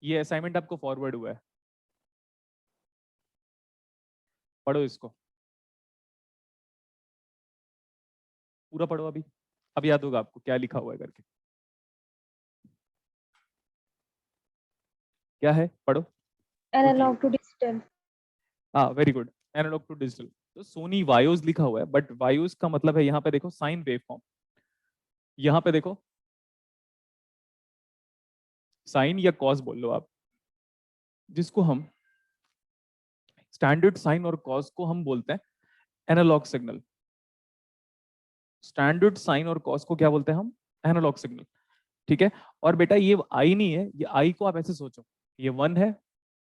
ये असाइनमेंट आपको फॉरवर्ड हुआ है, पढ़ो इसको, पूरा पढ़ो अभी, अब याद होगा आपको क्या लिखा हुआ है करके। क्या है, पढ़ो। Analog to digital. हाँ very good, analog to digital. तो सोनी वायोस लिखा हुआ है, बट वायोस का मतलब है यहाँ पे देखो साइन वेव फॉर्म, यहाँ पे देखो साइन या कॉस बोल लो आप, जिसको हम स्टैंडर्ड साइन और कॉस को हम बोलते हैं एनालॉग सिग्नल। स्टैंडर्ड साइन और कॉस को क्या बोलते हैं हम, एनालॉग सिग्नल। ठीक है, और बेटा ये आई नहीं है, ये आई को आप ऐसे सोचो, ये 1 है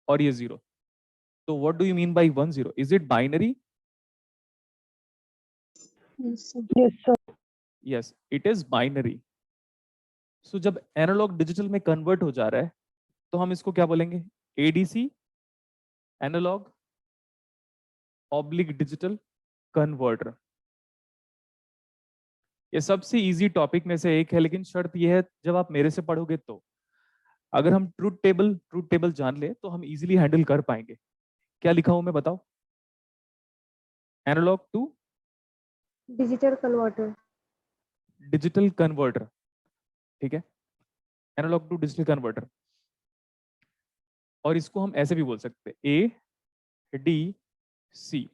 और ये 0। तो what do you mean by 1 0? Is it binary? Yes, sir. Yes it is binary. So जब एनालॉग डिजिटल में कन्वर्ट हो जा रहा है तो हम इसको क्या बोलेंगे, ADC, analogue oblique digital converter. ये सबसे इजी टॉपिक में से एक है, लेकिन शर्त यह है जब आप मेरे से पढ़ोगे तो, अगर हम ट्रूथ टेबल जान ले तो हम इजीली हैंडल कर पाएंगे। क्या लिखा हूं मैं बताओ, analogue to digital converter. Digital converter. ठीक है, एनालॉग टू डिजिटल कन्वर्टर। और इसको हम ऐसे भी बोल सकते हैं, ए डी सी।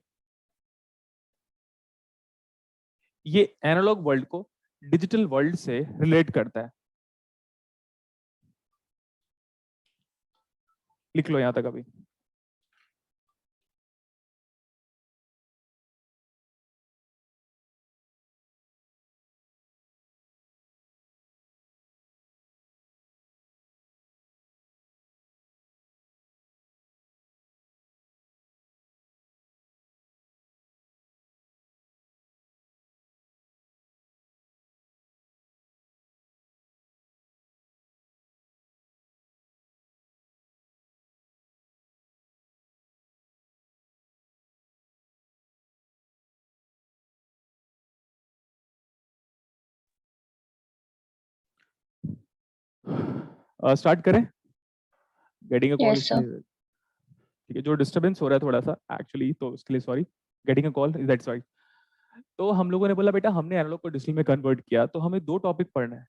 ये एनालॉग वर्ल्ड को डिजिटल वर्ल्ड से रिलेट करता है। लिख लो यहां तक अभी। स्टार्ट करें, getting a call Yes, sir. इसलिए, ठीक है, जो डिस्टरबेंस हो रहा है थोड़ा सा एक्चुअली, तो उसके लिए sorry, getting a call that's right. तो हम लोगों ने बोला बेटा हमने एनालॉग को डिजिटल में कन्वर्ट किया, तो हमें दो टॉपिक पढ़ना है,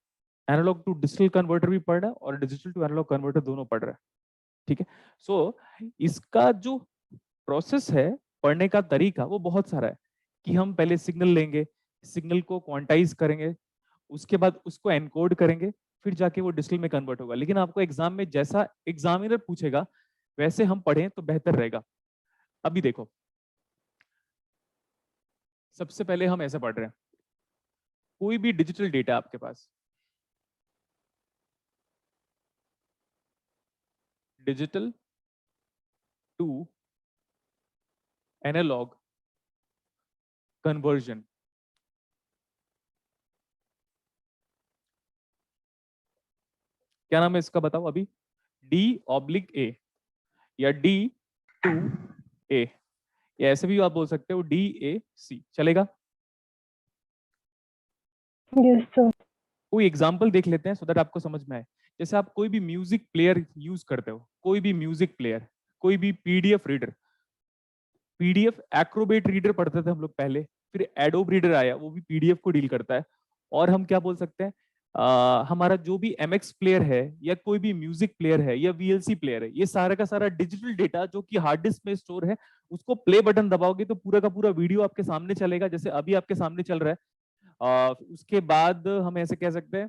एनालॉग टू डिजिटल कन्वर्टर भी पढ़ना है और डिजिटल टू एनालॉग कन्वर्टर दोनों पढ़ रहा है। ठीक है, सो इसका जो प्रोसेस है, पढ़ने का तरीका वो बहुत सारा है, कि हम पहले सिग्नल लेंगे, सिग्नल को क्वांटाइज करेंगे, उसके बाद उसको एनकोड करेंगे, फिर जाके वो डिजिटल में कन्वर्ट होगा। लेकिन आपको एग्जाम में जैसा एग्जामिनर पूछेगा वैसे हम पढ़ें तो बेहतर रहेगा। अभी देखो, सबसे पहले हम ऐसे पढ़ रहे हैं, कोई भी डिजिटल डेटा आपके पास, डिजिटल टू एनालॉग कन्वर्जन, क्या नाम है इसका बताओ अभी, डी ऑब्लिक ए या डी टू ए, या ऐसे भी आप बोल सकते हो डी ए सी, चलेगा? Yes, sir. कोई एग्जांपल देख लेते हैं सो दैट आपको समझ में आए। जैसे आप कोई भी म्यूजिक प्लेयर यूज करते हो, कोई भी म्यूजिक प्लेयर, कोई भी PDF reader, PDF Acrobat reader पढ़ते थे हम लोग पहले, फिर एडोब रीडर आया, वो भी पीडीएफ को डील करता है। और हम क्या बोल सकते हैं, हमारा जो भी एमएक्स प्लेयर है या कोई भी म्यूजिक प्लेयर है या वीएलसी प्लेयर है, ये सारा का सारा डिजिटल डेटा जो कि हार्ड डिस्क में स्टोर है, उसको प्ले बटन दबाओगे तो पूरा का पूरा वीडियो आपके सामने चलेगा, जैसे अभी आपके सामने चल रहा है। उसके बाद हम ऐसे कह सकते हैं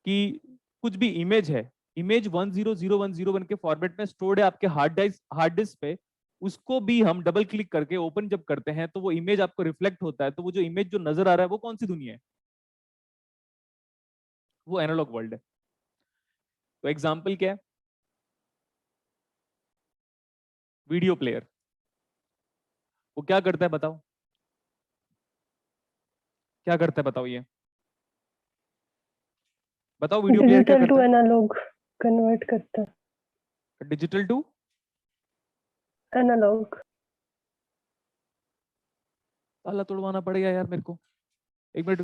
कि कुछ भी इमेज है, इमेज 100101 के फॉर्मेट में स्टोर्ड है आपके हार्ड डिस्क पे, उसको भी हम डबल क्लिक करके ओपन जब करते हैं तो वो इमेज आपको रिफ्लेक्ट होता है, तो वो जो इमेज जो नजर आ रहा है वो कौन सी दुनिया है, वो एनालॉग वर्ल्ड है। तो एग्जाम्पल क्या है, वीडियो प्लेयर, वो क्या करता है बताओ, क्या करता है बताओ, ये बताओ वीडियो प्लेयर क्या डिजिटल टू करता एनालॉग कन्वर्ट करता है, डिजिटल टू है, एनालॉग। ताला तोड़वाना पड़ेगा यार मेरे को, एक मिनट।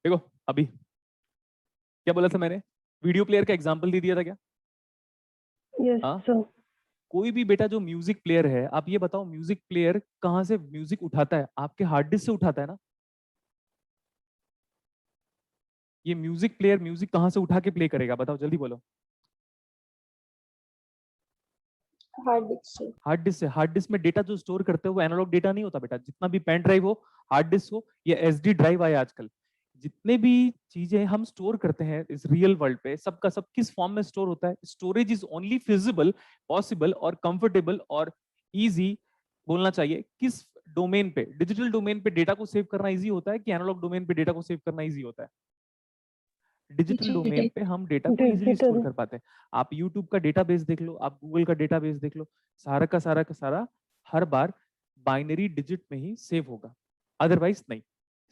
देखो अभी क्या बोला था मैंने, वीडियो प्लेयर का एग्जांपल दे दिया था क्या? Yes, हाँ, sir. कोई भी बेटा जो म्यूजिक प्लेयर है, आप ये बताओ म्यूजिक प्लेयर कहाँ से म्यूजिक उठाता है? आपके हार्ड डिस्क से उठाता है ना। ये म्यूजिक प्लेयर म्यूजिक कहाँ से उठा के प्ले करेगा, बताओ जल्दी बोलो। हार्ड डिस्क से। हार्ड डिस्क से। हार्ड डिस्क में डेटा जो स्टोर करते हो वो एनालॉग डेटा नहीं होता बेटा, जितना भी पेन ड्राइव हो, हार्ड डिस्क हो या एसडी ड्राइव आए आजकल, जितने भी चीजें हम स्टोर करते हैं इस रियल वर्ल्ड पे, सबका सब किस फॉर्म में स्टोर होता है? Storage is only feasible, possible और कंफर्टेबल और इजी, बोलना चाहिए किस डोमेन पे? डिजिटल डोमेन पे डेटा को सेव करना इजी होता है कि एनालॉग डोमेन पे डेटा को सेव करना इजी होता है? डिजिटल डोमेन पे हम डेटा को इजीली स्टोर डिजिटल। कर पाते हैं। आप यूट्यूब का डेटाबेस देख लो, आप गूगल का डेटाबेस देख लो, सारा का सारा हर बार बाइनरी डिजिट में ही सेव होगा, अदरवाइज नहीं।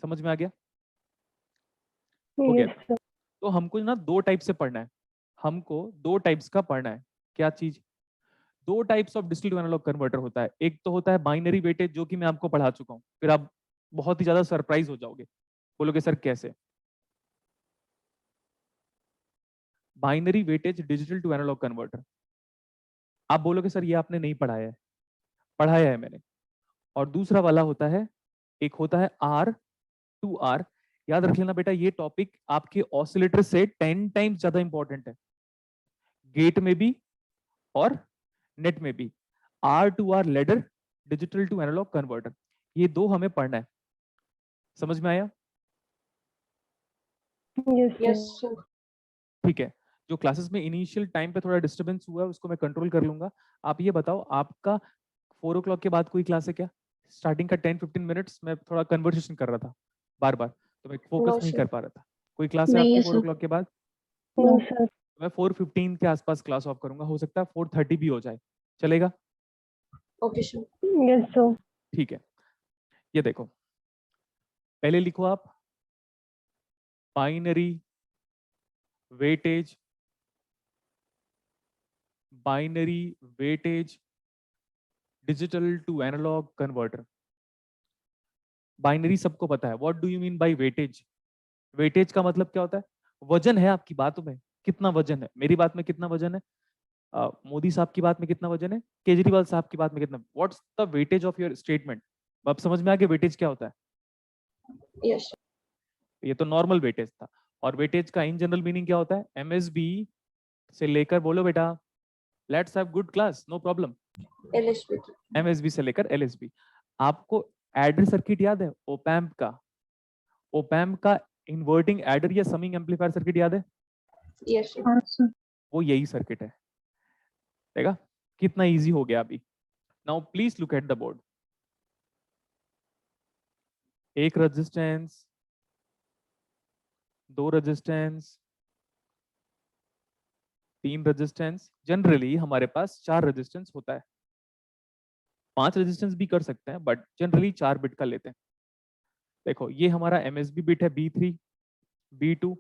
समझ में आ गया? हो गया। Yes, sir. तो हमको ना दो टाइप से पढ़ना है, हमको दो टाइप्स का पढ़ना है। क्या चीज? दो types of digital to analogue converter होता है। एक तो होता है बाइनरी वेटेज, जो कि मैं आपको पढ़ा चुका हूँ, फिर आप बहुत ही ज्यादा सरप्राइज हो जाओगे, बोलोगे सर कैसे? Binary weightage digital to analogue converter, आप बोलोगे सर ये आपने नहीं पढ़ाया है। पढ़ाया है मैंने। और दूसरा वाला होता है, एक होता है आर टू आर। याद रख लेना बेटा, ये टॉपिक आपके ऑसिलेटर से 10 टाइम्स ज्यादा इंपॉर्टेंट है, गेट में भी और नेट में भी। R to R ladder, digital to analogue converter, ये दो हमें पढ़ना है। समझ में आया? Yes, yes sir. सर। ठीक है। जो क्लासेस में इनिशियल टाइम पे थोड़ा डिस्टर्बेंस हुआ है उसको मैं कंट्रोल कर लूंगा। आप ये बताओ, आपका 4 o'clock के बाद कोई क्लास है क्या? स्टार्टिंग का 10-15 मिनट्स मैं थोड़ा कन्वर्सेशन कर रहा था बार बार, तो मैं फोकस नो नहीं सर। कर पा रहा था। कोई क्लास है नहीं आपकी है 4 o'clock के बाद? No, sir. मैं 4:15 के आसपास क्लास ऑफ करूंगा, हो सकता है 4:30 भी हो जाए, चलेगा? Okay sir. Yes, sir. ठीक है। ये देखो, पहले लिखो आप binary weightage, binary weightage digital to analogue converter. Binary सबको पता है, what do you mean by weightage? Weightage का मतलब क्या होता है? वजन है आपकी बातों में, कितना वजन है? मेरी बात में कितना वजन है? मोदी साहब की बात में कितना वजन है? केजरीवाल साहब की बात में कितना? What's the weightage of your statement? अब समझ में आ गया वेटेज क्या होता है? यस ये तो नॉर्मल वेटेज था। और वेटेज का इन जनरल मीनिंग क्या होता है? एमएसबी से लेकर, बोलो बेटा, let's have good class, no problem. LSB. MSB से लेकर एलएसबी। आपको एडर सर्किट याद है? ओपैम्प का, ओपैम्प का इन्वर्टिंग एडर या समिंग एम्पलीफायर सर्किट याद है? Yes sir. वो यही सर्किट है। देखा कितना इजी हो गया अभी। Now please look at the board. एक रेजिस्टेंस, दो रेजिस्टेंस, तीन रेजिस्टेंस। जनरली हमारे पास 4 रेजिस्टेंस होता है, 5 रेजिस्टेंस भी कर सकते हैं, बट जनरली 4 बिट का लेते हैं। देखो ये हमारा एमएसबी बिट है B3, B2।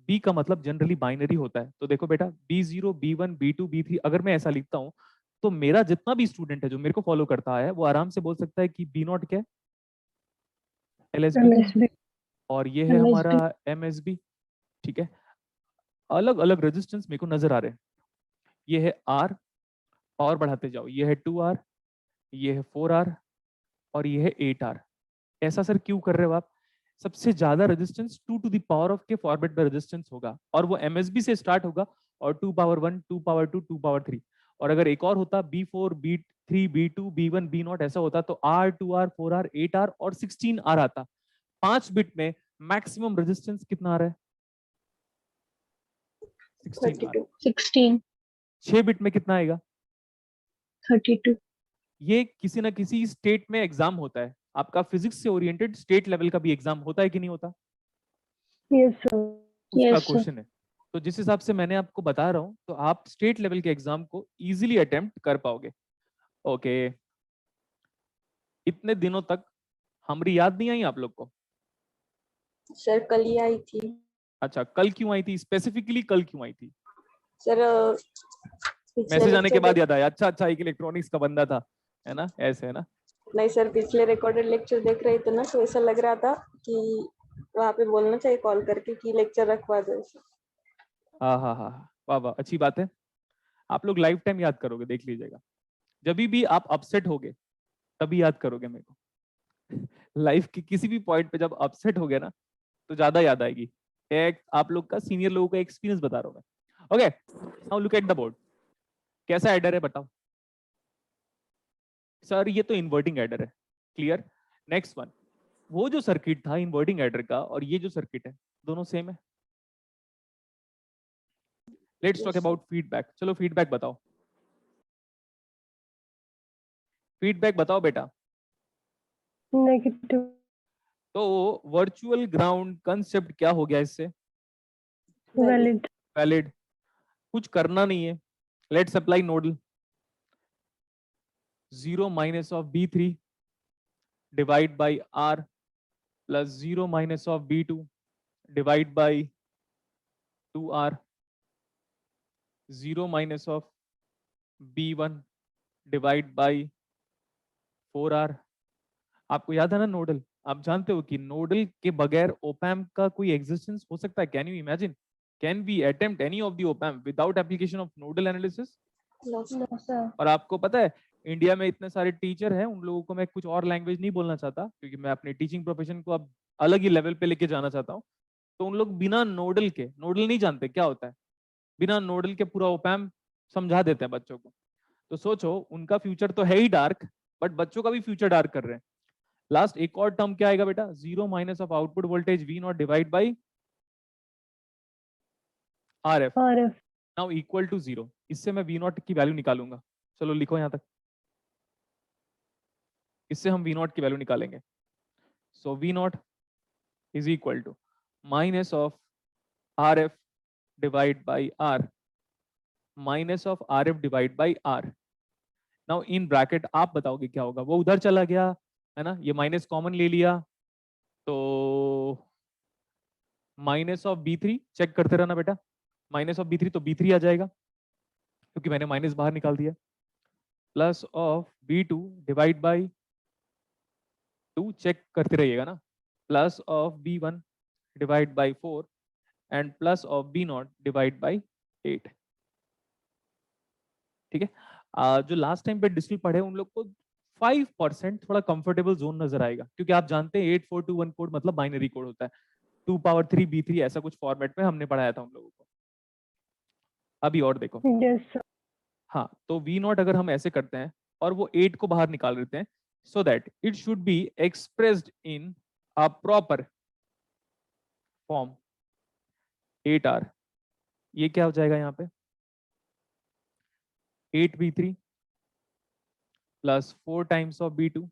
बी का मतलब जनरली बाइनरी होता है, तो देखो बेटा B0, B1, B2, B3। अगर मैं ऐसा लिखता हूं तो मेरा जितना भी स्टूडेंट है जो मेरे को फॉलो करता है वो आराम से बोल सकता है कि B0 क्या है? LSB। MSB. और ये है हमारा MSB। ठीक है। अलग अलग रेजिस्टेंस मेरे को नजर आ रहे हैं। ये है R, पावर बढ़ाते जाओ, ये है 2R, ये है 4R और ये है 8R। ऐसा सर क्यों कर रहे हो आप? सबसे ज्यादा resistance 2 to the power of के फॉरवर्ड में रेजिस्टेंस होगा, और वो एमएसबी से स्टार्ट होगा, और 2 पावर 1, 2 पावर 2, 2 पावर 3। और अगर एक और होता B4, B3, B2, B1, B0 ऐसा होता, तो R, 2R, 4R, 8R और 16R आता। 5 बिट में मैक्सिमम रेजिस्टेंस कितना आ रहा है? 16R। 16 6 बिट में कितना आएगा? 32। ये किसी ना किसी स्टेट में एग्जाम होता है, आपका फिजिक्स से ओरिएंटेड स्टेट लेवल का भी एग्जाम होता है कि नहीं होता? Yes, sir. उसका क्वेश्चन है। तो जिस हिसाब से मैंने आपको बता रहा हूं, तो आप स्टेट लेवल के एग्जाम को इजीली अटेम्प्ट कर पाओगे। ओके। इतने दिनों तक हमारी याद नहीं आई आप लोग को? सर कल ही आई थी। अच्छा, कल क्यों आई थी? स्पेसिफिकली कल क्यों आई थी? सर मैसेज आने के बाद याद आया, अच्छा अच्छा एक इलेक्ट्रॉनिक्स का बंदा था, है ना? ऐसे है ना? नहीं सर, पिछले रिकॉर्डेड लेक्चर देख रहे थे ना, तो ऐसा लग रहा था कि वहाँ पे बोलना चाहिए कॉल करके कि लेक्चर रखवा दो इसे। हाँ, वाह वाह, अच्छी बात है। आप लोग लाइफ टाइम याद करोगे, देख लीजिएगा। जब भी आप अपसेट होगे तभी याद करोगे मेरे को। लाइफ के किसी भी पॉइंट पे जब अपसेट हो गया ना तो ज्यादा याद आएगी। एक आप लोग का, सीनियर लोगों का एक्सपीरियंस बता रहा हूँ मैं। Okay, now look at the board. कैसा एडर है बताओ सर? ये तो इन्वर्टिंग एडर है। क्लियर। नेक्स्ट वन, वो जो सर्किट था इन्वर्टिंग एडर का और ये जो सर्किट है दोनों सेम है। Let's talk Yes, sir. About feedback. चलो फीडबैक बताओ, फीडबैक बताओ बेटा। Negative. तो वर्चुअल ग्राउंड कंसेप्ट क्या हो गया इससे? Valid. वैलिड। कुछ करना नहीं है। Let's apply nodal. 0 minus of B3 divide by R plus 0 minus of B2 divide by 2R, 0 minus of B1 divide by 4R। आपको याद है ना नोडल? आप जानते हो कि नोडल के बगैर ओपैम्प का कोई एग्जिस्टेंस हो सकता है? Can you imagine? Can we attempt any of the op amp without application of nodal analysis? No, sir. No, sir. और आपको पता है इंडिया में इतने सारे टीचर हैं, उन लोगों को मैं कुछ और लैंग्वेज नहीं बोलना चाहता क्योंकि मैं अपने टीचिंग प्रोफेशन को अब अलग ही लेवल पे लेके जाना चाहता हूँ। तो उन लोग बिना नोडल के, नोडल नहीं जानते क्या होता है, बिना नोडल के पूरा ओपैम्प समझा देते हैं बच्चों को। तो सोचो उनका फ्यूचर तो है ही डार्क, बट बच्चों का भी फ्यूचर डार्क कर रहे हैं। लास्ट एक और टर्म क्या आएगा बेटा? 0 minus of output voltage V not divide by RF RF. Now equal to 0। इससे मैं V नॉट की वैल्यू निकालूंगा। चलो लिखो यहां तक। इससे हम V नॉट की वैल्यू निकालेंगे। So V not is equal to minus of RF divide by R minus of RF divide by R। Now in bracket आप बताओगे क्या होगा? वो उधर चला गया है ना, ये माइनस कॉमन ले लिया तो माइनस ऑफ B3, चेक करते रहना बेटा। माइनस ऑफ B3 तो B3 आ जाएगा क्योंकि मैंने माइनस बाहर निकाल दिया, plus of B2 divide by 2, check करते रहिएगा ना, plus of B1 divide by 4 and plus of B not divide by 8। ठीक है। जो लास्ट टाइम पे डिस्टिल पढ़े उन लोग को 5% थोड़ा कंफर्टेबल जोन नजर आएगा क्योंकि आप जानते हैं 8421 कोड मतलब बाइनरी कोड होता है। 2 पावर 3 B3 ऐसा कुछ फॉर्मेट में हमने पढ़ाया था उन लोगों को। अभी और देखो। Yes, sir. हाँ, तो V नॉट अगर हम ऐसे करते हैं और वो 8 को बाहर निकाल देते हैं so that it should be expressed in a proper form 8R। ये क्या हो जाएगा यहाँ पे? 8B3 plus 4 times of B2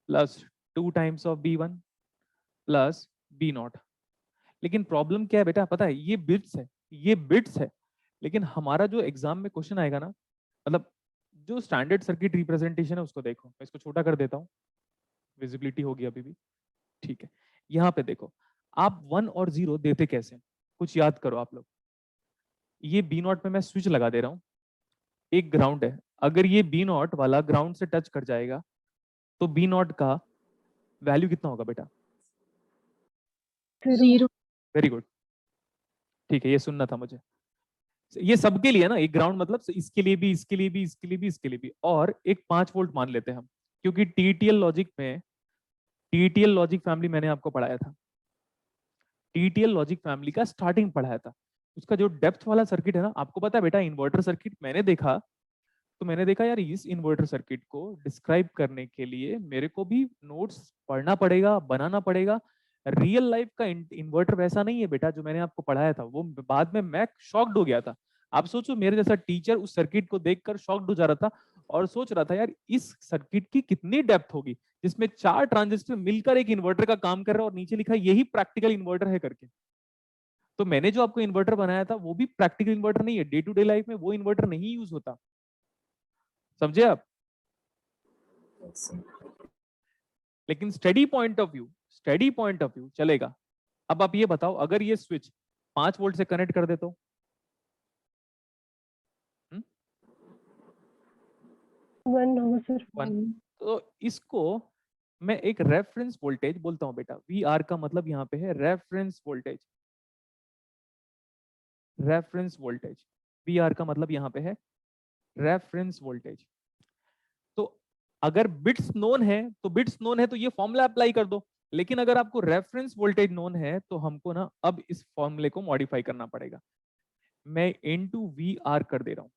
plus 2 times of B1 plus B not. लेकिन प्रॉब्लम क्या है बेटा पता है? ये बिट्स है, ये बिट्स है। लेकिन हमारा जो एग्जाम में क्वेश्चन आएगा ना, मतलब जो स्टैंडर्ड सर्किट रिप्रेजेंटेशन है उसको देखो। मैं इसको छोटा कर देता हूँ, विजिबिलिटी होगी अभी भी। ठीक है, यहाँ पे देखो। आप 1 और 0 देते कैसे? कुछ याद करो आप लोग। ये B नॉट में मैं स्विच लगा दे रहा हूँ, एक ग्राउंड है। अगर ये B नॉट वाला ग्राउंड से टच कर जाएगा तो B नॉट का वैल्यू कितना होगा बेटा? 0. Very good. ठीक है, ये सुनना था मुझे। ये सबके लिए ना, एक ग्राउंड मतलब इसके लिए भी, इसके लिए भी, इसके लिए भी, इसके लिए भी, और एक 5 वोल्ट मान लेते हैं हम क्योंकि टीटीएल लॉजिक में, टीटीएल लॉजिक फैमिली मैंने आपको पढ़ाया था। टीटीएल लॉजिक फैमिली का स्टार्टिंग पढ़ाया था। उसका जो डेप्थ वाला सर्किट है ना, आपको पता है बेटा इन्वर्टर सर्किट मैंने देखा तो मैंने देखा यार इस इन्वर्टर सर्किट को डिस्क्राइब करने के लिए मेरे को भी नोट्स पढ़ना पड़ेगा, बनाना पड़ेगा। रियल लाइफ का इन्वर्टर वैसा नहीं है बेटा जो मैंने आपको पढ़ाया था। वो बाद में मैं शॉक्ड हो गया था। आप सोचो मेरे जैसा टीचर उस सर्किट को देखकर शॉक्ड हो जा रहा था और सोच रहा था यार इस सर्किट की कितनी डेप्थ होगी जिसमें 4 ट्रांजिस्टर मिलकर एक इन्वर्टर का काम कर रहा है और नीचे लिखा यही प्रैक्टिकल इन्वर्टर है करके। तो मैंने जो आपको इन्वर्टर बनाया था वो भी प्रैक्टिकल इन्वर्टर नहीं है। डे टू डे लाइफ में वो इन्वर्टर नहीं यूज होता, समझे आप? लेकिन study point of view, study point of view चलेगा। अब आप ये बताओ अगर ये स्विच 5 वोल्ट से कनेक्ट कर दे तो 1 होगा सर. 1। तो इसको मैं एक रेफरेंस वोल्टेज बोलता हूं बेटा, वी आर का मतलब यहाँ पे है reference voltage, reference voltage, V R का मतलब यहाँ पे है रेफरेंस वोल्टेज। तो अगर बिट्स नोन है तो बिट्स नोन है तो ये फॉर्मूला अप्लाई कर दो, लेकिन अगर आपको रेफरेंस वोल्टेज नोन है तो हमको ना अब इस फॉर्मूले को मॉडिफाई करना पड़ेगा। मैं इनटू वी आर कर दे रहा हूं,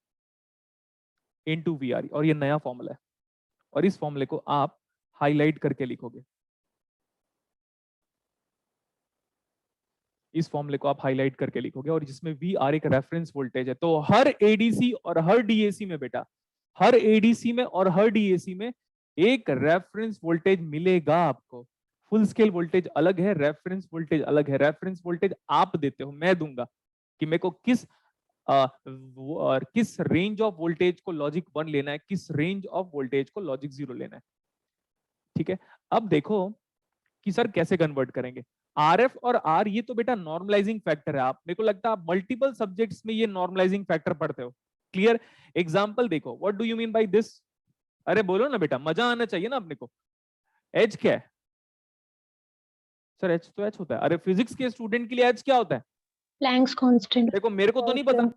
इनटू वी आर, और ये नया फॉर्मूला है, और इस फॉर्मूले को आप हाईलाइट करके लिखोगे, इस फॉर्मूले को आप हाईलाइट करके लिखोगे, और जिसमें वी आर एक रेफरेंस वोल्टेज है। तो हर एडीसी और हर डीएसी में बेटा, हर एडीसी में और हर डीएसी में एक रेफरेंस वोल्टेज मिलेगा आपको। फुल स्केल वोल्टेज अलग है, रेफरेंस वोल्टेज अलग है। रेफरेंस वोल्टेज आप देते हो, मैं दूंगा कि मेरे को किस रेंज ऑफ वोल्टेज को लॉजिक 1 लेना है, किस रेंज ऑफ वोल्टेज को लॉजिक 0 लेना है। ठीक है, अब देखो कि सर कैसे कन्वर्ट करेंगे। आरएफ और आर ये तो बेटा नॉर्मलाइजिंग फैक्टर है, आप मेरे को लगता है आप मल्टीपल सब्जेक्ट्स में ये नॉर्मलाइजिंग फैक्टर पढ़ते हो। क्लियर? एग्जांपल देखो, what do you mean by this? अरे बोलो ना बेटा, मजा आना चाहिए ना अपने को। एच क्या है सर? एच तो एच होता है। अरे फिजिक्स के स्टूडेंट के लिए एच क्या होता है? Planck's constant. देखो मेरे को तो नहीं पता,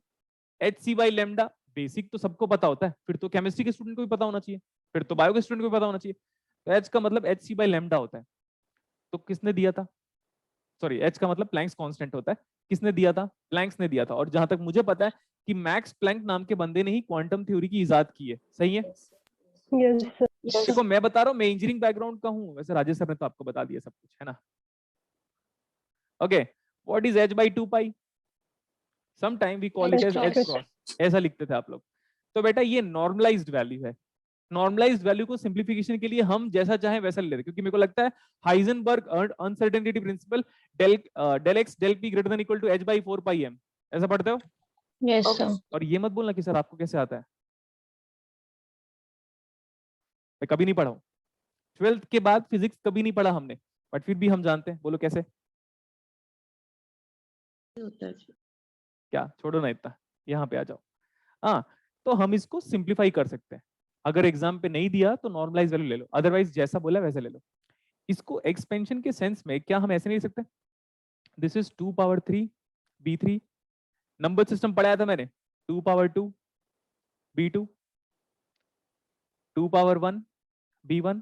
H C by lambda, basic तो सबको पता होता है, फिर तो केमिस्ट्री के स्टूडेंट को भी पता होना चाहिए, फिर तो बायो के स्टूडेंट को भी पता होना चाहिए। तो एच का मतलब एच सी बाई लेमडा होता है। तो किसने दिया था? सॉरी, एच का मतलब प्लैंक्स कांस्टेंट होता है। किसने दिया था? प्लैंक्स ने दिया था। और जहां तक मुझे पता है कि मैक्स प्लैंक नाम के बंदे ने ही क्वांटम थ्योरी की इजाद की है। सही है? Yes sir. देखो मैं बता रहा हूँ, मैं इंजीनियरिंग बैकग्राउंड का हूँ, वैसे राजेश सर ने तो आपको बता दिया सब कुछ, है ना? Okay, what is H by 2 pi? Some time we call it as H cross, ऐसा लिखते थे आप लोग। तो बेटा ये नॉर्मलाइज्ड वैल्यू है। नॉर्मलाइज्ड वैल्यू को सिंप्लीफिकेशन के लिए हम जैसा चाहें वैसा ले लेते, क्योंकि मेरे को लगता है Heisenberg uncertainty principle, del X del P greater than equal to H by 4 pi M, ऐसा पढ़ते हो? Yes sir. और ये मत बोलना कि सर आपको कैसे आता है, मैं कभी नहीं पढ़ा हूं। 12th के बाद फिजिक्स कभी नहीं पढ़ा हमने, बट फिर भी हम जानते हैं। बोलो कैसे? क्या, छोड़ो ना इतना, यहाँ पे आ जाओ। हाँ, तो हम इसको सिंप्लीफाई कर सकते हैं। अगर एग्जाम पे नहीं दिया तो नॉर्मलाइज वैल्यू ले लो, अदरवाइज जैसा बोला वैसे ले लो। इसको एक्सपेंशन के सेंस में क्या हम ऐसे नहीं लिख सकते? This is 2 power 3 B3, number system पढ़ाया था मैंने, 2 power 2 B2, 2 power 1 B1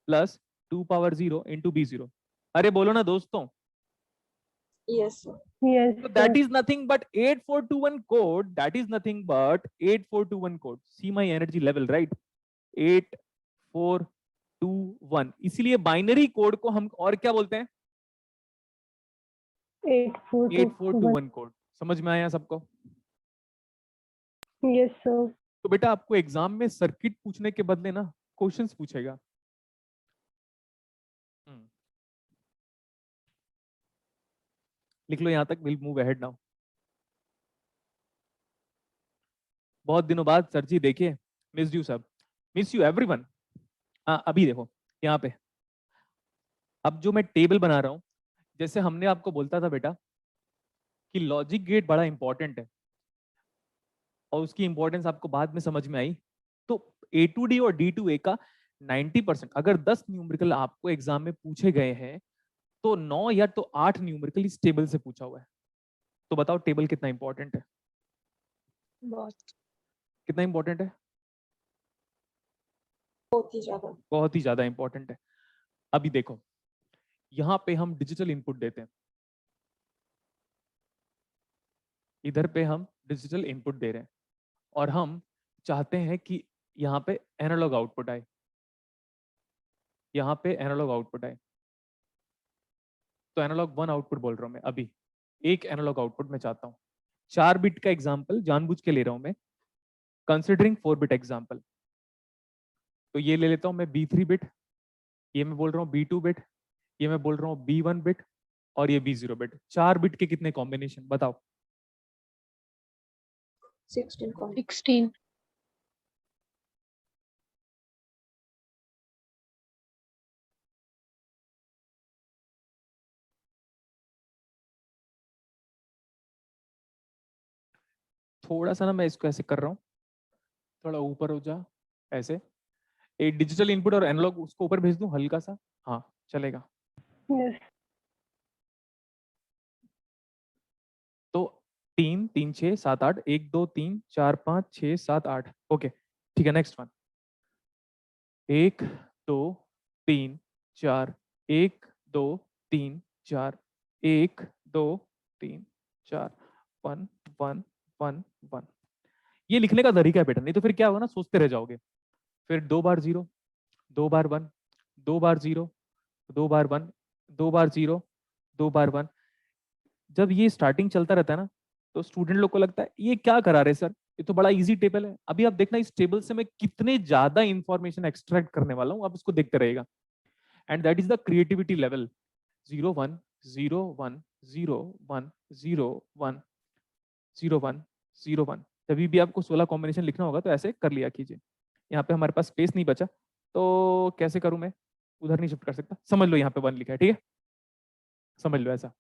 plus 2 power 0 into B0। अरे बोलो ना दोस्तों। Yes, sir. Yes So sir. that is nothing but 8421 code. That is nothing but 8421 code. See my energy level, right? 8421। इसीलिए binary code को हम और क्या बोलते हैं? 8421। 8421 कोड। समझ में आया सबको? Yes sir. तो बेटा आपको एग्जाम में सर्किट पूछने के बदले ना क्वेश्चंस पूछेगा। लिख लो यहां तक, विल मूव अहेड नाउ। बहुत दिनों बाद सर जी देखिए, मिस यू सब, मिस यू एवरीवन। हाँ अभी देखो यहाँ पे, अब जो मैं टेबल बना रहा हूँ, जैसे हमने आपको बोलता था बेटा कि लॉजिक गेट बड़ा इंपॉर्टेंट है, और उसकी इंपॉर्टेंस आपको बाद में समझ में आई। तो A2D और D2A का 90%, अगर 10 न्यूमेरिकल आपको एग्जाम में पूछे गए हैं तो 9 या तो 8 न्यूमेरिकल इस टेबल से पूछा हुआ है। तो बताओ टेबल कितना इंपॉर्टेंट है? बहुत कितना इंपॉर्टेंट है? बहुत ही ज्यादा। बहुत ही ज्यादा इंपॉर्टेंट है। अभी देखो, यहाँ पे हम डिजिटल इनपुट देते हैं, इधर पे हम डिजिटल इनपुट दे रहे हैं, और हम चाहते हैं कि यहाँ पे एनालॉग आउटपुट आए, यहाँ पे एनालॉग आउटपुट आए। तो एनालॉग 1 आउटपुट बोल रहा हूँ मैं अभी, एक एनालॉग आउटपुट मैं चाहता हूँ। 4 बिट का एग्जाम्पल जानबूझ के ले रहा हूँ मैं, कंसिडरिंग 4 बिट एग्जाम्पल। तो ये ले लेता हूँ मैं B3 बिट, ये मैं बोल रहा हूँ B2 बिट, ये मैं बोल रहा हूँ B1 बिट, और ये B0 बिट। 4 बिट के कितने कॉम्बिनेशन बताओ? 16। थोड़ा सा ना मैं इसको ऐसे कर रहा हूँ, थोड़ा ऊपर हो जा ऐसे। एक डिजिटल इनपुट और एनालॉग उसको ऊपर भेज दूं हल्का सा, हाँ चलेगा। Yes. तो 3 3 6 7 8, 1 2 3 4 5 6 7 8, ओके ठीक है। Next one, 1 2 3 4, 1 2 3 4, 1 2 3 4, 1 1 1 1। ये लिखने का तरीका है बेटा, नहीं तो फिर क्या होगा ना, सोचते रह जाओगे। फिर 2 बार 0, 2 बार 1, 2 बार 0, 2 बार 1, 2 बार 0, 2 बार 1। जब ये स्टार्टिंग चलता रहता है ना, तो स्टूडेंट लोग को लगता है ये क्या करा रहे सर, ये तो बड़ा इजी टेबल है। अभी आप देखना इस टेबल से मैं कितने ज्यादा इंफॉर्मेशन एक्सट्रैक्ट करने वाला हूँ, आप उसको देखते रहेगा। And that is the creativity level. 0 1 0 1 0 1 0 1 0 1 0 1। जब भी आपको 16 कॉम्बिनेशन लिखना होगा तो ऐसे कर लिया कीजिए। यहाँ पे हमारे पास स्पेस नहीं बचा, तो कैसे करूं मैं, उधर नहीं शिफ्ट कर सकता, समझ लो यहाँ पे 1 लिखा है, ठीक है, समझ लो ऐसा।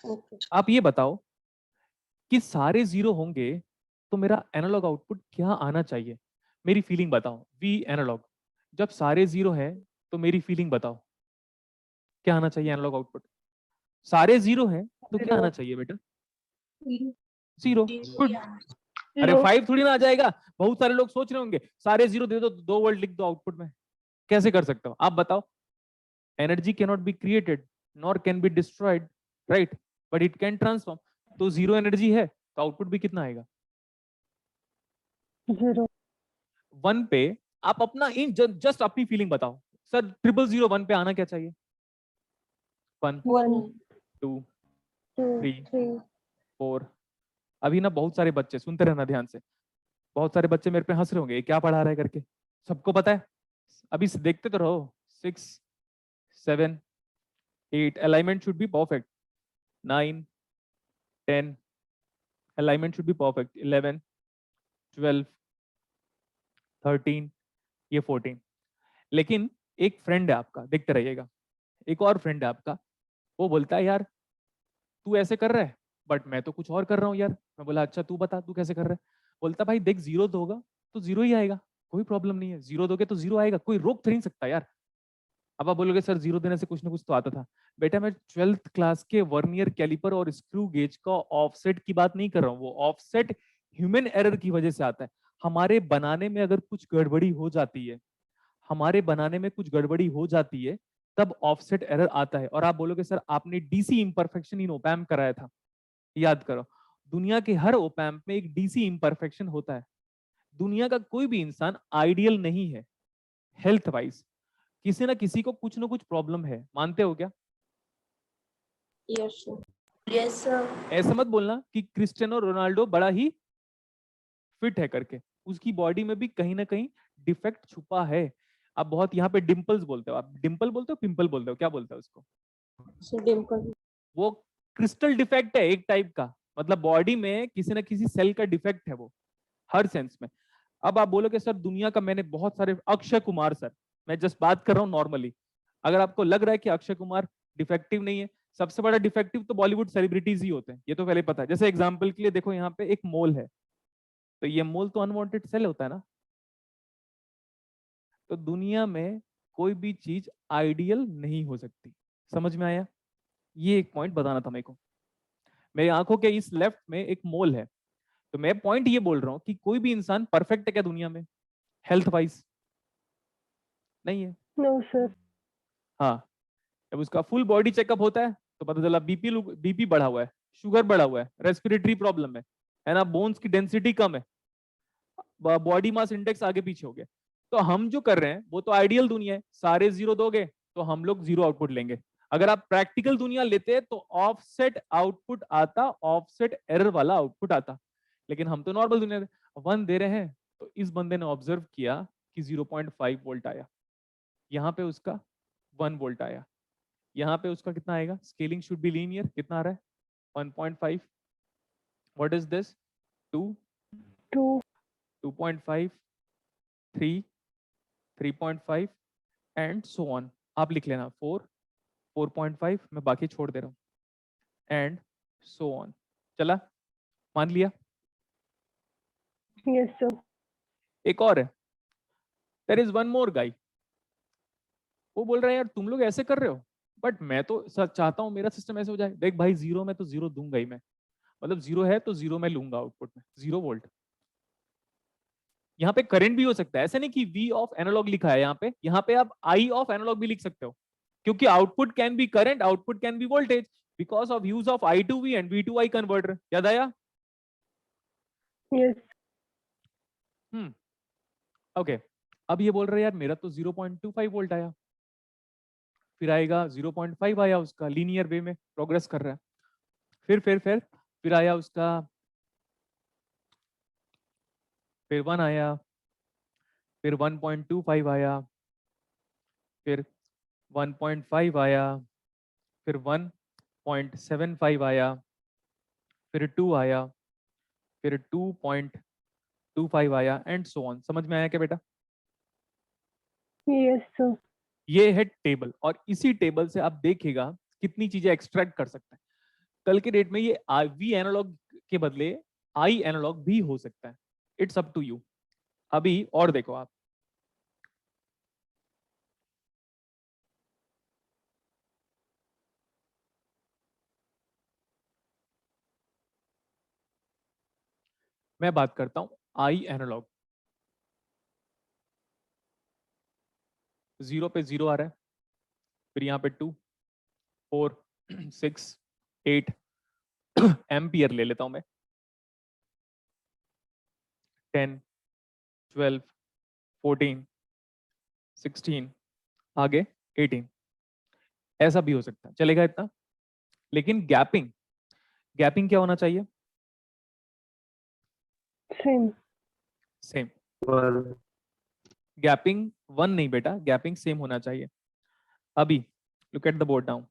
Okay. आप ये बताओ कि सारे 0 होंगे तो मेरा एनालॉग आउटपुट क्या आना चाहिए, मेरी फीलिंग बताओ। वी एनालॉग, जब सारे 0 है तो मेरी फीलिंग बताओ क्या आना चाहिए एनालॉग आउटपुट। सारे 0 है तो क्या आना चाहिए बेटा, 0। गुड। अरे 5 थोड़ी ना आ जाएगा। बहुत सारे लोग सोच रहे होंगे सारे 0 दे दो, 2 वर्ड लिख दो आउटपुट में। कैसे कर सकते हो आप बताओ। Energy can not be created nor can be destroyed, right, but it can transform. तो 0 एनर्जी है तो आउटपुट भी कितना आएगा, 0. 1 पे। आप अपना इन जस्ट अपनी फीलिंग बताओ, सर 000 1 पे आना क्या चाहिए। 1 1, 2 2, 3 3. 4। अभी ना बहुत सारे बच्चे सुनते रहना ध्यान से, बहुत सारे बच्चे मेरे पे हंस रहे होंगे ये क्या पढ़ा रहा है करके, सबको पता है। अभी देखते तो रहो। 6 7 8, alignment should be perfect. 9 10, alignment should be perfect. 11 12 13, ये 14। लेकिन एक फ्रेंड है आपका, देखते रहिएगा, एक और फ्रेंड है आपका, वो बोलता है यार तू ऐसे कर रहा है बट मैं तो कुछ और कर रहा हूँ यार। मैं बोला अच्छा तू बता तू कैसे कर रहा है। बोलता भाई देख 0 दोगा तो 0 ही आएगा, कोई प्रॉब्लम नहीं है, 0 दोगे तो 0 आएगा, कोई रोक तो नहीं सकता यार। अब आप बोलोगे सर 0 देने से कुछ ना कुछ तो आता था। बेटा मैं 12th क्लास के वर्नियर कैलिपर और स्क्रू गेज का ऑफसेट की बात नहीं कर रहा हूँ। वो ऑफसेट ह्यूमन एरर की वजह से आता है। हमारे बनाने में अगर कुछ गड़बड़ी हो जाती है, हमारे बनाने में कुछ गड़बड़ी हो जाती है, तब ऑफसेट एरर आता है। और आप बोलोगे सर आपने डीसी इंपरफेक्शन इन ओपैम्प कराया था। याद करो, दुनिया के हर ओपैम्प में एक डीसी इंपरफेक्शन होता है। दुनिया का कोई भी इंसान आइडियल नहीं है हेल्थ वाइज, किसी ना किसी को कुछ ना कुछ प्रॉब्लम है, मानते हो क्या। Yes, sir. Yes, sir. ऐसा मत बोलना कि क्रिस्टियानो रोनाल्डो बड़ा ही फिट है करके, उसकी बॉडी में भी कहीं ना कहीं डिफेक्ट छुपा है। आप बहुत यहाँ पे डिंपल्स बोलते हो, आप डिंपल बोलते हो पिंपल बोलते हो, क्या बोलते हो उसको। So dimple. वो क्रिस्टल डिफेक्ट है एक टाइप का, मतलब बॉडी में किसी ना किसी सेल का डिफेक्ट है वो, हर सेंस में। अब आप बोलोगे सर दुनिया का मैंने बहुत सारे, अक्षय कुमार सर, मैं जस्ट बात कर रहा हूँ नॉर्मली। अगर आपको लग रहा है कि अक्षय कुमार डिफेक्टिव नहीं है, सबसे बड़ा डिफेक्टिव तो बॉलीवुड सेलिब्रिटीज ही होते हैं, ये तो पहले पता है। जैसे एग्जाम्पल के लिए देखो यहाँ पे एक मोल है, तो ये मोल तो अनवांटेड सेल होता है ना। तो दुनिया में कोई भी चीज आइडियल नहीं हो सकती, समझ में आया। ये एक पॉइंट बताना था मेरे को। मेरी आंखों के इस लेफ्ट में एक मोल है, तो मैं पॉइंट ये बोल रहा हूँ कि कोई भी इंसान परफेक्ट है क्या दुनिया में हेल्थ वाइज, नहीं है। No, sir. हाँ, जब उसका फुल बॉडी चेकअप होता है तो पता चला बीपी बढ़ा हुआ है, शुगर बढ़ा हुआ है, रेस्पिरेटरी प्रॉब्लम है ना, बोन्स की डेंसिटी कम है, बॉडी मास इंडेक्स आगे पीछे हो गया। तो हम जो कर रहे हैं वो तो आइडियल दुनिया है, सारे 0 दोगे तो हम लोग 0 आउटपुट लेंगे। अगर आप प्रैक्टिकल दुनिया लेते तो ऑफसेट आउटपुट आता, ऑफसेट एरर वाला आउटपुट आता। लेकिन हम तो नॉर्मल दुनिया 1 दे रहे हैं। तो इस बंदे ने ऑब्जर्व किया कि 0.5 वोल्ट आया, यहाँ पे उसका 1 वोल्ट आया, यहाँ पे उसका कितना आएगा, स्केलिंग शुड बी लीनियर, कितना आ रहा है 1.5। What is this, 2, 2. 2.5, 3, 3.5 and so on. आप लिख लेना 4, 4.5, मैं बाकी छोड़ दे रहा हूँ, एंड सो ऑन। चला, मान लिया। Yes, sir. एक और है, देयर इज वन मोर गाय, वो बोल रहा है यार तुम लोग ऐसे कर रहे हो, बट मैं तो चाहता हूँ मेरा सिस्टम ऐसे हो जाए। देख भाई, जीरो में तो जीरो दूंगा ही मैं, मतलब जीरो है तो जीरो में लूंगा आउटपुट में, 0 वोल्ट। यहाँ पे करंट भी हो सकता है, ऐसा नहीं कि V ऑफ एनालॉग लिखा है यहाँ पे आप I ऑफ एनालॉग भी लिख सकते हो, क्योंकि output can be current, output can be voltage, because of use of I2V and V2I converter. याद आया? Yes. ओके अब ये बोल रहे हैं यार मेरा तो 0.25 वोल्ट आया, फिर आएगा 0.5 आया, उसका लीनियर वे में प्रोग्रेस कर रहा है, फिर आया उसका, फिर 1 आया, फिर 1.25 आया, फिर 1.5 आया, फिर 1.75 आया, फिर 2 आया, फिर 2.25 आया, एंड सो ऑन। समझ में आया क्या बेटा? Yes, sir. ये है टेबल, और इसी टेबल से आप देखिएगा कितनी चीजें एक्सट्रैक्ट कर सकते हैं। कल के डेट में ये V एनालॉग के बदले I एनालॉग भी हो सकता है, इट्स अप टू यू। अभी और देखो आप, मैं बात करता हूं I एनालॉग, 0 पे 0 आ रहा है, फिर यहाँ पे 2, 4, 6, 8 एम्पियर ले लेता हूं मैं, 10, 12, 14, 16, आगे 18, ऐसा भी हो सकता है, चलेगा इतना। लेकिन गैपिंग, गैपिंग क्या होना चाहिए? Same. सेम। गैपिंग 1 नहीं बेटा, गैपिंग सेम होना चाहिए। अभी look at the board now,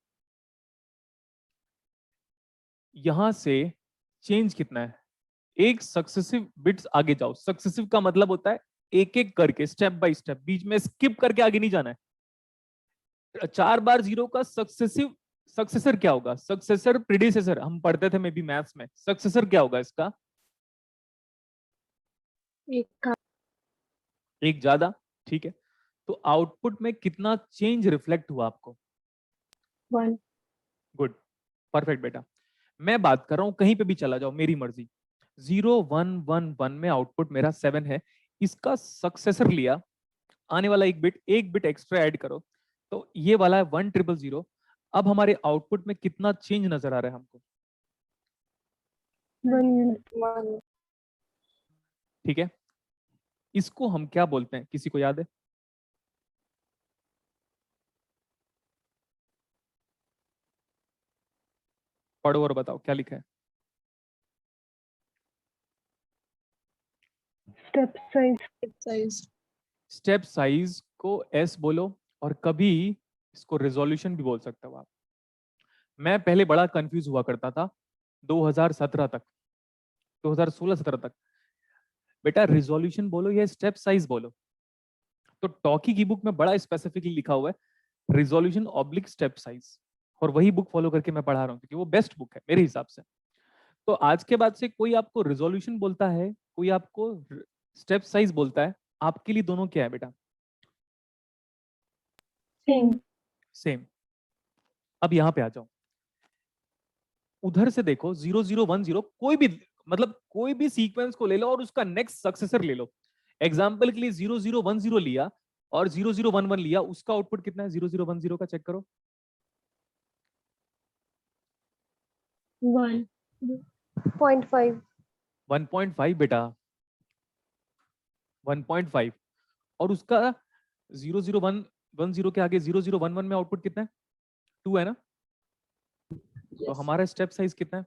यहां से चेंज कितना है? एक सक्सेसिव बिट्स आगे जाओ। सक्सेसिव का मतलब होता है एक एक करके, स्टेप बाय स्टेप, बीच में स्किप करके आगे नहीं जाना है। 4 बार 0 का सक्सेसिव सक्सेसर क्या होगा? सक्सेसर प्रीडिसेसर, हम पढ़ते थे मे बी मैथ्स में। सक्सेसर क्या होगा इसका? एक एक ज्यादा, ठीक है। तो आउटपुट में कितना चेंज रिफ्लेक्ट हुआ आपको? 1 गुड, परफेक्ट बेटा। मैं बात कर रहा हूं कहीं पे भी चला जाओ, मेरी मर्जी। 0 1 1 1 में आउटपुट मेरा 7 है, इसका सक्सेसर लिया, आने वाला एक बिट एक्स्ट्रा ऐड करो, तो ये वाला है 1000। अब हमारे आउटपुट में कितना चेंज नजर आ रहा है हमको? 1 unit. 1 ठीक है, इसको हम क्या बोलते हैं, किसी को याद है? पढ़ो और बताओ क्या लिखा है। Step size. size step size को एस बोलो, और कभी इसको रेजोल्यूशन भी बोल सकते हो आप। मैं पहले बड़ा कंफ्यूज हुआ करता था 2017 तक, 2016-17 तक, बेटा रिजोल्यूशन बोलो या स्टेप साइज बोलो। तो टॉकी की बुक में बड़ा स्पेसिफिकली लिखा हुआ है रिजोल्यूशन ऑब्लिक स्टेप साइज, और वही बुक फॉलो करके मैं पढ़ा रहा हूँ, क्योंकि वो बेस्ट बुक है मेरे हिसाब से। तो आज के बाद से कोई आपको रिजोल्यूशन बोलता है, कोई आपको स्टेप साइज बोलता है, आपके लिए दोनों क्या है बेटा? Same. सेम। अब यहाँ पे आ जाओ, उधर से देखो 0010, कोई भी, मतलब कोई भी सीक्वेंस को ले लो और उसका नेक्स्ट सक्सेसर ले लो। एग्जाम्पल के लिए 0010 लिया और 0011 लिया, उसका आउटपुट कितना है 0010 का? चेक करो। 1.5 1.5 बेटा, 1.5। और उसका 00110 के आगे 0011 में आउटपुट कितना है? 2 है ना? तो हमारा स्टेप साइज कितना है?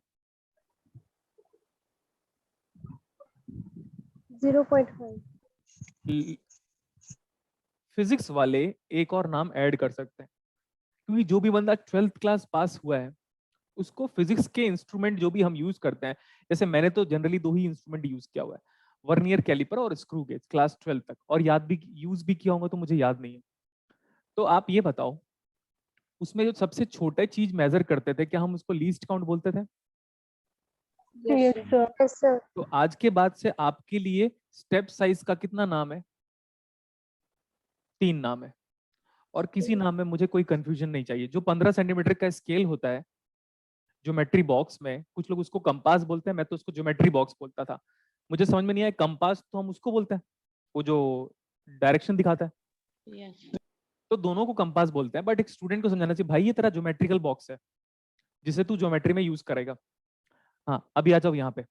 0.5 फिजिक्स वाले एक और नाम ऐड कर सकते हैं, क्योंकि जो भी बंदा 12th क्लास पास हुआ है उसको फिजिक्स के इंस्ट्रूमेंट जो भी हम यूज करते हैं, जैसे मैंने तो जनरली 2 ही इंस्ट्रूमेंट यूज किया हुआ है, वर्नियर कैलिपर और स्क्रू गेज, क्लास 12 तक, और याद भी यूज भी किया होगा तो मुझे याद नहीं है। तो आप ये बताओ, उसमें जो सबसे छोटा चीज मेजर करते थे, क्या हम उसको लीस्ट काउंट बोलते थे? Yes, sir. yes sir तो आज के बाद से आपके लिए स्टेप साइज का कितना नाम है? 3 नाम है और किसी नाम में मुझे कोई कंफ्यूजन नहीं चाहिए। जो 15 सेंटीमीटर का स्केल होता है ज्योमेट्री बॉक्स में, कुछ लोग उसको कंपास बोलते हैं, मैं तो उसको ज्योमेट्री बॉक्स बोलता था। मुझे समझ में नहीं आया, कंपास तो हम उसको बोलते हैं वो जो डायरेक्शन दिखाता है, Yes. तो दोनों को कंपास बोलते हैं। बट एक स्टूडेंट को समझाना चाहिए भाई ये तेरा ज्योमेट्रिकल बॉक्स है जिसे तू ज्योमेट्री में यूज करेगा। हाँ अभी आ जाओ यहाँ पे।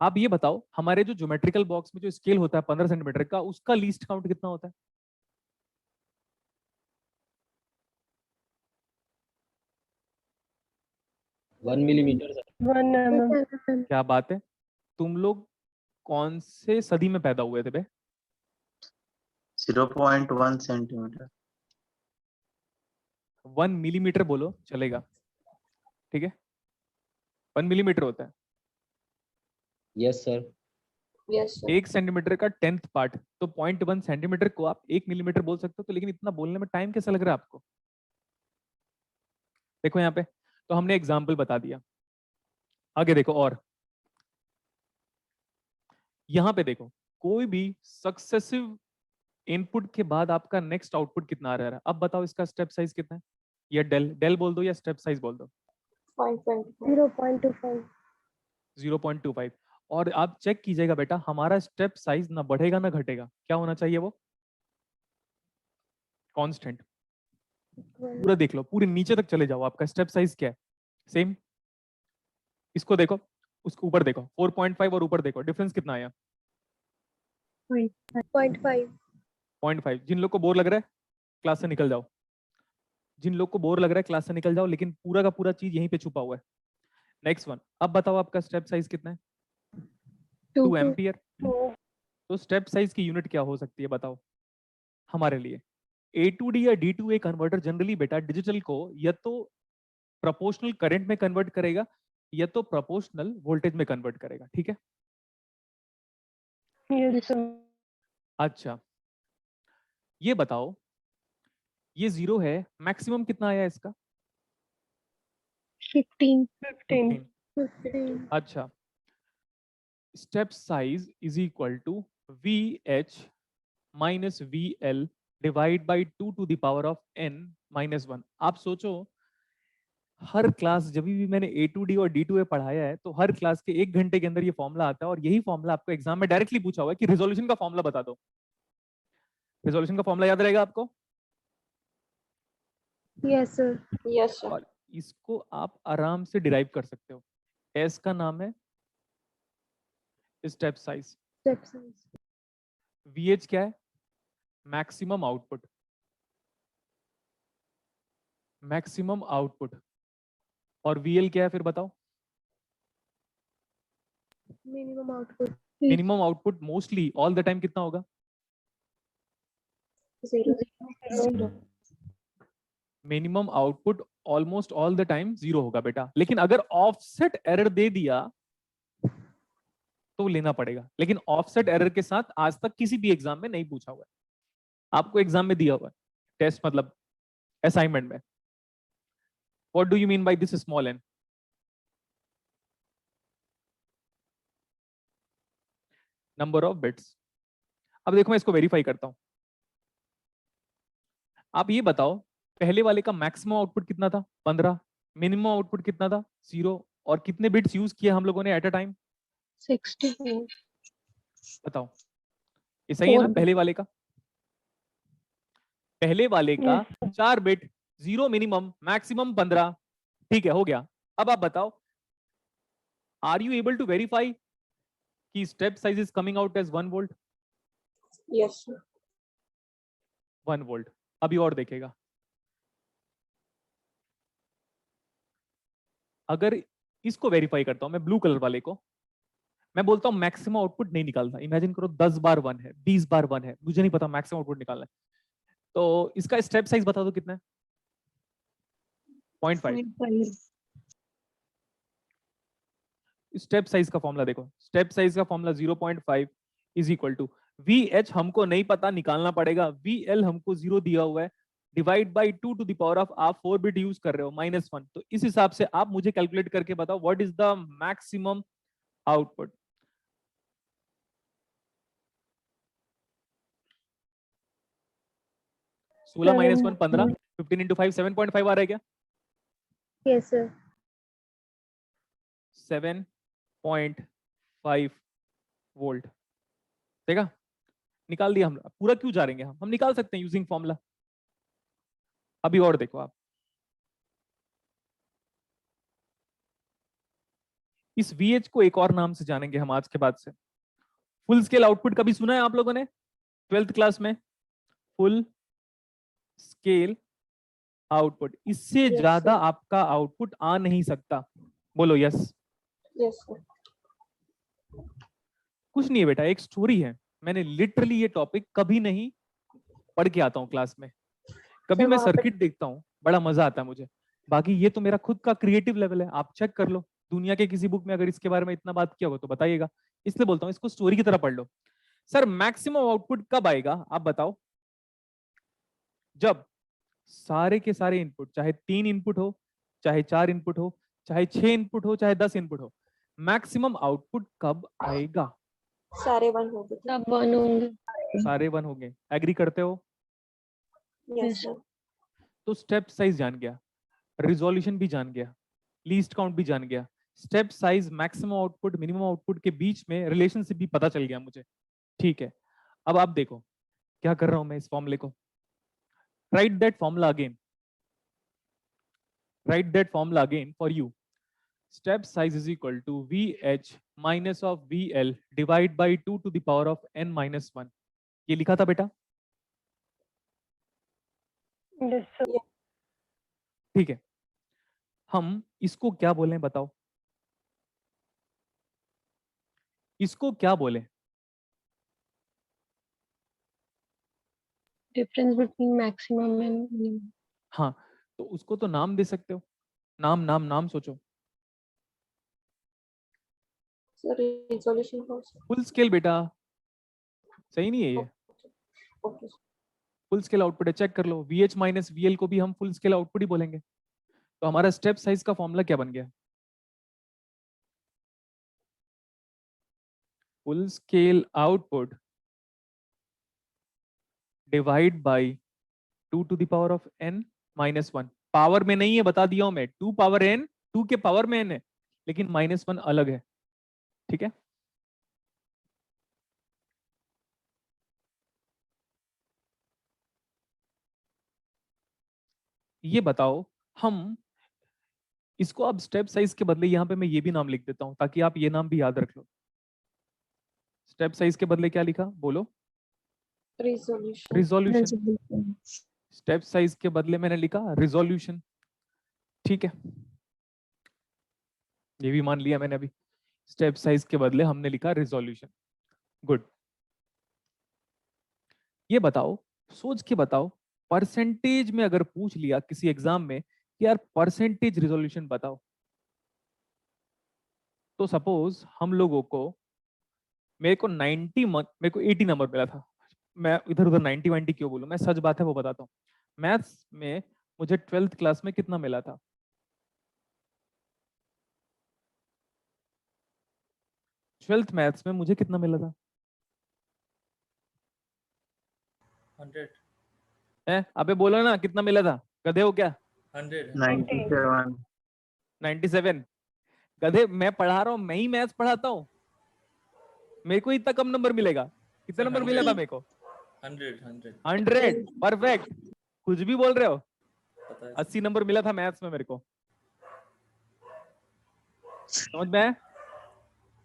आप ये बताओ हमारे जो ज्योमेट्रिकल बॉक्स में जो स्केल होता है 15 सेंटीमीटर का, उसका लीस्ट काउंट कितना होता है? 1 मिलीमीटर सर। 1 mm. क्या बात है, तुम लोग कौन से सदी में पैदा हुए थे बे? 0.1 सेंटीमीटर। 1 मिलीमीटर बोलो चलेगा, ठीक है? 1 मिलीमीटर होता है। Yes sir. Yes, sir. 1 centimetre का 10th पार्ट, तो 0.1 सेंटीमीटर को आप 1 मिलीमीटर बोल सकते हो। तो लेकिन इतना बोलने में टाइम कैसा लग रहा है आपको? देखो यहाँ पे तो हमने एग्जाम्पल बता दिया। आगे देखो, और यहाँ पे देखो कोई भी सक्सेसिव इनपुट के बाद आपका नेक्स्ट आउटपुट कितना आ रहा है। अब बताओ इसका स्टेप साइज कितना है? या डेल डेल बोल दो या स्टेप साइज बोल दो। 0.25. 0.25। और आप चेक कीजिएगा बेटा, हमारा स्टेप साइज ना बढ़ेगा ना घटेगा। क्या होना चाहिए? वो कांस्टेंट। पूरा देख लो, पूरे नीचे तक चले जाओ, आपका स्टेप साइज क्या है? सेम। इसको देखो, उसके ऊपर देखो 4.5 और ऊपर देखो, डिफरेंस कितना आया? 0.5. 0.5। जिन लोग को बोर लग रहा है क्लास से निकल जाओ, जिन लोग को बोर लग रहा है क्लास से निकल जाओ, लेकिन पूरा का पूरा चीज यहीं पे छुपा हुआ है। नेक्स्ट वन, अब बताओ आपका स्टेप साइज कितना है? 2 एम्पियर। तो स्टेप साइज की यूनिट क्या हो सकती है बताओ हमारे लिए? A2D या D2A कन्वर्टर जनरली बेटा डिजिटल को या तो प्रोपोर्शनल करंट में कन्वर्ट करेगा या तो प्रोपोर्शनल वोल्टेज में कन्वर्ट करेगा, ठीक है? Yes, sir. अच्छा ये बताओ, ये 0 है, मैक्सिमम कितना आया इसका? 15. 15. 15. अच्छा, step size is equal to VH minus VL divide by 2 to the power of n-1। आप सोचो, हर क्लास जब भी मैंने A2D और D2A पढ़ाया है तो हर क्लास के 1 घंटे के अंदर ये फॉर्मूला आता है, और यही फॉर्मूला आपको एग्जाम में डायरेक्टली पूछा हुआ है कि रिजोल्यूशन का फॉर्मूला बता दो। रिजोल्यूशन का फॉर्मूला याद रहेगा आपको? Yes, sir. Yes, sir. और इसको आप आराम से डिराइव कर सकते हो। S का नाम है step size, Step size. VH क्या है? Maximum output. Maximum output. और VL क्या है फिर बताओ? Minimum output. Minimum output mostly all the time कितना होगा? 0. Minimum output almost all the time 0 होगा बेटा, लेकिन अगर ऑफसेट एरर दे दिया तो लेना पड़ेगा। लेकिन ऑफसेट एरर के साथ आज तक किसी भी एग्जाम में नहीं पूछा हुआ है, आपको एग्जाम में दिया हुआ है, टेस्ट मतलब असाइनमेंट में। What do you mean by this small n? Number of bits. अब देखो मैं इसको वेरीफाई करता हूं। आप ये बताओ, पहले वाले का मैक्सिमम आउटपुट कितना था? 15। मिनिमम आउटपुट कितना था? 0। और कितने बिट्स यूज किए हम लोगों ने एट अ टाइम? 64. बताओ, ये सही है ना? 4 पहले वाले का, पहले वाले का Yes. 4 bit, 0 minimum, maximum 15। ठीक है, हो गया। अब आप बताओ, are you able to verify कि step size is coming out as 1 volt? Yes, sir. 1 volt. अभी और देखेगा, अगर इसको वेरीफाई करता हूं मैं, ब्लू कलर वाले को, मैं बोलता हूं मैक्सिमम आउटपुट नहीं निकालता। इमेजिन करो 10 बार 1 है, 20 बार 1 है, मुझे नहीं पता मैक्सिमम आउटपुट निकालना है, तो इसका स्टेप साइज बता दो कितना है? 0.5। 0.5. स्टेप साइज का फॉर्मूला देखो, स्टेप साइज का formula 0.5 is equal to VH हमको नहीं पता, निकालना पड़ेगा। VL हमको 0 दिया हुआ है, divide by 2 to the power of, आप 4 बिट यूज कर रहे हो, -1। तो इस हिसाब से आप मुझे कैलकुलेट करके बताओ what is the maximum output. 16 minus 1 15, 15 into 5 7.5 आ रहा है क्या? Yes, sir. 7.5 वोल्ट। देखा, निकाल दिया हम। पूरा क्यों जा रहे हैं हम निकाल सकते हैं यूजिंग फॉर्मूला। अभी और देखो आप, इस VH को एक और नाम से जानेंगे हम आज के बाद से। फुल स्केल आउटपुट कभी सुना है आप लोगों ने 12th क्लास में? फुल स्केल आउटपुट, इससे Yes, ज्यादा sir. आपका आउटपुट आ नहीं सकता। बोलो यस। Yes, sir. कुछ नहीं है बेटा, एक स्टोरी है। मैंने लिटरली ये टॉपिक कभी नहीं पढ़ के आता हूँ क्लास में। कभी सर, मैं वहाँ पे- सर्किट देखता हूँ, बड़ा मजा आता है मुझे। बाकी ये तो मेरा खुद का क्रिएटिव लेवल है, आप चेक कर लो। दुनिया के किसी बुक में अगर इसके बारे में इतना बात किया हो तो बताइएगा। इसलिए बोलता हूँ इसको स्टोरी की तरह पढ़ लो। सर मैक्सिमम आउटपुट कब आएगा आप बताओ? जब सारे के सारे इनपुट, चाहे 3 इनपुट हो, चाहे 4 इनपुट हो, चाहे 6 इनपुट हो, चाहे 10 इनपुट हो, मैक्सिमम आउटपुट कब आएगा? सारे 1 हो गए। सब 1 होंगे। सारे 1 हो गए। एग्री करते हो? Yes, sir. तो स्टेप साइज जान गया, रिजोल्यूशन भी जान गया, लीस्ट काउंट भी जान गया, step size, maximum output, minimum output के बीच में रिलेशनशिप भी पता चल गया मुझे। ठीक है, अब आप देखो क्या कर रहा हूं मैं इस फॉर्मूले को। Write that formula again, write that formula again for you. Step size is equal to VH minus of VL divide by 2 to the power of n-1। ये लिखा था बेटा? Yes, sir. ठीक है, हम इसको क्या बोलें बताओ? इसको क्या बोले? Difference between maximum and minimum. हाँ, तो उसको तो नाम दे सकते हो। नाम नाम नाम सोचो। Sir, resolution also. Full scale बेटा, सही नहीं है ये? Okay. फुल स्केल आउटपुट है, चेक कर लो। VH माइनस VL को भी हम फुल स्केल आउटपुट ही बोलेंगे। तो हमारा स्टेप साइज का फॉर्मूला क्या बन गया? Full scale output divide by 2 to the power of n-1। Power में नहीं है, बता दिया हूं मैं, 2 पावर n, 2 के पावर में n है, लेकिन -1 अलग है। ठीक है, ये बताओ हम इसको अब स्टेप साइज के बदले यहां पे मैं ये भी नाम लिख देता हूं ताकि आप ये नाम भी याद रख लो। स्टेप साइज के बदले क्या लिखा बोलो? Resolution. रिजोल्यूशन। स्टेप साइज के बदले मैंने लिखा रिजोल्यूशन। ठीक है, ये भी मान लिया मैंने अभी। स्टेप साइज के बदले हमने लिखा रिजोल्यूशन। गुड। ये बताओ, सोच के बताओ, परसेंटेज में अगर पूछ लिया किसी एग्जाम में कि यार परसेंटेज रिजोल्यूशन बताओ, तो सपोज हम लोगों को, मेरे को 80 नंबर मिला था। मैं इधर उधर 90 क्यों बोलूं, मैं सच बात है वो बताता हूँ। मैथ्स में मुझे 12th क्लास में कितना मिला था? 12th मैथ्स में मुझे कितना मिला था? 100 है अबे बोलो ना, कितना मिला था? गधे हो क्या? 100 97. 97? गधे, मैं पढ़ा रहा हूँ, मैं ही मैथ्स पढ़ाता हूँ, मेरे को इतना कम नंबर मिलेगा? कितना नंबर मिला था मेरे को? 100 परफेक्ट। कुछ भी बोल रहे हो? पता है 80 नंबर मिला था मैथ्स में मेरे को। समझ में आया?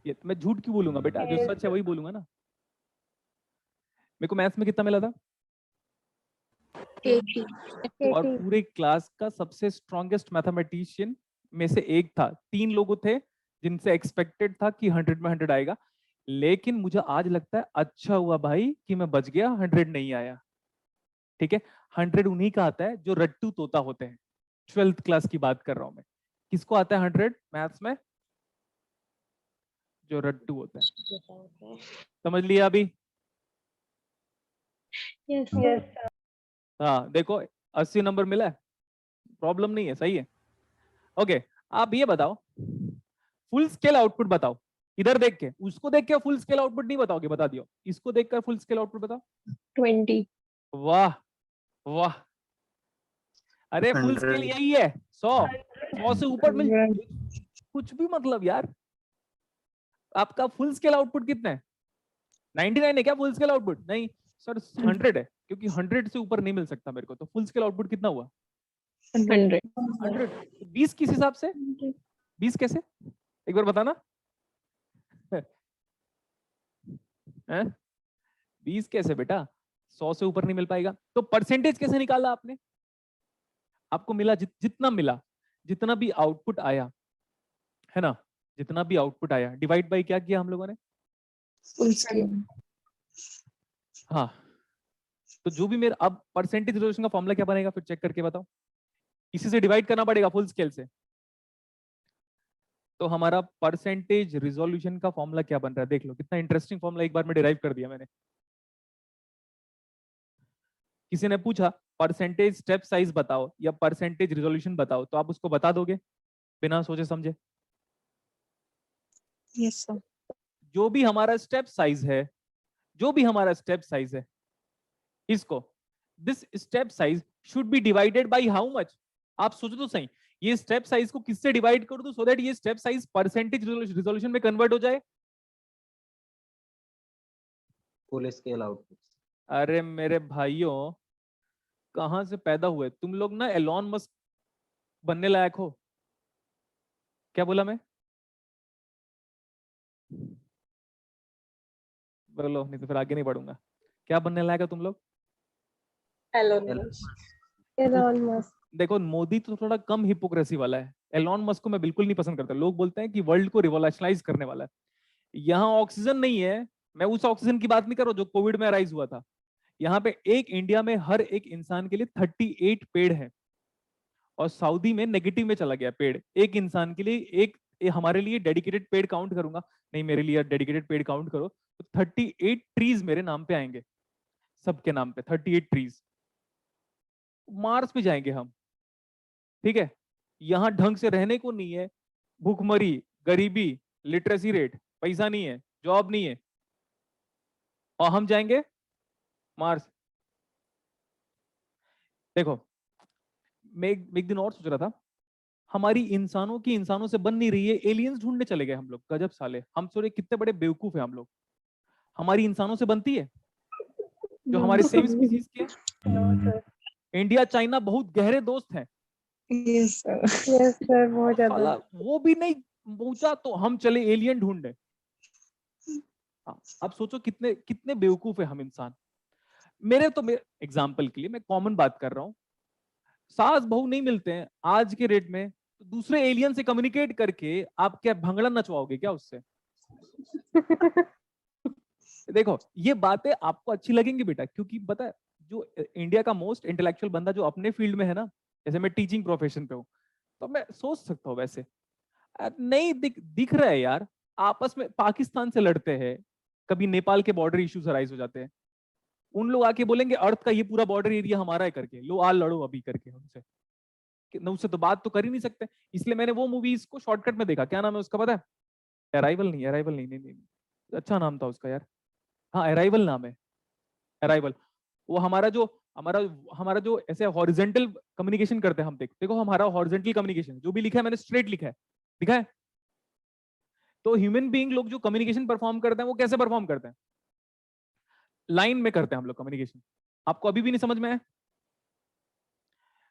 ये मैं झूठ क्यों बोलूंगा बेटा, जो सच है वही बोलूंगा ना। मेरे को मैथ्स में कितना मिला था? 80. और पूरे क्लास का सबसे स्ट्रॉन्गेस्ट मैथमेटिशियन में से एक था। 3 लोग थे जिनसे एक्सपेक्टेड था कि 100 में 100 आएगा, लेकिन मुझे आज लगता है अच्छा हुआ भाई कि मैं बच गया, 100 नहीं आया। ठीक है, 100 उन्हीं का आता है जो रट्टू तोता होते हैं। 12th क्लास की बात कर रहा हूं मैं। किसको आता है 100 मैथ्स में? जो रट्टू होता है। समझ लिया अभी? Yes, sir. हाँ देखो, 80 नंबर मिला है, प्रॉब्लम नहीं है, सही है। ओके, आप ये बताओ, फुल स्केल आउटपुट बताओ। इधर देख के, उसको देख के फुल स्केल आउटपुट नहीं बताओगे, बता दियो। इसको देखकर फुल स्केल आउटपुट बताओ। 20. वाह, वाह, अरे फुल स्केल यही है 100 से ऊपर मिल कुछ भी मतलब यार। आपका फुल स्केल आउटपुट कितना है? 99 है क्या फुल स्केल आउटपुट? नहीं सर 100 है, क्योंकि 100 से ऊपर नहीं मिल सकता मेरे को। तो फुल स्केल आउटपुट कितना हुआ? 100. 100। 20 किस हिसाब से? 20 कैसे, एक बार बताना। 20 कैसे बेटा? 100 से ऊपर नहीं मिल पाएगा। तो परसेंटेज कैसे निकाला आपने? आपको मिला जितना मिला, जितना भी आउटपुट आया है ना, जितना भी आउटपुट आया डिवाइड बाय क्या किया हम लोगों ने? Full scale. हाँ, तो जो भी मेरा अब परसेंटेज रिजोल्यूशन का फॉर्मूला क्या बनेगा फिर चेक करके बताओ। इसी से डिवाइड करना पड़ेगा फुल स्केल से। तो हमारा परसेंटेज रिजोल्यूशन का फॉर्मूला क्या बन रहा है देख लो। कितना इंटरेस्टिंग फॉर्मूला एक बार में डिराइव कर दिया मैंने। किसी ने पूछा परसेंटेज स्टेप साइज बताओ या परसेंटेज रिजोल्यूशन बताओ, तो आप उसको बता दोगे बिना सोचे समझे? Yes sir. जो भी हमारा स्टेप साइज है, जो भी हमारा स्टेप साइज है, इसको this step size should be divided by how much. आप सोचो तो सही, ये स्टेप साइज को किससे डिवाइड कर दो सो दैट ये स्टेप साइज परसेंटेज रिजोल्यूशन में कन्वर्ट हो जाए? Full scale output. अरे मेरे भाइयों, कहां से पैदा हुए तुम लोग ना? एलॉन मस्क बनने लायक हो? क्या बोला मैं? बोलो, नहीं तो फिर आगे नहीं बढ़ूंगा। क्या बनने लायक है तुम लोग? Elon Elon Musk. देखो मोदी तो थोड़ा कम हिपोक्रेसी वाला है। एलॉन मस्क को मैं बिल्कुल नहीं पसंद करता। लोग बोलते हैं कि वर्ल्ड को रिवॉल्यूशनाइज करने वाला है। यहाँ ऑक्सीजन नहीं है, मैं उस ऑक्सीजन की बात नहीं कर रहा हूँ जो कोविड में अराइज हुआ था। यहाँ पे एक इंडिया में हर एक इंसान के लिए 38 पेड़ है, और सऊदी में नेगेटिव में चला गया पेड़ एक इंसान के लिए। एक हमारे लिए डेडिकेटेड पेड़ काउंट करूंगा, नहीं मेरे लिए डेडिकेटेड पेड़ काउंट करो तो 38 ट्रीज मेरे नाम पे आएंगे, सबके नाम पे 38 ट्रीज। मार्स पे जाएंगे हम, ठीक है? यहाँ ढंग से रहने को नहीं है, भूखमरी, गरीबी, लिटरेसी रेट, पैसा नहीं है, जॉब नहीं है, और हम जाएंगे मार्स। देखो मैं एक दिन और सोच रहा था, हमारी इंसानों की इंसानों से बन नहीं रही है, एलियंस ढूंढने चले गए हम लोग। गजब साले, हम सोचे कितने बड़े बेवकूफ है हम लोग। हमारी इंसानों से बनती है जो हमारे सेम स्पीसीज के? No, sir. इंडिया चाइना बहुत गहरे दोस्त हैं। Yes sir. Yes, sir. बहुत साला ज्यादा. वो भी नहीं पहुंचा तो हम चले एलियन ढूंढने। अब सोचो कितने कितने बेवकूफ है हम इंसान। मेरे एग्जाम्पल के लिए मैं कॉमन बात कर रहा हूँ, सास बहू नहीं मिलते हैं आज के रेट में, तो दूसरे एलियन से कम्युनिकेट करके आप क्या भंगड़ा नचवाओगे क्या उससे? देखो ये बातें आपको अच्छी लगेंगी बेटा, क्योंकि पता है जो इंडिया का मोस्ट इंटेलेक्चुअल बंदा जो अपने फील्ड में है ना, जैसे मैं टीचिंग प्रोफेशन पे हूँ, तो मैं सोच सकता हूँ वैसे नहीं दिख रहा है यार। आपस में पाकिस्तान से लड़ते हैं, कभी नेपाल के बॉर्डर इश्यूज अराइज हो जाते हैं, उन लोग आके बोलेंगे अर्थ का ये पूरा बॉर्डर एरिया हमारा है करके, लो आ लड़ो अभी करके उनसे। उससे तो बात तो कर ही नहीं सकते। इसलिए मैंने वो मूवीज को शॉर्टकट में देखा। क्या नाम है उसका पता है? अराइवल नहीं, अराइवल नहीं, नहीं, नहीं, नहीं। अच्छा नाम था उसका यार, हाँ अराइवल नाम है, अराइवल। वो हमारा जो ऐसे हॉरिजेंटल कम्युनिकेशन करते हैं हम। देखो हमारा हॉरिजेंटल कम्युनिकेशन जो भी लिखा है मैंने स्ट्रेट लिखा है। तो ह्यूमन बीइंग लोग जो कम्युनिकेशन परफॉर्म करते हैं वो कैसे परफॉर्म करते हैं? लाइन में करते हैं हम लोग कम्युनिकेशन। आपको अभी भी नहीं समझ में है?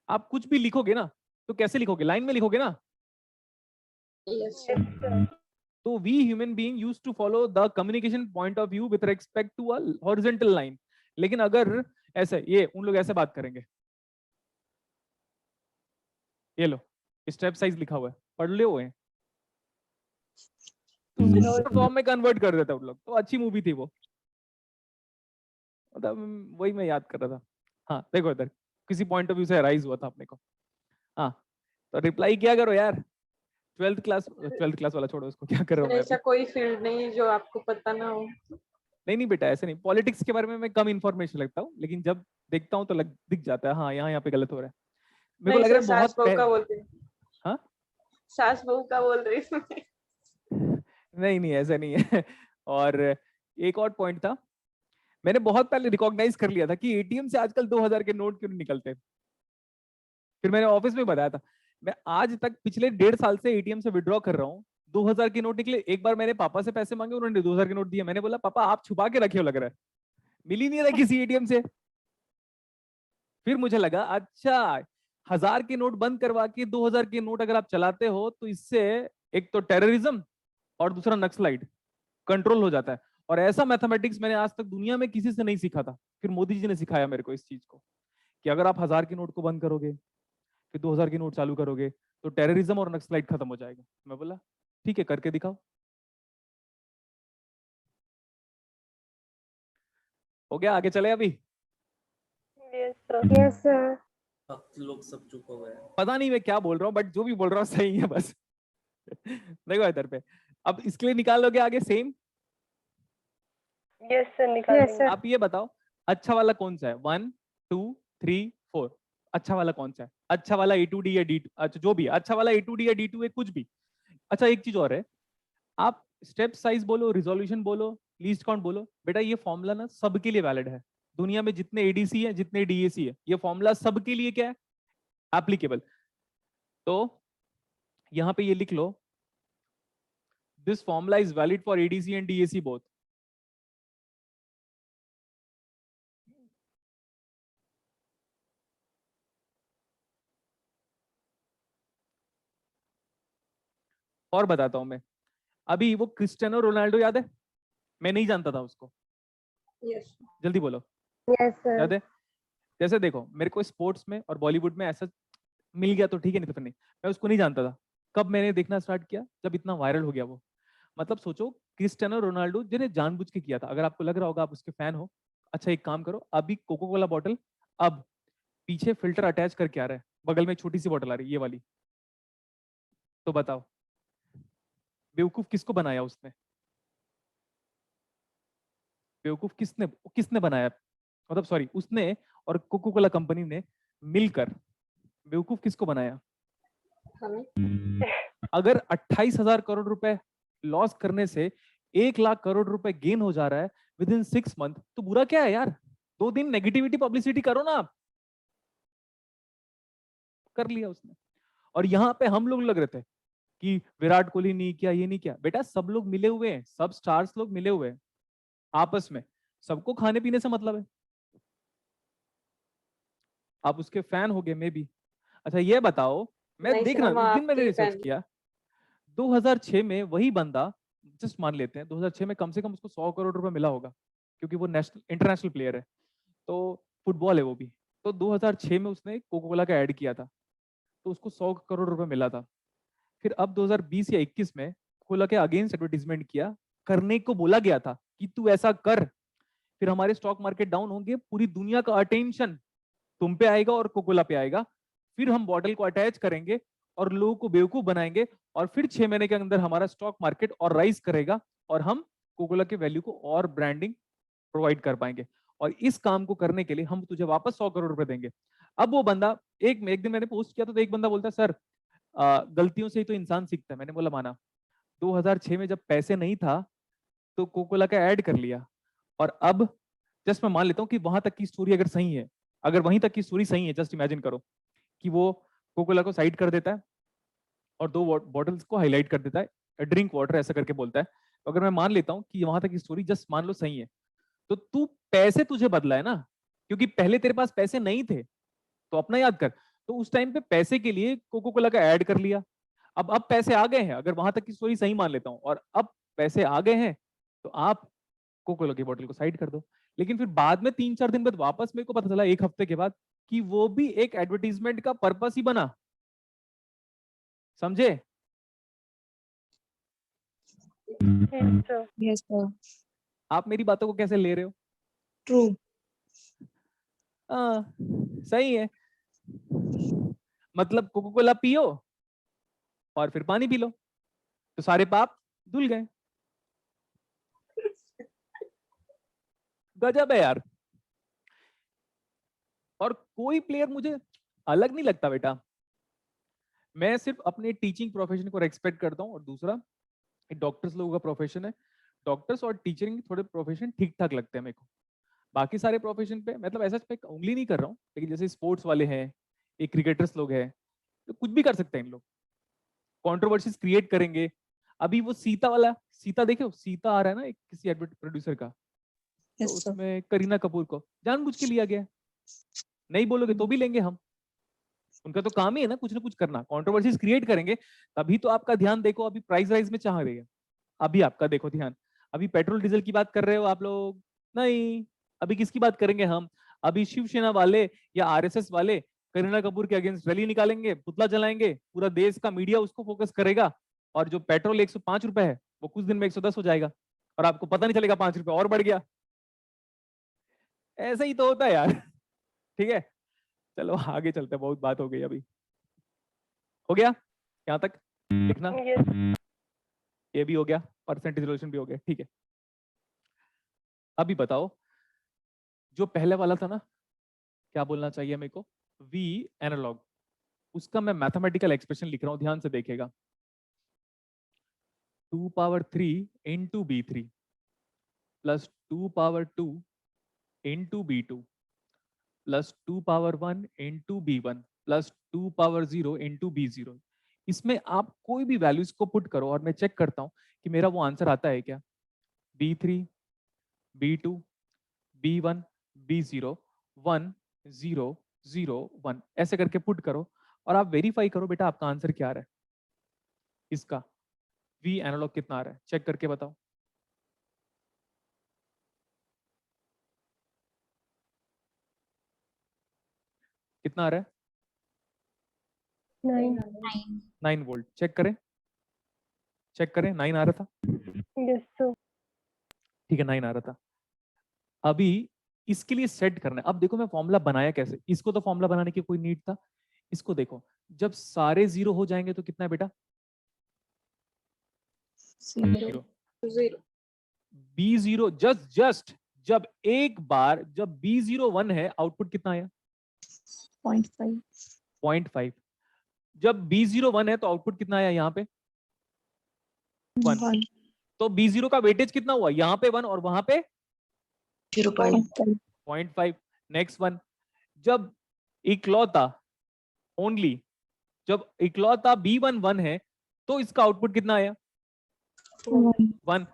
आप कुछ भी लिखोगे ना तो कैसे लिखोगे? लाइन में लिखोगे ना। Yes Yes, sir. तो we human being used to follow the communication point of view with respect to a horizontal line. लेकिन अगर ऐसे ये उन लोग ऐसे बात करेंगे, ये लो स्टेप साइज लिखा हुआ है, पढ़ ले हुए फॉर्म में कन्वर्ट कर देता उन लोग। तो अच्छी मूवी थी वो, मतलब वही मैं याद कर रहा था। हाँ देखो इधर किसी पॉइंट ऑफ व्यू से राइज हुआ था अपने को। हाँ तो रिप्लाई किया करो यार। 12th क्लास वाला छोड़ो, उसको क्या कर रहा हूँ मैं ऐसा अभी। कोई फील्ड नहीं है जो आपको पता ना हो। नहीं नहीं बेटा ऐसे नहीं, पॉलिटिक्स के बारे में मैं कम इन्फॉर्मेशन लगता हूँ, लेकिन जब देखता हूँ तो दिख जाता है हाँ यहाँ पे गलत हो रहा है। मेरे को नहीं लग रहा सर, है सास बहुत बहू का बोल रही हूँ। हाँ सास बहू का बोल रही हूँ। नहीं नहीं ऐसा नहीं है। और एक और पॉइंट था, मैंने बहुत पहले रिकॉग्नाइज कर लिया था कि एटीएम से आजकल 2000 के नोट क्यों नहीं निकलते। फिर मैंने ऑफिस में बताया था, मैं आज तक पिछले 1.5 साल से एटीएम से विड्रॉ कर रहा हूँ, 2000 के नोट निकले। एक बार मैंने पापा से पैसे मांगे, उन्होंने 2000 के नोट दिए। मैंने बोला पापा आप छुपा के रखे हो लग रहा है, मिल ही नहीं रहा किसी एटीएम से। फिर मुझे लगा अच्छा 1000 के नोट बंद करवा के 2000 के नोट अगर आप चलाते हो तो इससे एक तो टेररिज्म और दूसरा नक्सलाइट कंट्रोल हो जाता है। और ऐसा मैथमेटिक्स मैंने आज तक दुनिया में किसी से नहीं सीखा था। फिर मोदी जी ने सिखाया मेरे को इस चीज को कि अगर आप 1000 के नोट को बंद करोगे फिर 2000 के नोट चालू करोगे तो टेररिज्म और नक्सलाइट खत्म हो जाएगा। मैं बोला ठीक है करके दिखाओ। हो गया, आगे चले अभी। Yes, sir. Yes, sir. अब लोग सब चुप हो गए हैं। पता नहीं मैं क्या बोल रहा हूँ बट जो भी बोल रहा हूँ सही है बस। देखो इधर पे, अब इसके लिए निकाल लोगे आगे same. Yes, sir. Yes, sir. आप ये बताओ अच्छा वाला कौन सा है, 1 2 3 4। अच्छा वाला कौन सा है? अच्छा वाला A2D या D2, अच्छा जो भी है, अच्छा वाला A2D या D2 है, कुछ भी। अच्छा एक चीज और है, आप स्टेप साइज बोलो, रिजोल्यूशन बोलो, लीस्ट काउंट बोलो, बेटा ये फॉर्मूला ना सबके लिए वैलिड है। दुनिया में जितने एडीसी है, जितने डीएसी है, ये फॉर्मूला सबके लिए क्या है, एप्लीकेबल। तो यहां पे ये लिख लो, this formula is valid for ADC and DAC both. और बताता हूं मैं, अभी वो क्रिस्टियानो रोनाल्डो याद है? मैं नहीं जानता था उसको। यस जल्दी बोलो। Yes, sir. याद है? जैसे देखो मेरे को स्पोर्ट्स में और बॉलीवुड में ऐसा मिल गया तो ठीक है, नहीं तो फिर नहीं। मैं उसको नहीं जानता था। कब मैंने देखना स्टार्ट किया? जब इतना वायरल हो गया वो। मतलब सोचो क्रिस्टियानो रोनाल्डो जिन्हें जानबूझ के किया था। अगर आपको लग रहा होगा आप उसके फैन हो, अच्छा एक काम करो, अभी कोको कोला बॉटल, अब पीछे फिल्टर अटैच करके आ रहा है, बगल में छोटी सी बॉटल आ रही है ये वाली। तो बताओ बेवकूफ किसको बनाया उसने? बेवकूफ किसने किसने बनाया? मतलब सॉरी, उसने और कोको कोला कंपनी ने मिलकर बेवकूफ किसको बनाया? हमें अगर 28,000 करोड़ रुपए लॉस करने से 1 लाख करोड़ रुपए गेन हो जा रहा है विद इन 6 मंथ, तो बुरा क्या है यार? 2 दिन नेगेटिविटी पब्लिसिटी करो ना आप। कर लिया उसने। और यहाँ पे हम लोग लग रहे थे कि विराट कोहली नहीं किया, ये नहीं किया। बेटा सब लोग मिले हुए हैं, सब स्टार्स लोग मिले हुए हैं आपस में, सबको खाने पीने से मतलब है। आप उसके फैन हो गए मे भी। अच्छा ये बताओ, मैं नहीं देख सर, रहा हम हूँ, उस दिन मैंने आपके रिसर्च फैन। किया, 2006 में वही बंदा, जस्ट मान लेते हैं 2006 में कम से कम उसको 100 करोड़ रुपए मिला होगा, क्योंकि वो नेशनल इंटरनेशनल प्लेयर है, तो फुटबॉल है वो भी। तो 2006 में उसने कोको कोला का ऐड किया था, तो उसको 100 करोड़ रुपए मिला था। फिर अब 2020 या 21 में कोला के अगेंस्ट एडवर्टीजमेंट किया, करने को बोला गया था कि तू ऐसा कर, फिर हमारे स्टॉक मार्केट डाउन होंगे, पूरी दुनिया का अटेंशन तुम पे आएगा और कोकोला पे आएगा, फिर हम बॉटल को अटैच करेंगे और लोगों को बेवकूफ बनाएंगे, और फिर 6 महीने के अंदर हमारा स्टॉक मार्केट और राइज करेगा और हम कोकोला के वैल्यू को और ब्रांडिंग प्रोवाइड कर पाएंगे। और इस काम को करने के लिए हम तुझे वापस 100 करोड़ रुपए देंगे। अब वो बंदा, एक दिन मैंने पोस्ट किया तो एक बंदा बोलता है सर गलतियों से ही तो इंसान सीखता है। मैंने बोला माना, 2006 में जब पैसे नहीं था तो कोकोला का ऐड कर लिया, और अब जस्ट मैं मान लेता हूँ कि वहां तक की स्टोरी अगर सही है, अगर वहीं तक की स्टोरी सही है, जस्ट इमेजिन करो कि वो कोकोला को साइड कर देता है और 2 बॉटल्स को हाईलाइट कर देता है, ड्रिंक वाटर ऐसा करके बोलता है। तो अगर मैं मान लेता हूँ कि वहां तक की स्टोरी जस्ट मान लो सही है, तो तू पैसे तुझे बदला है ना, क्योंकि पहले तेरे पास पैसे नहीं थे। तो अपना याद कर, तो उस टाइम पे पैसे के लिए कोको कोला का ऐड कर लिया। अब पैसे आ गए हैं, अगर वहां तक की स्टोरी सही मान लेता हूँ, और अब पैसे आ गए हैं, तो आप कोको कोला की बोतल को साइड कर दो। लेकिन फिर बाद में 3-4 दिन बाद वापस मेरे को पता चला, एक हफ्ते के बाद, कि वो भी एक एडवर्टीजमेंट का पर्पस ही बना। समझे? Yes, sir. Yes, sir. आप मेरी बातों को कैसे ले रहे हो? True. हाँ सही है। मतलब कोको कोला पियो और फिर पानी पी लो, तो सारे पाप धुल गए। गजब है यार। और कोई प्लेयर मुझे अलग नहीं लगता बेटा। मैं सिर्फ अपने टीचिंग प्रोफेशन को रेस्पेक्ट करता हूँ, और दूसरा डॉक्टर्स लोगों का प्रोफेशन है, डॉक्टर्स और टीचिंग थोड़े प्रोफेशन ठीक ठाक लगते हैं मेरे को। बाकी सारे प्रोफेशन पे मतलब ऐसा मैं उंगली नहीं कर रहा हूँ, लेकिन जैसे स्पोर्ट्स वाले हैं, एक क्रिकेटर्स लोग हैं, तो कुछ भी कर सकते हैं इन लोग, कंट्रोवर्सीज क्रिएट करेंगे। अभी वो सीता वाला, सीता देखो, सीता आ रहा है ना एक किसी एडवर्ट प्रोड्यूसर का, तो Yes, sir. उसमें करीना कपूर को जानबूझ के लिया गया है। नहीं बोलोगे तो भी लेंगे हम, उनका तो काम ही है ना कुछ करना, कंट्रोवर्सीज क्रिएट करेंगे। तभी तो आपका ध्यान देखो अभी प्राइस राइज में चाह रही है, अभी आपका देखो ध्यान, अभी पेट्रोल डीजल की बात कर रहे हो आप लोग, नहीं अभी किसकी बात करेंगे हम? अभी शिवसेना वाले या आरएसएस वाले करीना कपूर के अगेंस्ट रैली निकालेंगे, पुतला जलाएंगे, पूरा देश का मीडिया उसको फोकस करेगा, और जो पेट्रोल 105 रुपए है वो कुछ दिन में 110 हो जाएगा, और आपको पता नहीं चलेगा 5 रुपए और बढ़ गया। ऐसा ही तो होता है यार। ठीक है, चलो आगे चलते हैं, बहुत बात हो गई अभी। हो गया यहाँ तक लिखना? Yes. ये भी हो गया, परसेंटेज रिलेशन भी हो गया, ठीक है। अभी बताओ जो पहले वाला था ना, क्या बोलना चाहिए मेरे को, वी एनालॉग, उसका मैं मैथमेटिकल एक्सप्रेशन लिख रहा हूं, ध्यान से देखिएगा। 2 power 3 into B3 plus 2 power 2 into B2 plus 2 power 1 into B1 plus 2 power 0 into B0। इसमें आप कोई भी वैल्यूज को पुट करो और मैं चेक करता हूं कि मेरा वो आंसर आता है क्या। B3 B2 B1 B0 1 0 0 1 ऐसे करके पुट करो और आप वेरीफाई करो बेटा आपका आंसर क्या आ रहा है, इसका वी एनालॉग कितना आ रहा है, चेक करके बताओ। कितना आ रहा है? 9. 9 वोल्ट। चेक करें, चेक करें, 9 आ रहा था, Yes, sir. ठीक है 9 आ रहा था। अभी इसके लिए सेट करना है। अब देखो मैं फॉर्मूला बनाया कैसे, इसको तो फॉर्मूला बनाने की कोई नीड था, इसको देखो जब सारे जीरो हो जाएंगे तो कितना है बेटा? Zero. Zero. B0 जस्ट जब एक बार जब B0 1 है, आउटपुट कितना आया? 0.5. 0.5। जब B0 1 है तो आउटपुट कितना आया यहाँ पे? 1। 1. तो B0 का वेटेज कितना हुआ? यहाँ पे 1 और वहां पे 0.5. 0.5। नेक्स्ट वन, जब इकलौता ओनली जब इकलौता B1 1 है तो इसका आउटपुट कितना आया? 1।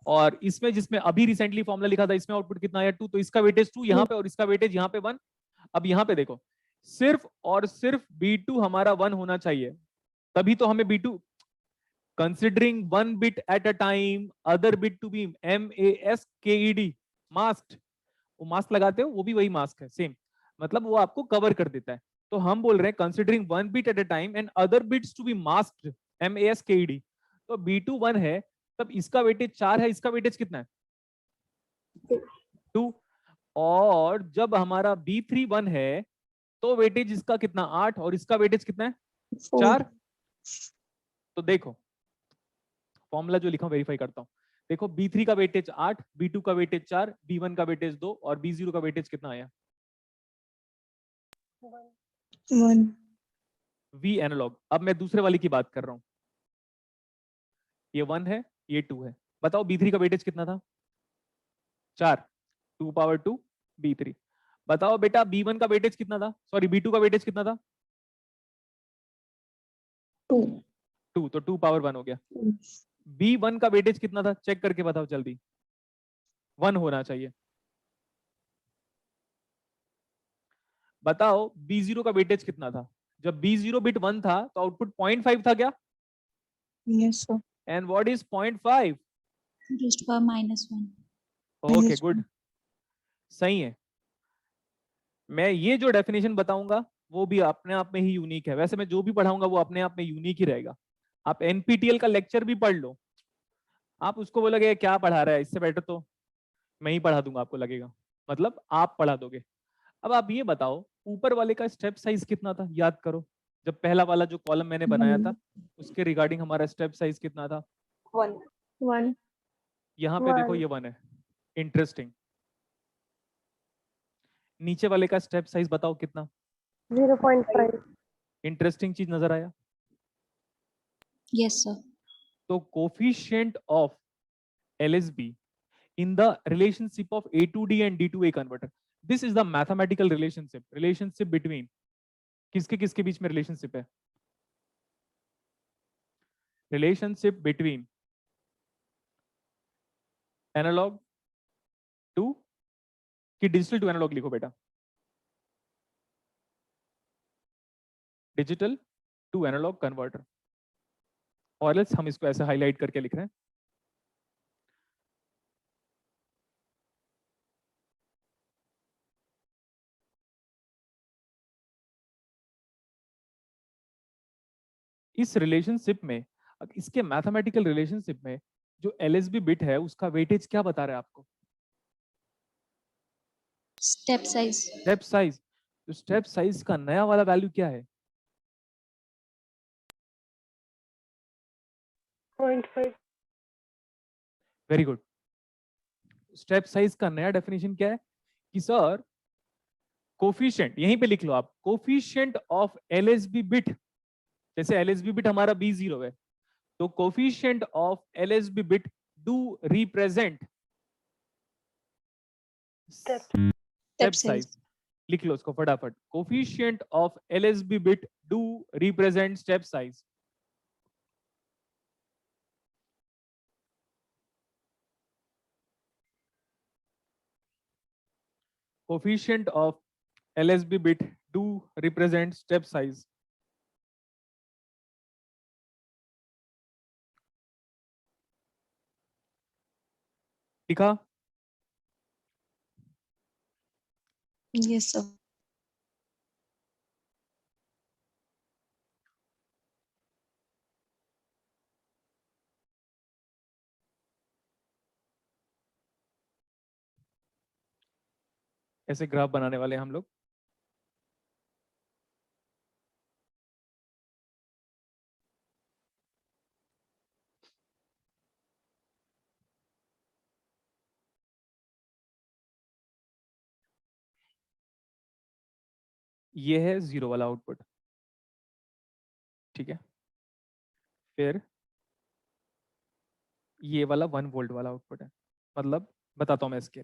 और इसमें जिसमें अभी रिसेंटली फॉर्मूला लिखा था इसमें आउटपुट कितना आया? 2। तो इसका वेटेज 2 यहाँ पे और इसका वेटेज यहाँ पे 1। अब यहाँ पे देखो सिर्फ और सिर्फ B2 हमारा 1 होना चाहिए, तभी तो हमें B2 considering one bit at a time other bit to be MASKED masked, वो मास्क लगाते हो वो भी वही मास्क है सेम, मतलब वो आपको कवर कर देता है। तो हम बोल रहे हैं considering one bit at a time and other bits to be masked MASKED, तो B2 1 है तब इसका वेटेज 4 है, इसका वेटेज कितना है? 2। और जब हमारा B3 1 है तो वेटेज इसका कितना? 8 और इसका वेटेज कितना है? 4। तो देखो फॉर्मूला जो लिखा वेरीफाई करता हूं, देखो B3 का वेटेज 8, B2 का वेटेज 4, B1 का वेटेज 2 और B0 का वेटेज कितना आया? 1. V analogue. अब मैं दूसरे वाली की बात कर रहा हूं, ये 1 है ये 2 है, बताओ B3 का वेटेज कितना था? 4, 2 पावर 2 B3। बताओ बेटा B1 का वेटेज कितना था, सॉरी B2 का वेटेज कितना था? 2. 2, तो 2 पावर 1 हो गया। B1 का वेटेज कितना था, चेक करके बताओ जल्दी, 1 होना चाहिए। बताओ B0 का वेटेज कितना था? जब B0 बिट 1 था तो आउटपुट 0.5 था क्या? Yes, sir. And what is 0.5? Raised to power -1. Okay Minus good, सही है। मैं ये जो डेफिनेशन बताऊंगा वो भी अपने आप में ही यूनिक है, वैसे मैं जो भी पढ़ाऊंगा वो अपने आप में यूनिक ही रहेगा। आप एनपीटीएल का लेक्चर भी पढ़ लो, आप उसको बोलोगे क्या पढ़ा रहा है, इससे बेटर तो मैं ही पढ़ा दूंगा, आपको लगेगा मतलब आप पढ़ा दोगे। अब आप ये बताओ ऊपर वाले का स्टेप साइज कितना था, याद करो। जब पहला वाला जो कॉलम मैंने बनाया था उसके रिगार्डिंग हमारा स्टेप साइज कितना था? 1. 1. यहाँ पे देखो ये 1 है, इंटरेस्टिंग। नीचे वाले का स्टेप साइज बताओ कितना? 0.5. इंटरेस्टिंग चीज नजर आया? Yes, sir. तो coefficient of LSB in the relationship of A to D and D to A converter. This is the mathematical relationship between किसके बीच में relationship है? Relationship between analog to कि digital to analog लिखो बेटा, digital to analog converter, और else हम इसको ऐसे हाईलाइट करके लिख रहे हैं. इस रिलेशनशिप में, इसके मैथमेटिकल रिलेशनशिप में जो एलएसबी बिट है उसका वेटेज क्या बता रहा है आपको? Step size. Step size. तो स्टेप साइज का नया वाला वैल्यू क्या है? 0.5. Very good. स्टेप साइज का नया डेफिनेशन क्या है कि सर कोफिशिएंट, यहीं पे लिख लो आप, कोफिशिएंट ऑफ एलएसबी बिट, जैसे एलएसबी बिट हमारा B0 है, तो coefficient of LSB bit do represent step size. लिख लो उसको फटाफट. Coefficient of LSB bit do represent step size. Coefficient of LSB bit do represent step size. लिखा? Yes, sir. ऐसे graph बनाने वाले हम लोग. ये है 0 वाला आउटपुट, ठीक है. फिर ये वाला 1 वोल्ट वाला आउटपुट है. मतलब बताता हूं मैं इसके.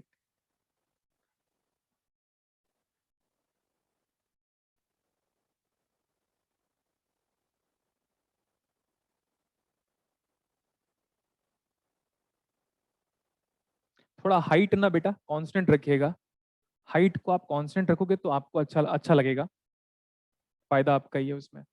थोड़ा हाइट ना बेटा कांस्टेंट रखिएगा. हाइट को आप कांस्टेंट रखोगे तो आपको अच्छा लगेगा, फायदा आपका ही है उसमें.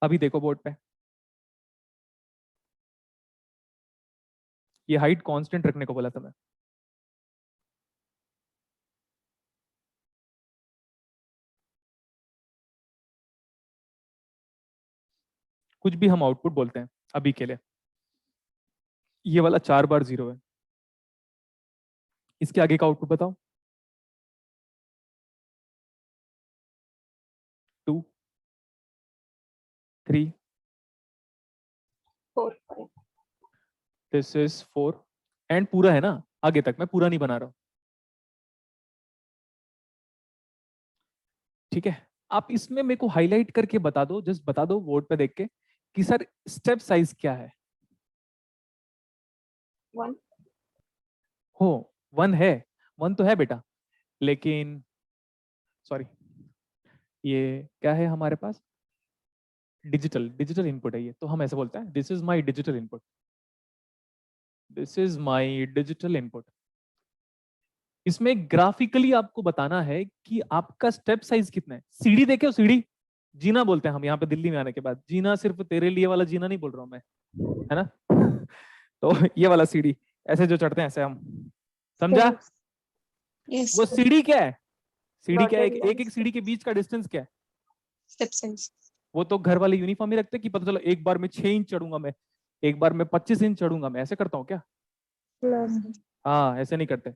अभी देखो बोर्ड पे, ये हाइट कांस्टेंट रखने को बोला था मैं. कुछ भी हम आउटपुट बोलते हैं अभी के लिए. ये वाला 4 बार 0 है. इसके आगे का आउटपुट बताओ. 2 3 4 5. दिस इज 4 एंड पूरा है ना, आगे तक मैं पूरा नहीं बना रहा हूं, ठीक है. आप इसमें मेरे को हाईलाइट करके बता दो, जस्ट बता दो बोर्ड पे देख के कि सर स्टेप साइज क्या है. 1. हो 1 है, 1 तो है बेटा, लेकिन सॉरी ये क्या है हमारे पास? डिजिटल इनपुट है ये, तो हम ऐसे बोलते हैं this is my digital input, this is my digital input. इसमें ग्राफिकली आपको बताना है कि आपका स्टेप साइज कितना है. सीढ़ी देखे हो? सीढ़ी जीना बोलते हैं हम यहाँ पे दिल्ली में आने के बाद. जीना सिर्फ तेरे लिए वाला जीना नहीं बोल रहा हूँ मैं, है ना. तो ये वाला सीढ़ी ऐसे जो चढ़ते हैं ऐसे हम, समझा? Yes, वो sir. सीढ़ी क्या है? सीढ़ी क्या है? Dotted एक सीढ़ी के बीच का डिस्टेंस क्या है? Step size. वो तो घर वाले यूनिफॉर्म ही रखते हैं कि पता चलो एक बार में 6 इंच चढ़ूंगा मैं, एक बार में 25 इंच चढ़ूंगा मैं, ऐसे करता हूँ क्या? Plus. हाँ ऐसे नहीं करते.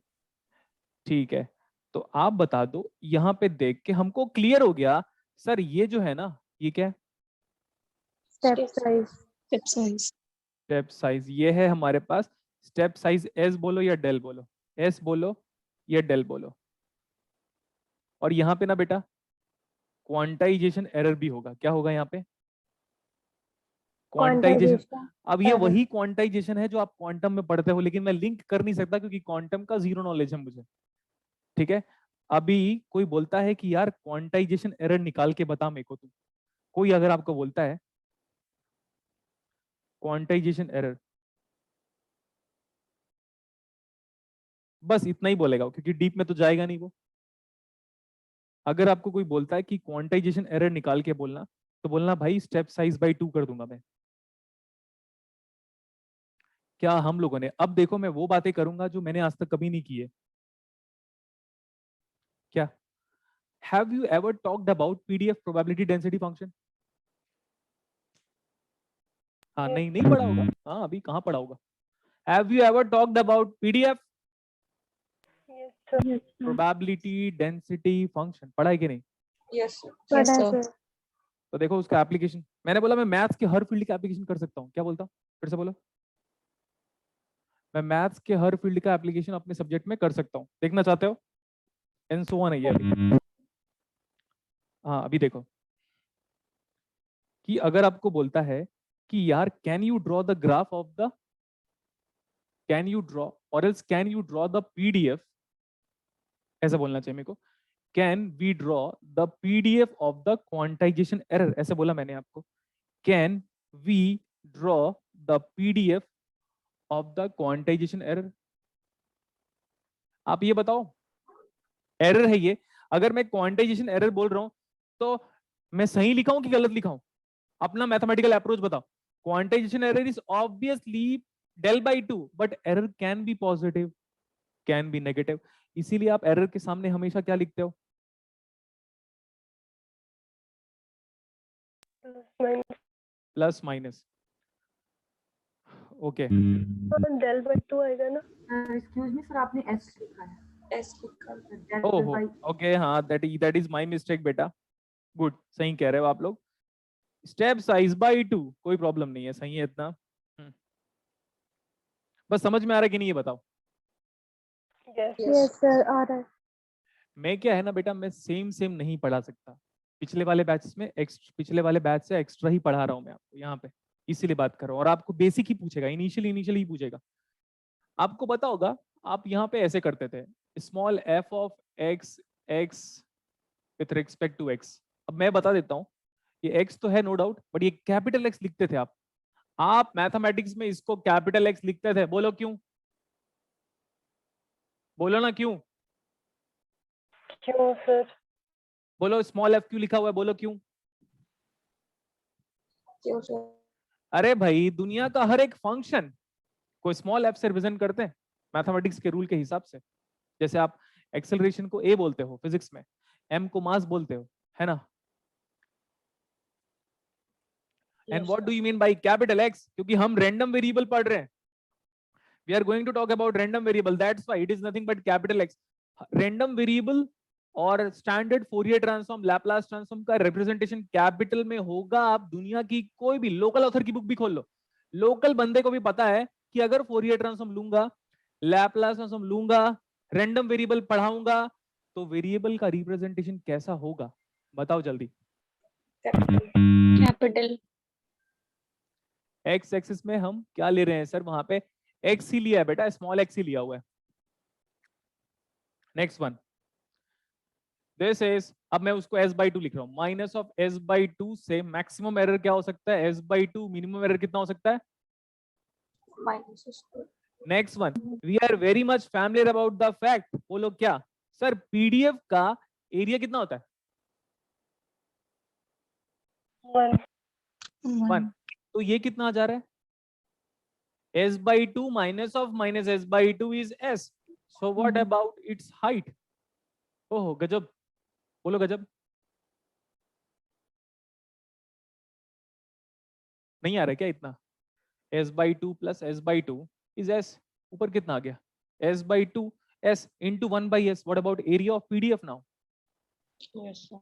ठीक है, तो आप बता दो. यहाँ पे देख के हमको क्लियर हो गया सर ये जो है ना, ये क्या है? Step size. Step size. Step size. ये है हमारे पास स्टेप साइज. एस बोलो या डेल बोलो, एस बोलो या डेल बोलो. और यहाँ पे ना बेटा क्वांटाइजेशन एरर भी होगा. क्या होगा यहाँ पे? क्वांटाइजेशन। Quantization. अब ये error. वही क्वांटाइजेशन है जो आप क्वांटम में पढ़ते हो, लेकिन मैं लिंक कर नहीं सकता क्योंकि क्वांटम का जीरो नॉलेज है मुझे। ठीक है, अभी कोई बोलता है कि यार क्वांटाइजेशन एरर निकाल के बता मेरे को तू, कोई अगर आपको बोलता है क्वांटाइजेशन एरर, बस इतना ही बोलेगा क्योंकि डीप में तो जाएगा नहीं वो। अगर आपको कोई बोलता है कि क्वांटाइजेशन एरर निकाल के बोलना, तो बोलना भाई स्टेप साइज बाय 2 कर दूंगा मैं। क्या हम लोगों ने, अब देखो मैं वो बातें करूंगा जो मैंने आज तक कभी नहीं की है। क्या have you ever talked about PDF probability density function? हाँ, नहीं नहीं पढ़ा होगा। हाँ, अभी कहाँ पढ़ा होगा। Have you ever talked about PDF Yes, sir. Yes, sir. Probability density function? पढ़ा है कि नहीं? Yes, sir. Yes, पढ़ा sir. sir. तो देखो उसका एप्लीकेशन, मैंने बोला मैं मैथ्स के हर फील्ड का एप्लीकेशन कर सकता हूँ। क्या बोलता हूँ, फिर से बोलो। मैं मैथ्स के हर फील्ड का एप्लीकेशन अपने सब्जेक्ट में कर सकता हूँ। देखना चाहते हो? एंड सो ऑन है ये अभी। हाँ, अभी देखो कि अगर आपको बोलता है कि यार can you draw the graph of the, can you draw or else can you draw the PDF, ऐसा बोलना चाहिए मेरे को। Can we draw the PDF of the quantization error, ऐसे बोला मैंने आपको। Can we draw the PDF of the quantization error? आप ये बताओ, एरर है ये, अगर मैं क्वांटाइजेशन एरर बोल रहा हूं तो मैं सही लिखा हूं कि गलत लिखा हूं? अपना मैथमेटिकल अप्रोच बताओ। Quantization error is obviously del by 2, but error can be positive, can be negative. इसीलिए आप एरर के सामने हमेशा क्या लिखते हो? Plus minus. Plus minus. Okay, Del by 2 आएगा ना? एक्सक्यूज मी सर, आपने एस लिखा है। S लिखा है। ओहो ओके, हाँ दैट इज माय मिस्टेक बेटा। गुड, सही कह रहे हो आप लोग। स्टेप साइज बाय 2, कोई प्रॉब्लम नहीं है, सही है इतना। बस समझ में आ रहा है कि नहीं ये बताओ। Yes. Yes. Yes sir, आ रहा है. मैं क्या है ना बेटा, मैं सेम नहीं पढ़ा सकता। पिछले वाले बैच में पिछले वाले बैच से एक्स्ट्रा ही पढ़ा रहा हूँ मैं आपको यहाँ पे, इसीलिए बात कर रहा हूँ। और आपको बेसिक ही पूछेगा, इनिशियली ही पूछेगा। आपको पता होगा आप यहाँ पे ऐसे करते थे, small f of x x with respect to x. अब मैं बता देता हूँ, ये एक्स तो है नो डाउट, बट ये कैपिटल एक्स लिखते थे आप। आप मैथमेटिक्स में इसको कैपिटल एक्स लिखते थे, बोलो क्यों? बोलो ना क्यों? क्यों सर? बोलो स्मॉल एफ क्यों लिखा हुआ है, बोलो क्यों? क्यों sir? अरे भाई, दुनिया का हर एक फंक्शन को स्मॉल एफ से रिप्रेजेंट करते हैं मैथमेटिक्स के रूल के हिसाब से। जैसे आप एक्सेलरेशन को ए बोलते हो फिजिक्स में, एम को मास बोलते हो, है ना? And what do you mean by capital X? क्योंकि हम रैंडम वेरिएबल पढ़ रहे हैं, we are going to talk about random variable, that's why it is nothing but capital X. Random variable और standard fourier transform, Laplace transform का representation capital में होगा। आप दुनिया की कोई भी लोकल ऑथर की बुक भी खोल लो, लोकल बंदे को भी पता है कि अगर फोरियर ट्रांसफॉर्म लूंगा, लैपलास ट्रांसफॉर्म लूंगा, रैंडम वेरिएबल पढ़ाऊंगा, तो वेरिएबल का रिप्रेजेंटेशन कैसा होगा? बताओ जल्दी। Capital. एक्स एक्सिस में हम क्या ले रहे हैं सर? वहां पे एक्स ही लिया है बेटा, स्मॉल एक्स ही लिया हुआ है। नेक्स्ट वन, दिस इज, अब मैं उसको s by 2 लिख रहा हूं। माइनस ऑफ s by 2 से मैक्सिमम एरर क्या हो सकता है? s by 2। मिनिमम एरर कितना हो सकता है? Minus square. Next one, we are very much familiar about the fact, बोलो क्या सर? पीडीएफ का एरिया कितना होता है? 1. 1। तो ये कितना आ जा रहा है? s by 2 minus of minus s by 2 is s। So what about it's height? ओहो गजब, बोलो गजब। नहीं आ रहा क्या इतना? s by 2 plus s by 2 is s। ऊपर कितना आ गया? s by 2 s into 1 by s। What about area of PDF now? Yes, sir.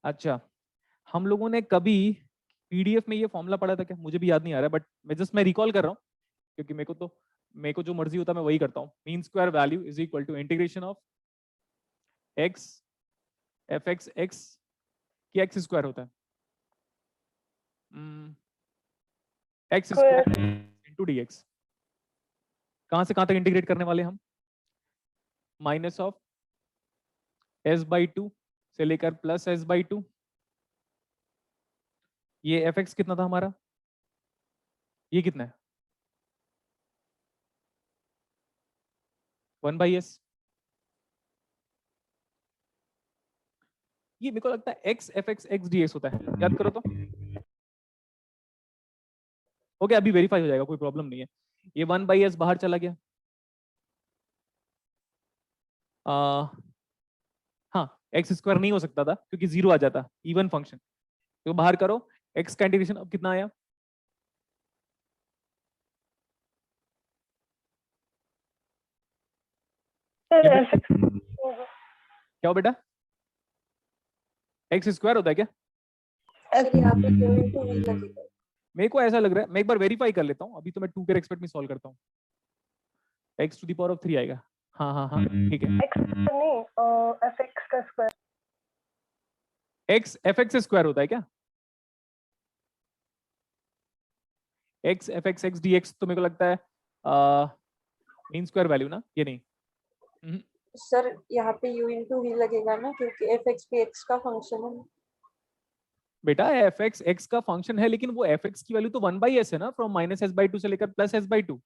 अच्छा, हम लोगों ने कभी पीडीएफ में ये फॉर्मूला पढ़ा था क्या? मुझे भी याद नहीं आ रहा है, बट मैं रिकॉल कर रहा हूँ क्योंकि मेरे को जो मर्जी होता है मैं वही करता हूँ। Mean square value is equal to integration of x f x की एक्स स्क्वायर होता है। X square into d x. कहां से कहां तक इंटीग्रेट करने वाले हम? Minus of s by two से लेकर प्लस एस बाई टू। ये एफ एक्स कितना था हमारा? ये कितना है? 1/s। ये मेरे को लगता है x f x x D x होता है, याद करो तो। ओके, अभी वेरीफाई हो जाएगा, कोई प्रॉब्लम नहीं है। ये 1/s बाहर चला गया। हाँ, एक्स स्क्वायर नहीं हो सकता था क्योंकि 0 आ जाता, इवन फंक्शन। तो बाहर करो, एक्स का इंटीग्रेशन अब कितना आया? क्या हो बेटा? एक्स स्क्वायर होता है क्या? सर यहाँ पे u into v लगेगा। मेरे को ऐसा लग रहा है, मैं एक बार वेरीफाई कर लेता हूँ। अभी तो मैं 2 के रेस्पेक्ट में सॉल्व करता हूँ। x to the power of 3 आएगा। हाँ हाँ हाँ, ठीक है। x नहीं, fx का स्क्वायर। x fx स्क्वायर होता है क्या? x fx x dx तो मेरे को लगता है मीन स्क्वायर वैल्यू ना, ये नहीं। सर यहाँ पे u into v लगेगा ना, क्योंकि fx भी x का फंक्शन है। बेटा fx x का फंक्शन है, लेकिन वो fx की वैल्यू तो 1/s है ना, फ्रॉम -s/2 से लेकर +s/2।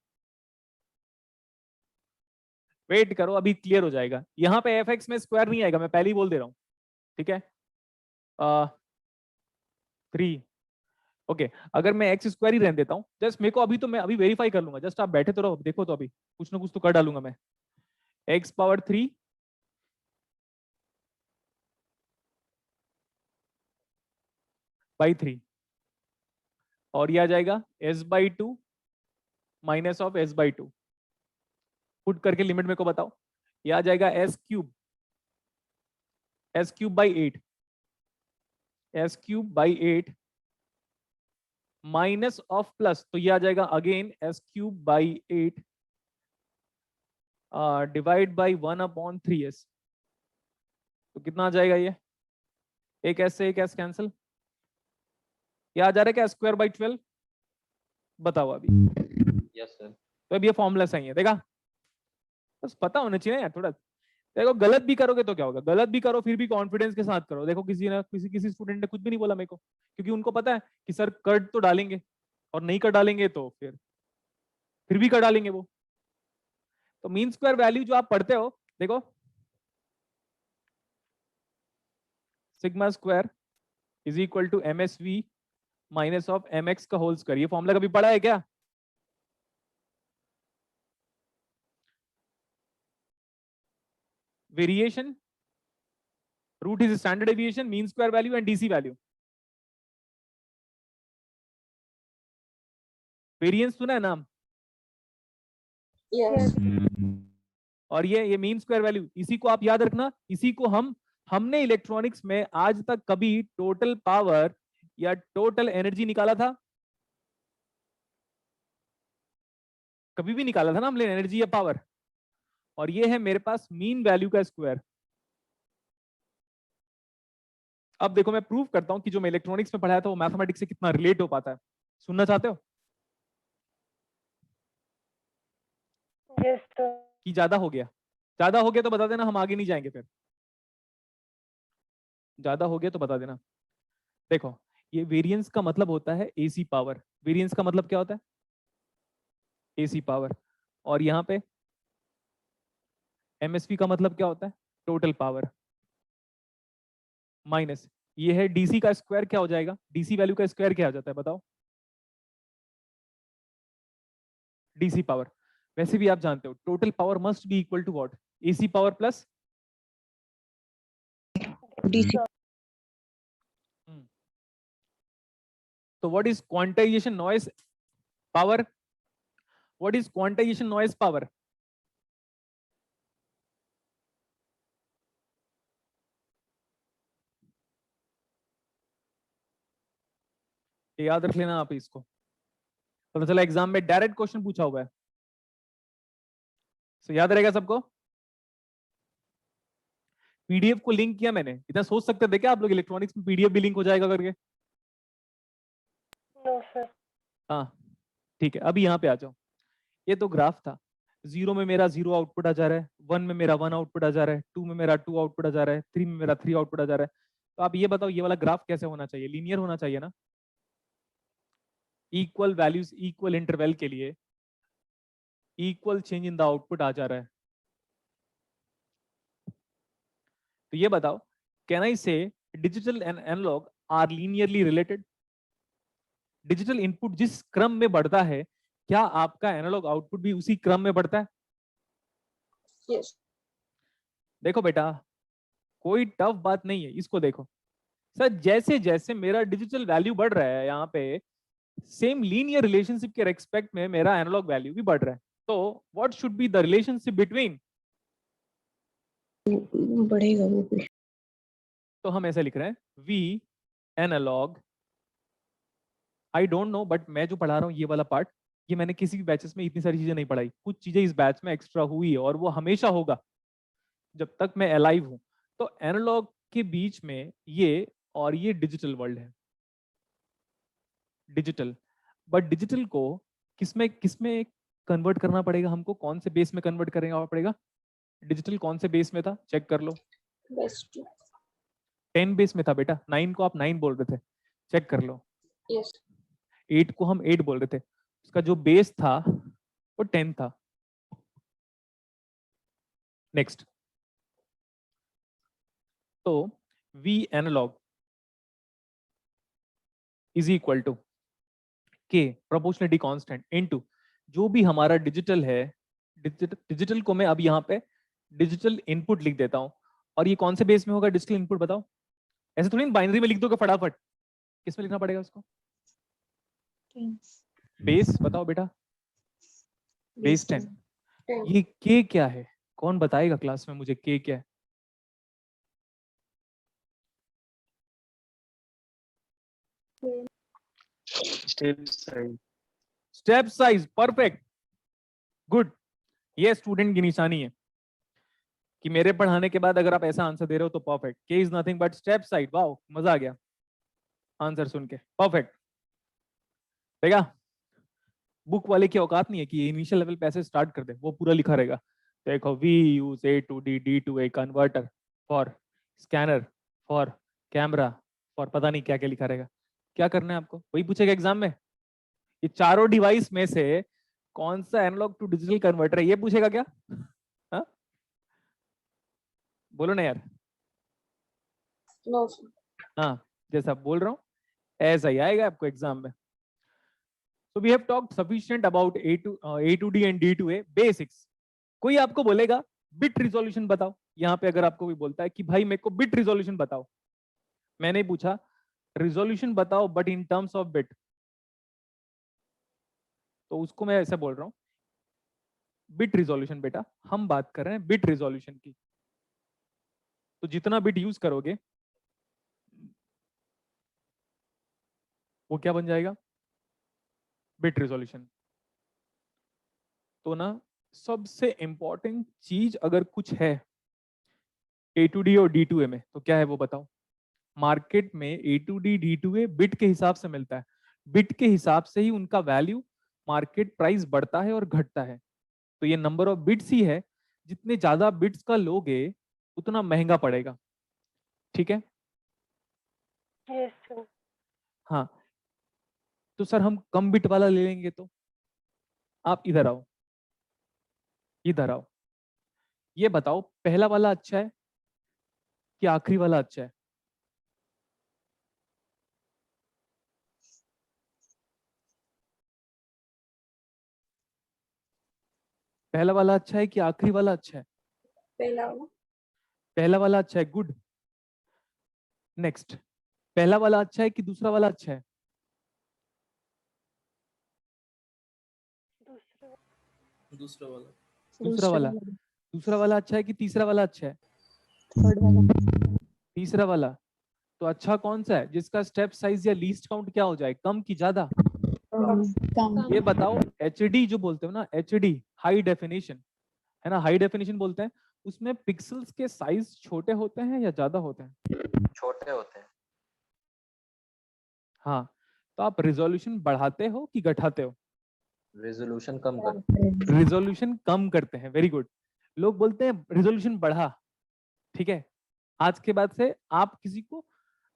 वेट करो, अभी क्लियर हो जाएगा। यहाँ पे fx में स्क्वायर नहीं आएगा, मैं पहले ही बोल दे रहा हूँ, ठीक है। 3 ओके, अगर मैं एक्स स्क्वायर ही रहने देता हूँ, जस्ट मेरे को अभी तो मैं अभी वेरीफाई कर लूंगा, जस्ट आप बैठे तो रहो, देखो तो अभी कुछ ना कुछ तो कर डालूंगा मैं। एक्स पावर 3 बाई 3 और ये आ जाएगा s/2 minus of s/2। Put करके लिमिट मेरे को बताओ, ये आ जाएगा s³ by 8, s³ by 8 minus of plus, तो ये आ जाएगा again s³ by 8 divide by 1/3s। तो कितना आ जाएगा ये? एक s से एक s कैंसिल, ये आ जा रहा है क्या स्क्वायर बाई 12? बताओ अभी। Yes sir. तो अब ये फॉर्मूला सही है, देखा? बस पता होना चाहिए यार थोड़ा। देखो गलत भी करोगे तो क्या होगा, गलत भी करो फिर भी कॉन्फिडेंस के साथ करो। देखो किसी स्टूडेंट ने कुछ भी नहीं बोला मेरे को, क्योंकि उनको पता है कि सर कट तो डालेंगे, और नहीं कर डालेंगे तो फिर भी कर डालेंगे वो। तो मीन स्क्वायर वैल्यू जो आप पढ़ते हो, देखो sigma square is equal to MSV minus of mx का होल स्क्वायर। ये फॉर्मूला कभी पढ़ा है क्या? Variation root is standard deviation, mean square value and DC value. Variance सुना है नाम? यस और ये मीन स्क्वायर वैल्यू, इसी को आप याद रखना। इसी को हमने इलेक्ट्रॉनिक्स में आज तक कभी टोटल पावर या टोटल एनर्जी निकाला था? कभी भी निकाला था ना हमने एनर्जी या पावर? और ये है मेरे पास मीन वैल्यू का स्क्वायर। अब देखो मैं प्रूव करता हूं कि जो मैं इलेक्ट्रॉनिक्स में पढ़ाया था वो मैथमेटिक्स से कितना रिलेट हो पाता है। सुनना चाहते हो? Yes sir. कि ज्यादा हो गया? ज्यादा हो गया तो बता देना, हम आगे नहीं जाएंगे फिर। ज्यादा हो गया तो बता देना। देखो ये वेरिएंस का मतलब होता है एसी पावर। वेरिएंस का मतलब क्या होता है? AC power. और यहाँ पे एमएसपी का मतलब क्या होता है? Total power. माइनस ये है डीसी का स्क्वायर, क्या हो जाएगा? डीसी वैल्यू का स्क्वायर क्या हो जाता है बताओ? DC power. वैसे भी आप जानते हो total power must be equal to what? AC power plus DC तो what is quantization noise power? What is quantization noise power? याद रख लेना आप इसको, पता चला एग्जाम में डायरेक्ट क्वेश्चन पूछा हुआ है। तो याद रहेगा सबको? पीडीएफ को लिंक किया मैंने, इतना सोच सकते थे क्या आप लोग इलेक्ट्रॉनिक्स में पीडीएफ भी लिंक हो जाएगा करके? No sir. हाँ ठीक है, अभी यहाँ पे आ जाओ। ये तो ग्राफ था, 0 में मेरा 0 आउटपुट आ जा रहा है, 1 में मेरा 1 आउटपुट आ जा रहा है, 2 में मेरा 2 आउटपुट आ जा रहा है, 3 में मेरा 3 आउटपुट आ जा रहा है। तो आप ये बताओ, ये वाला ग्राफ कैसे होना चाहिए? लीनियर होना चाहिए ना, इक्वल वैल्यूज इक्वल इंटरवल के लिए equal change in the output आ जा रहा है। तो ये बताओ, can I say digital and analog are linearly related? Digital input जिस क्रम में बढ़ता है, क्या आपका एनालॉग आउटपुट भी उसी क्रम में बढ़ता है? यस। देखो बेटा, कोई टफ बात नहीं है, इसको देखो सर, जैसे जैसे मेरा डिजिटल वैल्यू बढ़ रहा है यहाँ पे, सेम लीनियर रिलेशनशिप के रेस्पेक्ट में मेरा एनालॉग वैल्यू भी बढ़ रहा है। तो what should be the relationship between? बढ़ेगा वो भी। तो हम ऐसे लिख रहे हैं, V analogue, I don't know, but मैं जो पढ़ा रहा हूँ ये वाला पार्ट, ये मैंने किसी भी बैचेस में इतनी सारी चीजें नहीं पढ़ाई, कुछ चीजें इस बैच में एक्स्ट्रा हुई है और वो हमेशा होगा जब तक मैं अलाइव हूं। तो एनालॉग के बीच में ये और ये डिजिटल वर्ल्ड है, डिजिटल। बट डिजिटल को किसमें किसमें कन्वर्ट करना पड़ेगा हमको? कौन से बेस में कन्वर्ट करना पड़ेगा? डिजिटल कौन से बेस में था, चेक कर लो। बेस्ट। 10 बेस में था बेटा, 9 को आप 9 बोल रहे थे, चेक कर लो। यस। 8 को हम 8 बोल रहे थे, उसका जो बेस था वो 10 था। नेक्स्ट, तो V analogue is equal to K proportionality constant into जो भी हमारा डिजिटल है। डिजिटल को मैं अब यहाँ पे डिजिटल इनपुट लिख देता हूँ, और ये कौन से बेस में होगा डिजिटल इनपुट बताओ? ऐसे थोड़ी बाइनरी में लिख दोगे फटाफट, किसमें लिखना पड़ेगा उसको? बेस बताओ बेटा, बेस 10। ये K क्या है, कौन बताएगा क्लास में मुझे K क्या है? Step size. Step size, perfect, good. ये स्टूडेंट की निशानी है कि मेरे पढ़ाने के बाद अगर आप ऐसा आंसर दे रहे हो तो perfect. K is nothing but step size. Wow, मजा आ गया आंसर सुन के, परफेक्ट। देखा, बुक वाले की औकात नहीं है कि इनिशियल लेवल पे ऐसे स्टार्ट कर दे, वो पूरा लिखा रहेगा। देखो, we use A to D, D to A converter for scanner for camera for पता नहीं क्या क्या लिखा रहेगा। क्या करना है आपको, वही पूछेगा एग्जाम में। ये चारों डिवाइस में से कौन सा एनालॉग टू डिजिटल कन्वर्टर है, ये पूछेगा क्या? हा? बोलो ना यार। नो। हाँ, जैसा बोल रहा हूँ ऐसा ही आएगा आपको एग्जाम में। So we have talked sufficient about A to D and D to A basics. कोई आपको बोलेगा बिट रिजोल्यूशन बताओ, यहाँ पे अगर आपको कोई बोलता है कि भाई मेरे को बिट रिजोल्यूशन बताओ, मैंने पूछा रिजोल्यूशन बताओ but in terms of bit, तो उसको मैं ऐसे बोल रहा हूँ बिट रिजोल्यूशन। बेटा हम बात कर रहे हैं बिट रिजोल्यूशन की, तो जितना बिट यूज करोगे वो क्या बन जाएगा? Bit resolution. तो ना सबसे इंपॉर्टेंट चीज अगर कुछ है A to D और D to A में, तो क्या है वो बताओ? मार्केट में A to D, D to A bit के हिसाब से मिलता है, बिट के हिसाब से ही उनका वैल्यू मार्केट प्राइस बढ़ता है और घटता है। तो ये नंबर ऑफ बिट्स ही है, जितने ज्यादा बिट्स का लोगे उतना महंगा पड़ेगा, ठीक है? Yes, sir. हाँ, तो सर हम कम बिट वाला ले लेंगे, तो आप इधर आओ, इधर आओ, ये बताओ पहला वाला अच्छा है कि आखिरी वाला अच्छा है? पहला वाला अच्छा है कि आखिरी वाला अच्छा है? पहला वाला। पहला वाला अच्छा है, गुड। नेक्स्ट, पहला वाला अच्छा है कि दूसरा वाला अच्छा है? दूसरा दूसरा वाला। दूसरा वाला। दूसरा वाला अच्छा है कि तीसरा वाला अच्छा है? थर्ड वाला। तीसरा वाला। तो अच्छा कौन सा है जिसका स्टेप साइज या लीस्ट काउंट क्या हो जाए, कम की ज्यादा? कम। ये बताओ, HD जो बोलते हो ना, HD हाई डेफिनेशन है ना, हाई डेफिनेशन बोलते हैं, उसमें पिक्सल्स के साइज छोटे होते हैं या ज्यादा होते हैं? छोटे होते हैं। हाँ, तो आप रिजोल्यूशन बढ़ाते हो कि घटाते हो? रेजोल्यूशन कम कर रिजोल्यूशन कम करते हैं, वेरी गुड। लोग बोलते हैं रिजोल्यूशन बढ़ा, ठीक है। आज के बाद से आप किसी को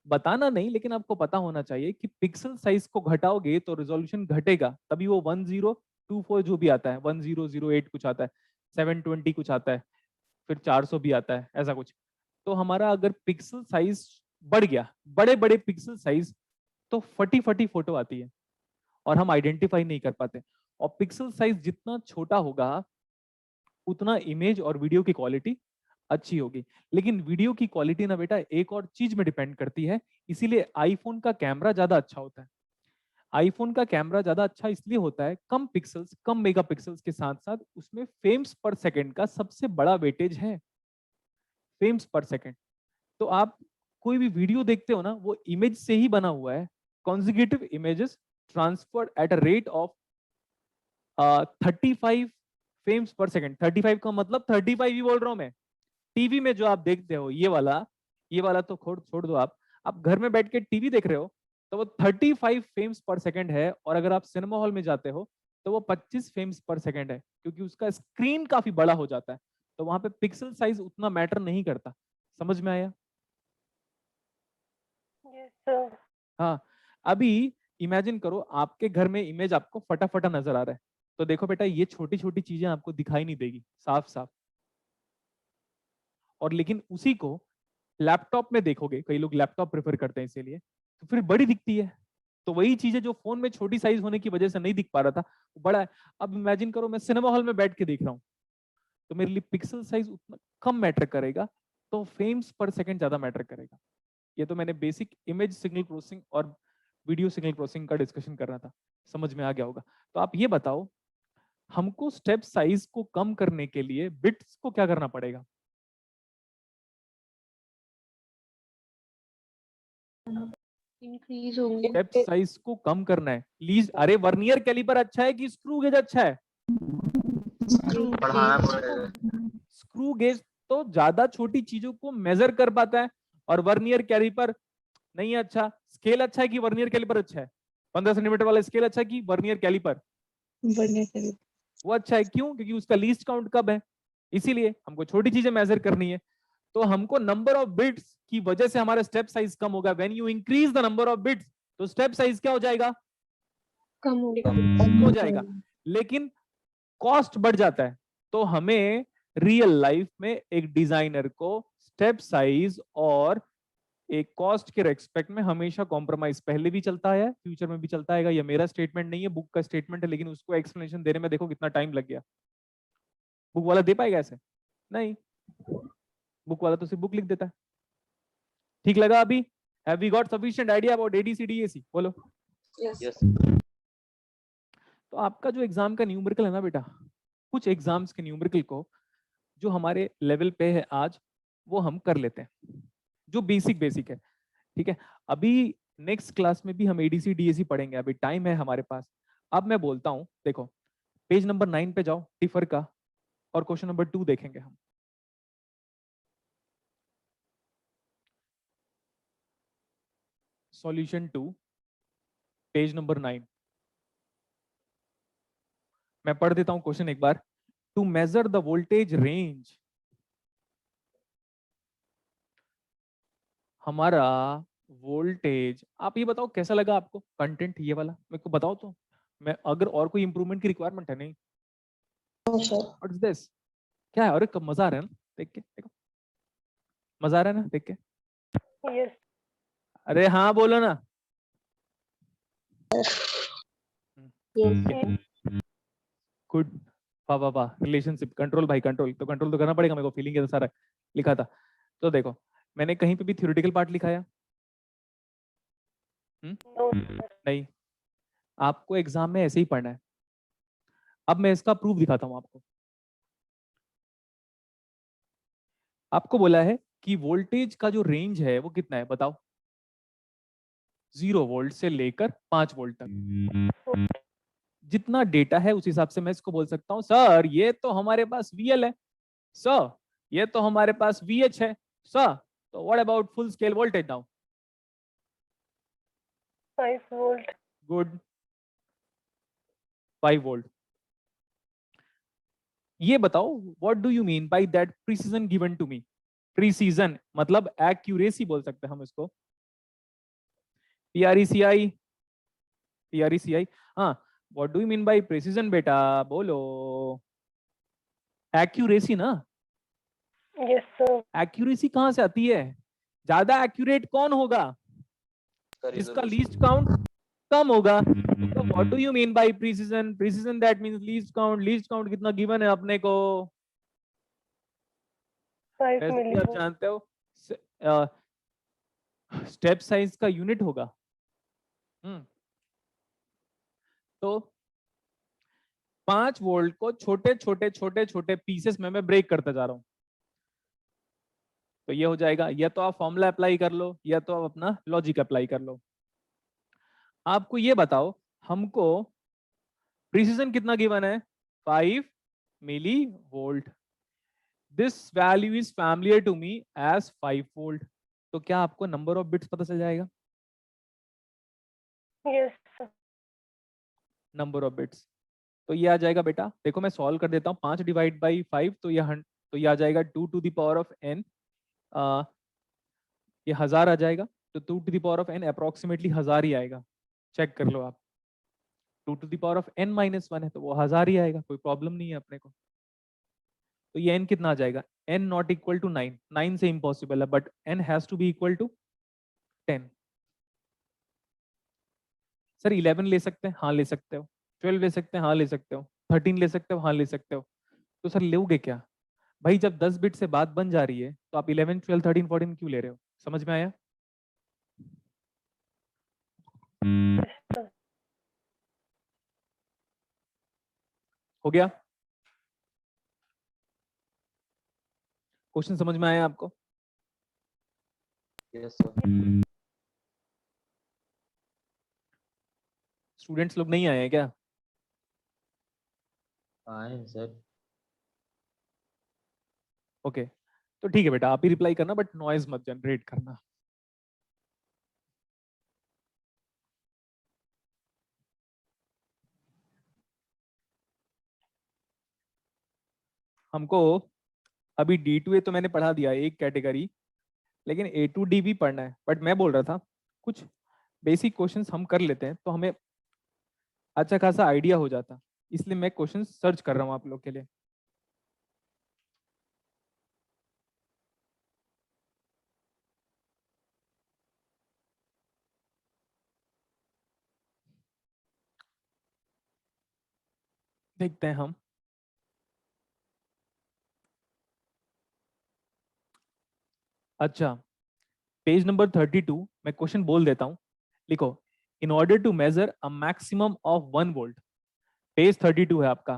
बताना नहीं, लेकिन आपको पता होना चाहिए कि पिक्सल साइज को घटाओगे तो रिजोल्यूशन घटेगा, तभी वो 1024 जो भी आता है, 1008 कुछ आता है, 720 कुछ आता है, फिर 400 भी आता है, ऐसा कुछ। तो हमारा अगर पिक्सल साइज बढ़ गया, बड़े बड़े पिक्सल साइज, तो फटी फटी फोटो आती है और हम आइडेंटिफाई नहीं कर पाते। और पिक्सल साइज जितना छोटा होगा उतना इमेज और वीडियो की क्वालिटी अच्छी होगी। लेकिन वीडियो की क्वालिटी ना बेटा एक और चीज में डिपेंड करती है, इसीलिए आईफोन का कैमरा ज्यादा अच्छा होता है। आईफोन का कैमरा ज्यादा अच्छा इसलिए होता है, कम पिक्सल्स, कम मेगा पिक्सल्स के साथ साथ उसमें फ्रेम्स पर सेकंड का सबसे बड़ा वेटेज है, फ्रेम्स पर सेकंड। तो आप कोई भी वीडियो देखते हो ना, वो इमेज से ही बना हुआ है, consecutive images transferred at a rate of 35 frames पर सेकंड। 35 का मतलब 35 ही बोल रहा हूं मैं। टीवी में जो आप देखते हो ये वाला तो छोड़ दो, आप घर में बैठ के टीवी देख रहे हो तो वो 35 फ्रेम्स पर सेकंड है, और अगर आप सिनेमा हॉल में जाते हो तो वो 25 फ्रेम्स पर सेकंड है, क्योंकि उसका स्क्रीन काफी बड़ा हो जाता है, तो वहां पे पिक्सल साइज उतना मैटर नहीं करता। समझ में आया? Yes sir. हाँ। अभी इमेजिन करो आपके घर में इमेज आपको फटाफटा नजर आ रहा है, तो देखो बेटा ये छोटी छोटी चीजें आपको दिखाई नहीं देगी साफ साफ, और लेकिन उसी को लैपटॉप में देखोगे, कई लोग लैपटॉप प्रेफर करते हैं इसीलिए, तो फिर बड़ी दिखती है। तो वही चीजें जो फोन में छोटी साइज होने की वजह से नहीं दिख पा रहा था, वो बड़ा है। अब इमेजिन करो मैं सिनेमा हॉल में बैठ के देख रहा हूँ, तो मेरे लिए पिक्सल साइज उतना कम मैटर करेगा, तो फ्रेम्स पर सेकंड ज्यादा मैटर करेगा। ये तो मैंने बेसिक इमेज सिग्नल प्रोसेसिंग और वीडियो सिग्नल प्रोसेसिंग का डिस्कशन कर रहा था, समझ में आ गया होगा। तो आप ये बताओ, हमको स्टेप साइज को कम करने के लिए बिट्स को क्या करना पड़ेगा? इंक्रीज होंगे। स्टेप साइज को कम करना है। लीज, अरे वर्नियर कैलिपर अच्छा है कि स्क्रू गेज अच्छा है? बढ़ाना पड़ेगा। स्क्रू गेज तो ज्यादा छोटी चीजों को मेजर कर पाता है, और वर्नियर कैलिपर नहीं अच्छा। स्केल अच्छा है कि वर्नियर कैलिपर अच्छा है? 15 सेंटीमीटर वाला स्केल अच्छा है कि वर्नियर कैलिपर? बढ़ने के लिए वो अच्छा है, क्यों? क्योंकि उसका लीस्ट काउंट कब है, इसीलिए हमको छोटी चीजें मेजर करनी है। तो हमको नंबर ऑफ बिट्स की वजह से हमारा स्टेप साइज कम होगा। When you increase the number of bits, तो स्टेप साइज क्या हो जाएगा? कम होगा। कम हो जाएगा, लेकिन कॉस्ट बढ़ जाता है। तो हमें रियल लाइफ में एक डिजाइनर को स्टेप साइज और एक कॉस्ट के रेस्पेक्ट में हमेशा कॉम्प्रोमाइज, पहले भी चलता है, फ्यूचर में भी चलता है। ये मेरा स्टेटमेंट नहीं है, बुक का स्टेटमेंट है, लेकिन उसको एक्सप्लेनेशन देने में देखो कितना टाइम लग गया। बुक वाला दे पाएगा ऐसे? नहीं, बुक वाला तो सिर्फ बुक लिख देता है। ठीक लगा अभी? Have we got sufficient idea about ADCDAC? बोलो। यस। तो आपका जो एग्जाम का न्यूमेरिकल है ना बेटा, कुछ एग्जाम्स के न्यूमेरिकल को जो हमारे लेवल पे है आज, वो हम कर लेते हैं, जो बेसिक है, ठीक है। अभी नेक्स्ट क्लास में भी हम ADCDAC पढ़ेंगे, अभी टाइम है हमारे पास। अब मैं बोलता हूं, देखो पेज नंबर 9 पे जाओ, टिफर का, और क्वेश्चन नंबर 2 देखेंगे हम। Solution 2, page number 9। मैं पढ़ देता हूं क्वेश्चन एक बार। To measure the voltage range, हमारा वोल्टेज, आप ये बताओ कैसा लगा आपको कंटेंट ये वाला, मेरे को बताओ तो। मैं अगर और कोई इंप्रूवमेंट की रिक्वायरमेंट है? नहीं। What's this? क्या है? अरे कब मजा आ रहा है ना देख के, देखो मजा आ रहा है ना देख के? यस। अरे हाँ बोलो ना। गुड, वाह वाह वाह। रिलेशनशिप कंट्रोल भाई, कंट्रोल तो करना पड़ेगा मेरे को, फीलिंग के सारा लिखा था। तो देखो मैंने कहीं पे भी थ्योरेटिकल पार्ट लिखाया? No sir. नहीं, आपको एग्जाम में ऐसे ही पढ़ना है। अब मैं इसका प्रूफ दिखाता हूं आपको। आपको बोला है कि वोल्टेज का जो रेंज है वो कितना है, बताओ। 0 वोल्ट से लेकर 5 वोल्ट तक। जितना डेटा है उस हिसाब से मैं इसको बोल सकता हूं, सर ये तो हमारे पास VL है, सर ये तो हमारे पास VH है, सर तो what about full scale voltage now? 5 volt. Good. 5 volt. ये बताओ what do you mean by that precision given to me. Precision मतलब एक्यूरेसी बोल सकते हैं हम इसको, PRECI, PRECI। हाँ, what do you mean by precision बेटा, बोलो। एक्यूरेसी ना, Yes, sir. एक्यूरेसी कहां से आती है? ज्यादा एक्यूरेट कौन होगा? जिसका लीस्ट काउंट कम होगा। तो what do you mean by precision? Precision that means least count. Least count कितना गिवन है अपने को? 5 वैसे भी आप millivolts. जानते हो स्टेप साइज का यूनिट होगा। तो 5 वोल्ट को छोटे छोटे छोटे छोटे पीसेस में मैं ब्रेक करता जा रहा हूं। तो ये हो जाएगा, या तो आप फॉर्मूला अप्लाई कर लो या तो आप अपना लॉजिक अप्लाई कर लो। आपको ये बताओ, हमको प्रिसीजन कितना गिवन है? 5 millivolt. This value is familiar to me as 5 volt. तो क्या आपको नंबर ऑफ बिट्स पता चल जाएगा? Yes, sir. Number of bits. तो ये आ जाएगा बेटा, देखो मैं सॉल्व कर देता हूँ। 5 डिवाइड बाई 5 तो ये आ जाएगा 2 to the power of n। ये 1000 आ जाएगा। तो 2 to the power of n approximately 1000 ही आएगा। चेक कर लो आप। 2 to the power of n minus 1 है तो वो 1000 ही आएगा, कोई प्रॉब्लम नहीं है अपने को। तो ये n कितना आ जाएगा? n not equal to 9। 9 से इम्पॉसिबल है, but n has to be equal to 10। Sir 11 ले सकते हैं? हाँ ले सकते हो। 12 ले सकते हैं? हाँ ले सकते हो। 13 ले सकते हो? हाँ ले सकते हो। तो सर लोगे क्या भाई? जब 10 बिट से बात बन जा रही है तो आप 11, 12, 13, 14 क्यों ले रहे हो? समझ में आया? Sir. हो गया? क्वेश्चन समझ में आया आपको? Yes sir. स्टूडेंट्स लोग नहीं आए हैं क्या? आए सर। ओके, तो ठीक है बेटा, आप ही रिप्लाई करना, बट नॉइज मत जनरेट करना। हमको अभी D2A तो मैंने पढ़ा दिया, एक कैटेगरी, लेकिन A2D भी पढ़ना है। बट मैं बोल रहा था कुछ बेसिक क्वेश्चंस हम कर लेते हैं तो हमें अच्छा खासा आइडिया हो जाता, इसलिए मैं क्वेश्चन सर्च कर रहा हूँ आप लोग के लिए। देखते हैं हम। अच्छा, पेज नंबर 32 मैं क्वेश्चन बोल देता हूँ, लिखो। In order to measure a maximum of 1 volt. Page 32 है आपका,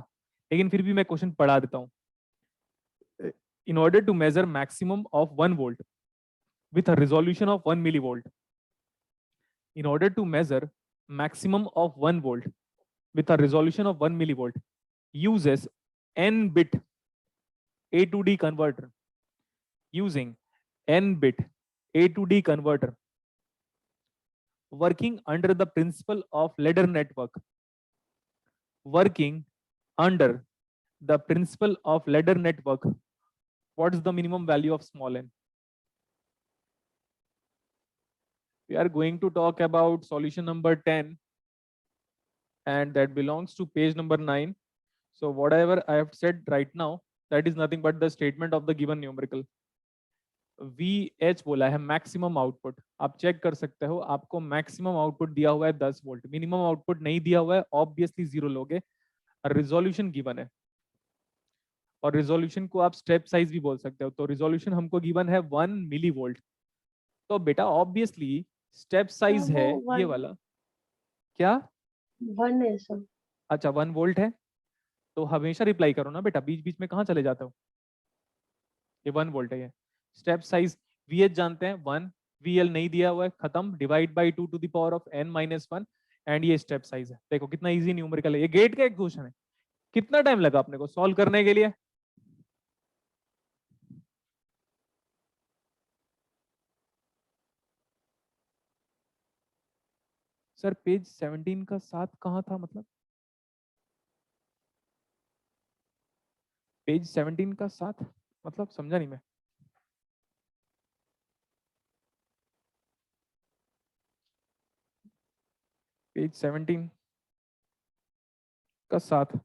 लेकिन फिर भी मैं क्वेश्चन पढ़ा देता हूँ। In order to measure maximum of 1 volt with a resolution of 1 millivolt. In order to measure maximum of 1 volt with a resolution of 1 millivolt, uses n bit A to D converter. Using n bit A to D converter working under the principle of ladder network. Working under the principle of ladder network, what is the minimum value of small n? We are going to talk about solution number 10, and that belongs to page number 9. So whatever I have said right now, that is nothing but the statement of the given numerical. VH बोला है maximum output. आप check कर सकते हो, आपको maximum output दिया हुआ है 10 वोल्ट, मिनिमम आउटपुट नहीं दिया हुआ है, ऑब्वियसली 0 लोगे। रिजोल्यूशन गिवन है, और रिजोल्यूशन को आप स्टेप साइज भी बोल सकते हो। तो रिजोल्यूशन हमको गिवन है 1 मिली वोल्ट। तो बेटा ऑब्वियसली स्टेप साइज है ये वाला। क्या? 1 है सर। अच्छा 1 वोल्ट है, तो हमेशा रिप्लाई करो ना बेटा, बीच बीच में कहाँ चले जाते हो। ये 1 वोल्ट है। ये स्टेप साइज VH जानते हैं 1, VL नहीं दिया हुआ है, खत्म, divide by 2 to the power of n minus 1, and ये स्टेप साइज है। देखो कितना इजी न्यूमेरिकल है। ये गेट का एक क्वेश्चन है। कितना टाइम लगा अपने को सॉल्व करने के लिए? सर पेज 17 का 7 कहाँ था मतलब? पेज 17 का 7 मतलब समझा नहीं मैं। पेज 17 का 7।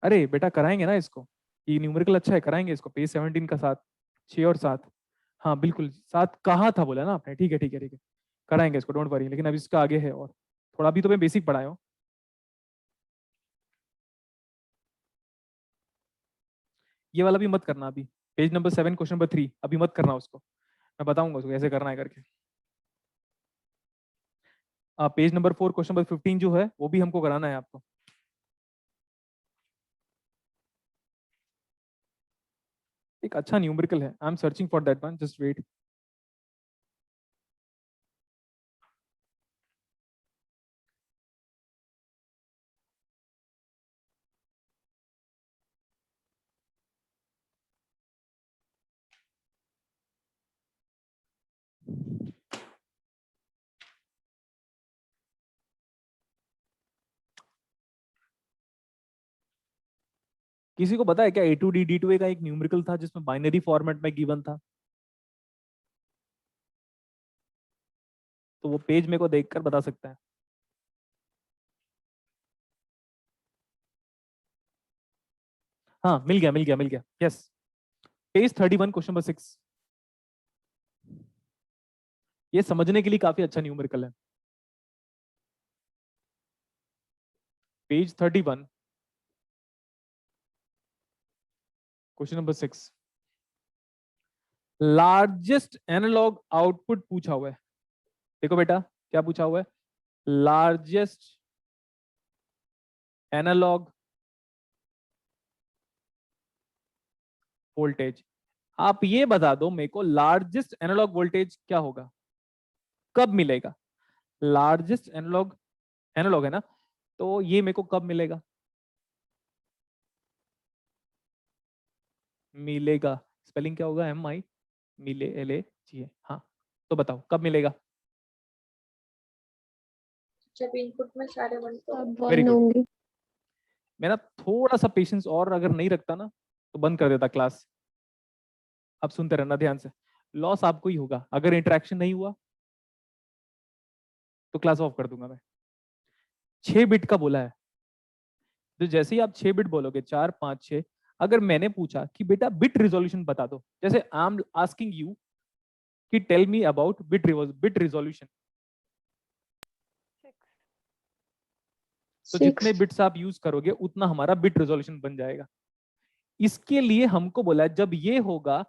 अरे बेटा कराएंगे ना इसको, ये न्यूमेरिकल अच्छा है, कराएंगे इसको। पेज 17 का 7, 6 और 7। हाँ बिल्कुल 7 कहा था बोला ना आपने, ठीक है ठीक है ठीक है, कराएंगे इसको, डोंट वरी। लेकिन अब इसका आगे है और थोड़ा, अभी तो मैं बेसिक पढ़ाया हूँ। ये वाला भी मत करना अभी, पेज नंबर 7 क्वेश्चन नंबर 3 अभी मत करना उसको, मैं बताऊंगा उसको कैसे करना है करके। पेज नंबर 4 क्वेश्चन नंबर 15 जो है वो भी हमको कराना है आपको। एक अच्छा न्यूमेरिकल है, I am searching for that one, just wait. किसी को पता है क्या A2D D2A का एक न्यूमेरिकल था जिसमें बाइनरी फॉर्मेट में गिवन था? तो वो पेज मेरे को देखकर बता सकता है। हाँ मिल गया मिल गया मिल गया, यस। Page 31 question number 6। ये समझने के लिए काफी अच्छा न्यूमेरिकल है। Page 31 question number 6, largest analogue output पूछा हुआ है। देखो बेटा क्या पूछा हुआ है, लार्जेस्ट एनालॉग वोल्टेज। आप ये बता दो मेरे को, लार्जेस्ट एनालॉग वोल्टेज क्या होगा, कब मिलेगा? लार्जेस्ट एनालॉग, एनालॉग है ना, तो ये मेरे को कब मिलेगा? मिलेगा, स्पेलिंग क्या होगा, MI मिले LAGA। हाँ तो बताओ कब मिलेगा? जब इनपुट में सारे वन तो अब वेरी वन गुड। होंगे। मेरा थोड़ा सा पेशेंस और अगर नहीं रखता ना तो बंद कर देता क्लास। अब सुनते रहना ध्यान से, लॉस आपको ही होगा अगर इंटरेक्शन नहीं हुआ तो क्लास ऑफ कर दूंगा मैं। 6 बिट का बोला है, तो जैसे ही आप 6 बिट बोलोगे, 4 5 6, अगर मैंने पूछा कि बेटा बिट रिजोल्यूशन बता दो, जैसे आई एम आस्किंग यू कि tell me about bit resolution, तो जितने 6। बिट्स आप यूज करोगे उतना हमारा बिट रिजोल्यूशन बन जाएगा। इसके लिए हमको बोला जब ये होगा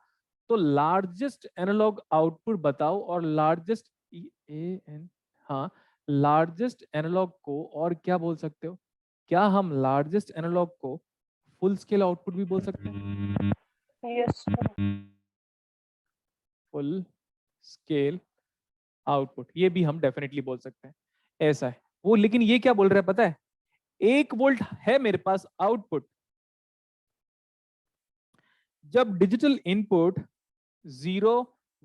तो लार्जेस्ट एनालॉग आउटपुट बताओ, और लार्जेस्ट एन, हाँ लार्जेस्ट एनालॉग को और क्या बोल सकते हो? क्या हम लार्जेस्ट एनालॉग को फुल स्केल आउटपुट भी बोल सकते हैं? Yes sir. Full scale output ये भी हम डेफिनेटली बोल सकते हैं, ऐसा है वो। लेकिन ये क्या बोल रहा है पता है, 1 वोल्ट है मेरे पास आउटपुट, जब डिजिटल इनपुट 0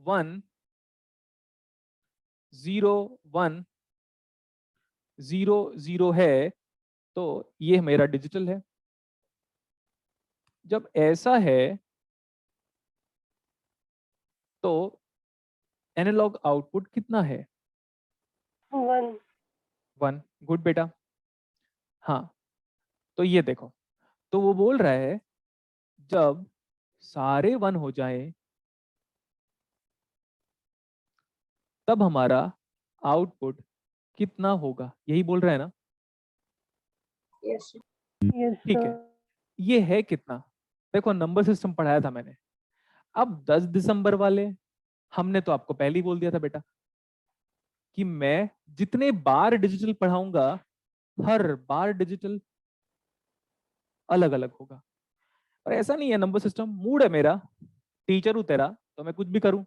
1 0 1 0 0 है तो ये मेरा डिजिटल है। जब ऐसा है तो एनालॉग आउटपुट कितना है? 1। 1। गुड बेटा। हाँ तो ये देखो, तो वो बोल रहा है जब सारे 1 हो जाए तब हमारा आउटपुट कितना होगा, यही बोल रहा है ना? यस यस ठीक है, सर। ये है कितना? देखो नंबर सिस्टम पढ़ाया था मैंने। अब 10 दिसंबर वाले हमने तो आपको पहले ही बोल दिया था बेटा कि मैं जितने बार डिजिटल पढ़ाऊंगा हर बार डिजिटल अलग अलग होगा। और ऐसा नहीं है, नंबर सिस्टम मूड है मेरा, टीचर हूं तेरा तो मैं कुछ भी करूं।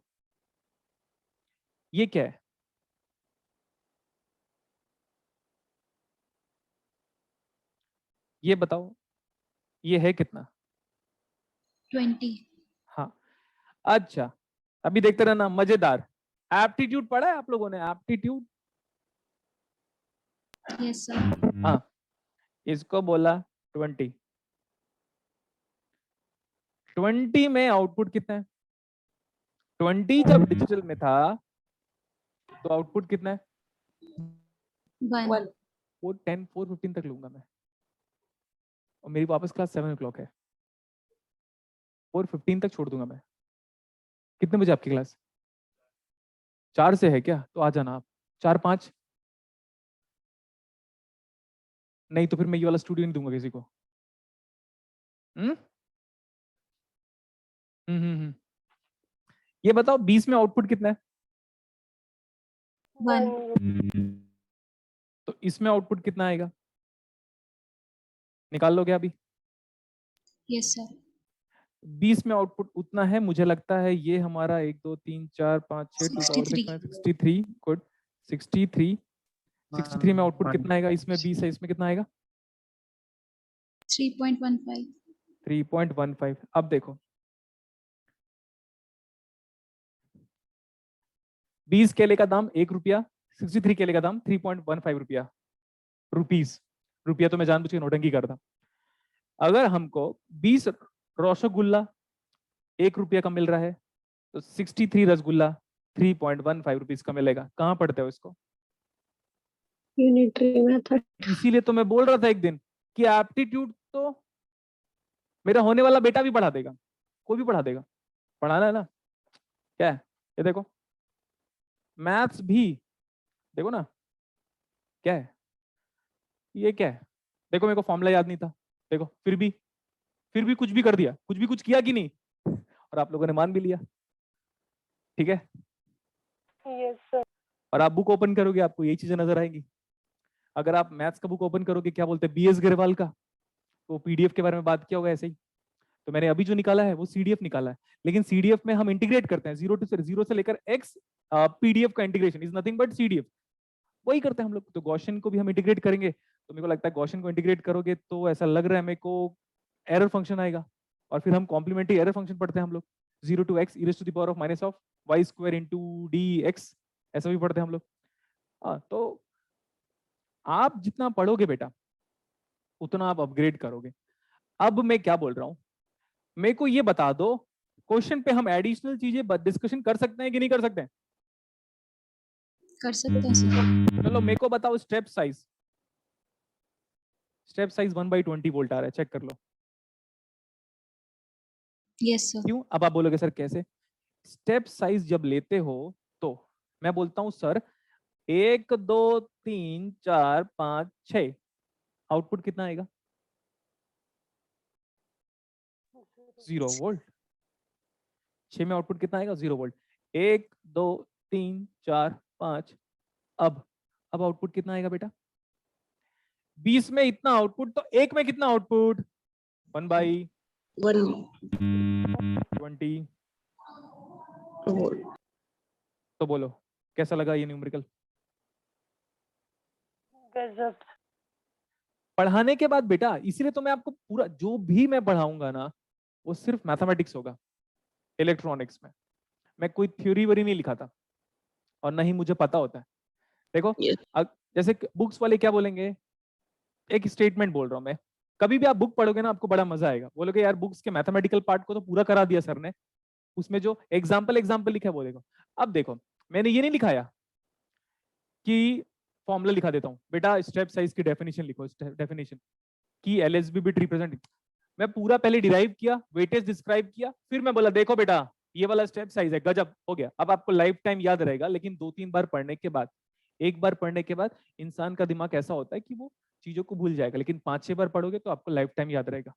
ये क्या है? ये बताओ ये है कितना? 20। हाँ अच्छा, अभी देखते रहना मजेदार। एप्टीट्यूड पढ़ा है आप लोगों ने, एप्टीट्यूड? Yes sir. हाँ, इसको बोला 20, 20 में आउटपुट कितना है? 20 जब डिजिटल में था तो आउटपुट कितना है? 1. 1. 4:15 तक लूंगा मैं, और मेरी वापस क्लास 7 o'clock है, 4:15 तक छोड़ दूंगा मैं। कितने बजे आपकी क्लास? 4 से है क्या? तो आ जाना आप 4-5। नहीं तो फिर मैं ये वाला स्टूडियो नहीं दूंगा किसी को। हम्म ये बताओ 20 में आउटपुट कितना है? 1. तो इसमें आउटपुट कितना आएगा? निकाल लोगे अभी? Yes, sir. 20 में आउटपुट उतना है, मुझे लगता है ये हमारा 1 2 3 4 5 6 63. 63 गुड 63 में आउटपुट कितना आएगा? इसमें 20 है, इसमें कितना आएगा? 3.15. 3.15। अब देखो 20 केले का दाम 1 रुपया, 63 केले का दाम 3.15 रुपया, रुपीस। रुपया तो मैं जानबूझ के नोटंकी करता। अगर हमको 20 रसगुल्ला 1 रुपया का मिल रहा है तो 63 रसगुल्ला 3.15 रुपीस का मिलेगा। कहाँ पढ़ते हो इसको? Unitary method. इसीलिए तो मैं बोल रहा था एक दिन कि एप्टीट्यूड तो मेरा होने वाला बेटा भी पढ़ा देगा, कोई भी पढ़ा देगा, पढ़ाना है ना। क्या है ये? देखो मैथ्स भी देखो ना, क्या है ये? क्या है? देखो मेरे को फॉर्मूला याद नहीं था, देखो फिर भी कुछ भी कर दिया, कुछ किया कि नहीं, और आप लोगों ने मान भी लिया। ठीक है, Yes, sir. और आप बुक ओपन करोगे आपको यही चीजें नजर आएंगी। अगर आप मैथ्स का बुक ओपन करोगे, क्या बोलते हैं, बीएस गरेवाल का, तो पीडीएफ के बारे में बात किया होगा ऐसे ही। तो मैंने अभी जो निकाला है वो सीडीएफ निकाला है, लेकिन सीडीएफ में हम इंटीग्रेट करते हैं, जीरो से लेकर एक्स। पीडीएफ का integration is nothing but CDF, वही करते हैं हम लोग। तो गॉसियन को भी हम इंटीग्रेट करेंगे, तो मेरे को लगता है गॉसियन को इंटीग्रेट करोगे तो ऐसा लग रहा है मेरे को एरर फंक्शन आएगा, और फिर हम कॉम्प्लीमेंट्री एरर फंक्शन पढ़ते हैं हम लोग, 0 to x e raised to the power of minus of y square into dx, ऐसा भी पढ़ते हैं हम लोग। तो आप जितना पढ़ोगे बेटा उतना आप अपग्रेड करोगे। अब मैं क्या बोल रहा हूं, मेरे को ये बता दो, क्वेश्चन पे हम एडिशनल चीजें डिस्कशन कर सकते हैं कि नहीं कर सकते हैं? कर सकते हैं सर। चलो मेरे को बताओ स्टेप साइज 1/20 वोल्ट आ रहा है, चेक कर लो। Yes sir. क्यों? अब आप बोलोगे सर कैसे? स्टेप साइज जब लेते हो तो मैं बोलता हूं सर 1 2 3 4 5 6, आउटपुट कितना आएगा? 0 वोल्ट। 6 में आउटपुट कितना आएगा? 0 वोल्ट। 1 2 3 4 5, अब आउटपुट कितना आएगा बेटा? 20 में इतना आउटपुट, तो 1 में कितना आउटपुट? 1/20। तो बोलो कैसा लगा ये न्यूमेरिकल? गजब। पढ़ाने के बाद बेटा, इसीलिए तो मैं आपको पूरा जो भी मैं पढ़ाऊंगा ना वो सिर्फ मैथमेटिक्स होगा। इलेक्ट्रॉनिक्स में मैं कोई थ्योरी वरी नहीं लिखाता, और ना ही मुझे पता होता है। देखो जैसे बुक्स वाले क्या बोलेंगे, एक स्टेटमेंट बोल रहा हूं मैं, कभी भी आप बुक पढ़ोगे ना आपको बड़ा मजा आएगा, बोलोगे यार बुक्स के मैथमेटिकल पार्ट को तो पूरा करा दिया सर ने, उसमें जो एग्जाम्पल लिखा है वो देखो। अब देखो मैंने ये नहीं लिखाया कि फॉर्मूला लिखा देता हूँ बेटा, स्टेप साइज की डेफिनेशन लिखो, डेफिनेशन की एलएसबी बिट रिप्रेजेंट। मैं पूरा पहले डिराइव किया, वेटेज डिस्क्राइब किया, फिर मैं बोला देखो बेटा ये वाला स्टेप साइज है, गजब हो गया। अब आपको लाइफ टाइम याद रहेगा, लेकिन 2-3 बार पढ़ने के बाद, एक बार पढ़ने के बाद इंसान का दिमाग ऐसा होता है कि वो चीजों को भूल जाएगा, लेकिन 5-6 बार पढ़ोगे तो आपको लाइफ टाइम याद रहेगा।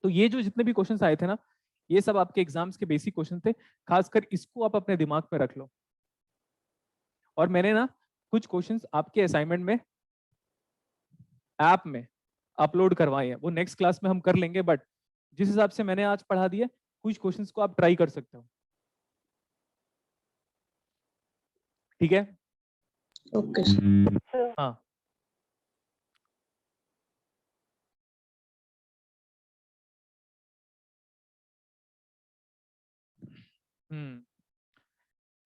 तो ये जो जितने भी क्वेश्चंस आए थे ना, ये सब आपके एग्जाम्स के बेसिक क्वेश्चन थे, खासकर इसको आप अपने दिमाग में रख लो। और मैंने ना कुछ क्वेश्चंस आपके असाइनमेंट में ऐप में अपलोड करवाए हैं, वो नेक्स्ट क्लास में हम कर लेंगे, बट जिस हिसाब से मैंने आज पढ़ा दिया कुछ क्वेश्चंस को आप ट्राई कर सकते हो। ठीक है? ओके हाँ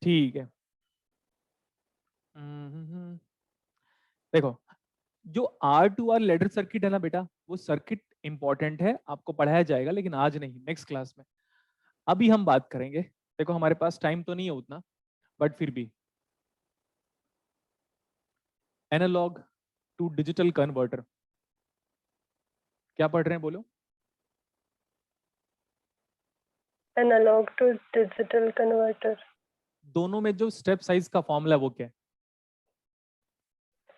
ठीक है। देखो जो R2R लेडर सर्किट है ना बेटा, वो सर्किट इंपॉर्टेंट है, आपको पढ़ाया जाएगा, लेकिन आज नहीं, नेक्स्ट क्लास में। अभी हम बात करेंगे, देखो हमारे पास टाइम तो नहीं है उतना, बट फिर भी एनालॉग टू डिजिटल कन्वर्टर, क्या पढ़ रहे हैं बोलो? Analogue to digital converter. दोनों में जो स्टेप साइज का फॉर्मूला वो क्या है?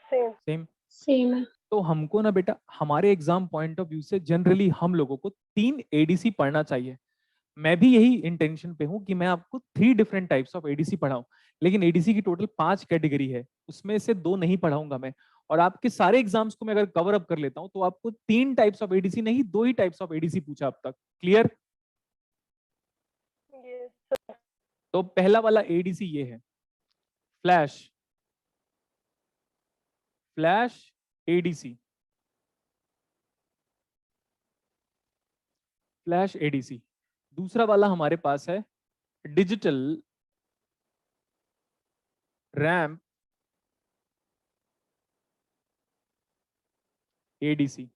सेम। सेम। सेम है। तो हमको ना बेटा, हमारे एग्जाम पॉइंट ऑफ व्यू से जनरली हम लोगों को 3 एडीसी पढ़ना चाहिए। मैं भी यही इंटेंशन पे हूं कि मैं आपको 3 डिफरेंट टाइप्स ऑफ एडीसी पढ़ाऊं, लेकिन एडीसी की टोटल 5 कैटेगरी है, उसमें से 2 नहीं पढ़ाऊंगा मैं। और आपके सारे एग्जाम्स को मैं अगर कवर अप कर लेता हूं तो आपको 3 टाइप्स ऑफ एडीसी नहीं, 2 ही टाइप्स ऑफ एडीसी पूछा अब तक। क्लियर? यस। तो पहला वाला एडीसी ये है, flash, flash ADC, flash ADC. दूसरा वाला हमारे पास है डिजिटल रैम्प एडीसी।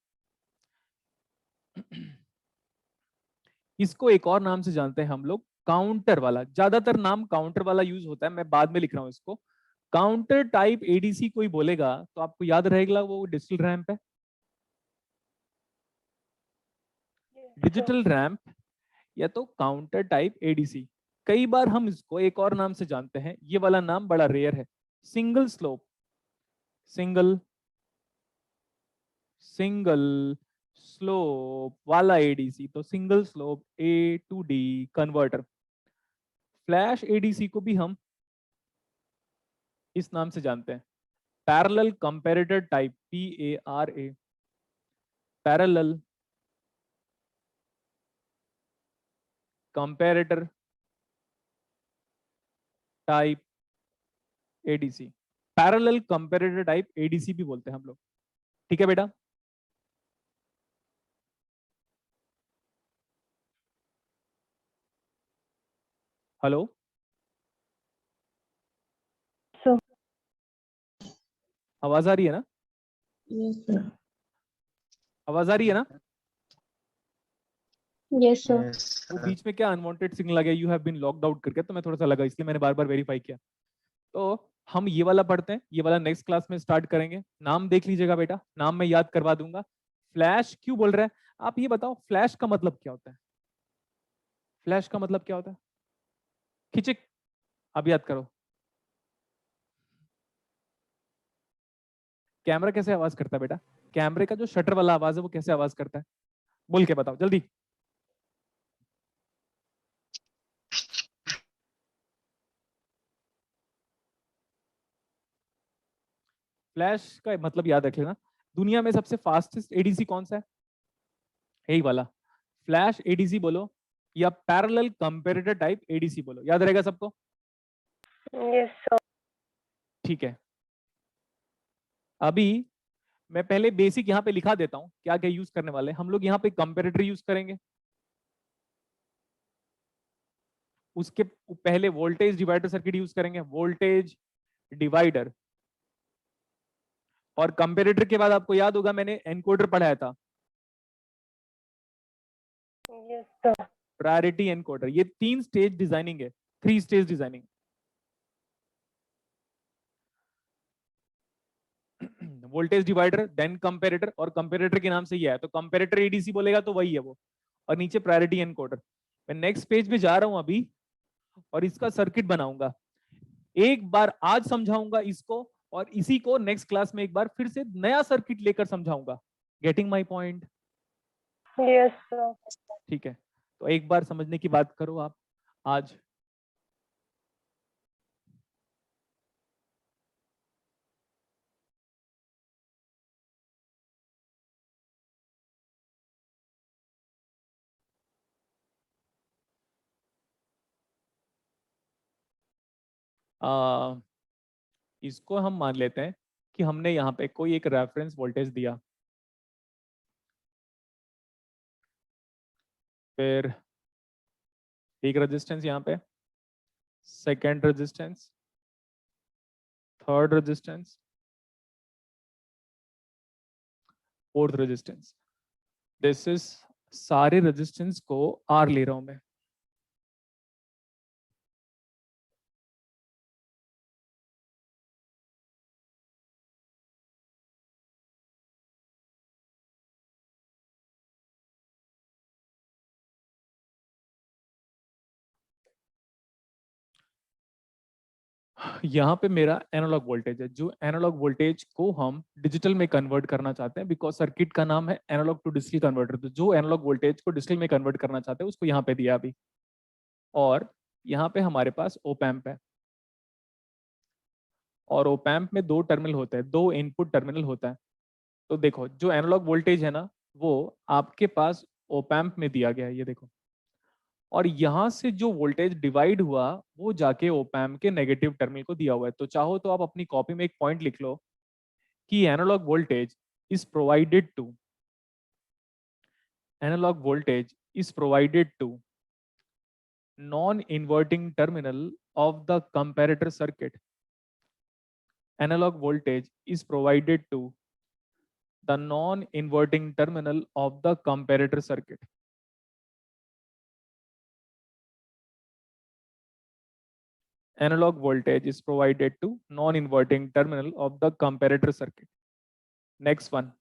इसको एक और नाम से जानते हैं हम लोग, काउंटर वाला। ज्यादातर नाम काउंटर वाला यूज होता है, मैं बाद में लिख रहा हूं इसको। काउंटर टाइप एडीसी कोई बोलेगा तो आपको याद रहेगा वो डिजिटल रैंप है। डिजिटल रैंप या तो काउंटर टाइप एडीसी। कई बार हम इसको एक और नाम से जानते हैं, ये वाला नाम बड़ा रेयर है, single slope, single single slope वाला एडीसी। तो single slope A to D converter. Flash ADC को भी हम इस नाम से जानते हैं, parallel comparator type, PARA, parallel comparator type ADC. Parallel comparator type ADC भी बोलते हैं हम लोग। ठीक है बेटा? हेलो, सो आवाज आ रही है ना? Yes sir. आवाज आ रही है ना? Yes sir. वो बीच में क्या अनवांटेड सिग्नल आ गया, you have been locked out करके, तो मैं थोड़ा सा लगा, इसलिए मैंने बार बार वेरीफाई किया। तो हम ये वाला पढ़ते हैं, ये वाला नेक्स्ट क्लास में स्टार्ट करेंगे। नाम देख लीजिएगा बेटा, नाम मैं याद करवा दूंगा। फ्लैश क्यों बोल रहा है? आप ये बताओ, फ्लैश का मतलब क्या होता है? फ्लैश का मतलब क्या होता है? खिचिक, अब याद करो। कैमरा कैसे आवाज करता है बेटा? कैमरे का जो शटर वाला आवाज है वो कैसे आवाज करता है? बोल के बताओ जल्दी। फ्लैश का मतलब याद रख लेना। दुनिया में सबसे फास्टेस्ट एडीसी कौन सा है? यही वाला फ्लैश एडीसी बोलो, या पैरेलल कंपैरेटर टाइप एडीसी बोलो, याद रहेगा सबको? Yes sir. ठीक है। अभी मैं पहले बेसिक यहाँ पे लिखा देता हूँ क्या क्या यूज करने वाले। हम लोग यहाँ पे कंपैरेटर यूज करेंगे, उसके पहले वोल्टेज डिवाइडर सर्किट यूज करेंगे, वोल्टेज डिवाइडर। और कंपैरेटर के बाद आपको याद होगा मैंने एनकोडर पढ़ाया था, यस सर। Priority encoder. ये 3 स्टेज डिजाइनिंग है, 3 stage designing. Voltage divider, then comparator, और कंपैरेटर के नाम से ही है, तो कंपैरेटर एडीसी बोलेगा तो वही है वो, और नीचे प्रायोरिटी एनकोडर। मैं नेक्स्ट पेज पे जा रहा हूं अभी, और इसका सर्किट बनाऊंगा। एक बार आज समझाऊंगा इसको, और इसी को नेक्स्ट क्लास में एक बार फिर से नया सर्किट लेकर समझाऊंगा। Getting my point? Yes sir. ठीक है, तो एक बार समझने की बात करो आप आज। इसको हम मान लेते हैं कि हमने यहाँ पे कोई एक रेफरेंस वोल्टेज दिया, फिर एक रेजिस्टेंस यहाँ पे, second resistance, third resistance, fourth resistance, this is सारे रेजिस्टेंस को R ले रहा हूं मैं। यहाँ पे मेरा एनालॉग वोल्टेज है, जो एनालॉग वोल्टेज को हम डिजिटल में कन्वर्ट करना चाहते हैं, बिकॉज सर्किट का नाम है एनालॉग टू डिजिटल कन्वर्टर। तो जो एनालॉग वोल्टेज को डिजिटल में कन्वर्ट करना चाहते हैं उसको यहाँ पे दिया अभी। और यहाँ पे हमारे पास ओप एम्प है, और ओप एम्प में दो टर्मिनल होते हैं, दो इनपुट टर्मिनल होता है। तो देखो जो एनालॉग वोल्टेज है ना, वो आपके पास ओप एम्प में दिया गया है, ये देखो। और यहाँ से जो वोल्टेज डिवाइड हुआ वो जाके ओप एम्प के नेगेटिव टर्मिनल को दिया हुआ है। तो चाहो तो आप अपनी कॉपी में एक पॉइंट लिख लो कि analogue voltage is provided to non-inverting terminal of the comparator circuit. Analog voltage is provided to the non-inverting terminal of the comparator circuit. Analog voltage is provided to non-inverting terminal of the comparator circuit. Next one.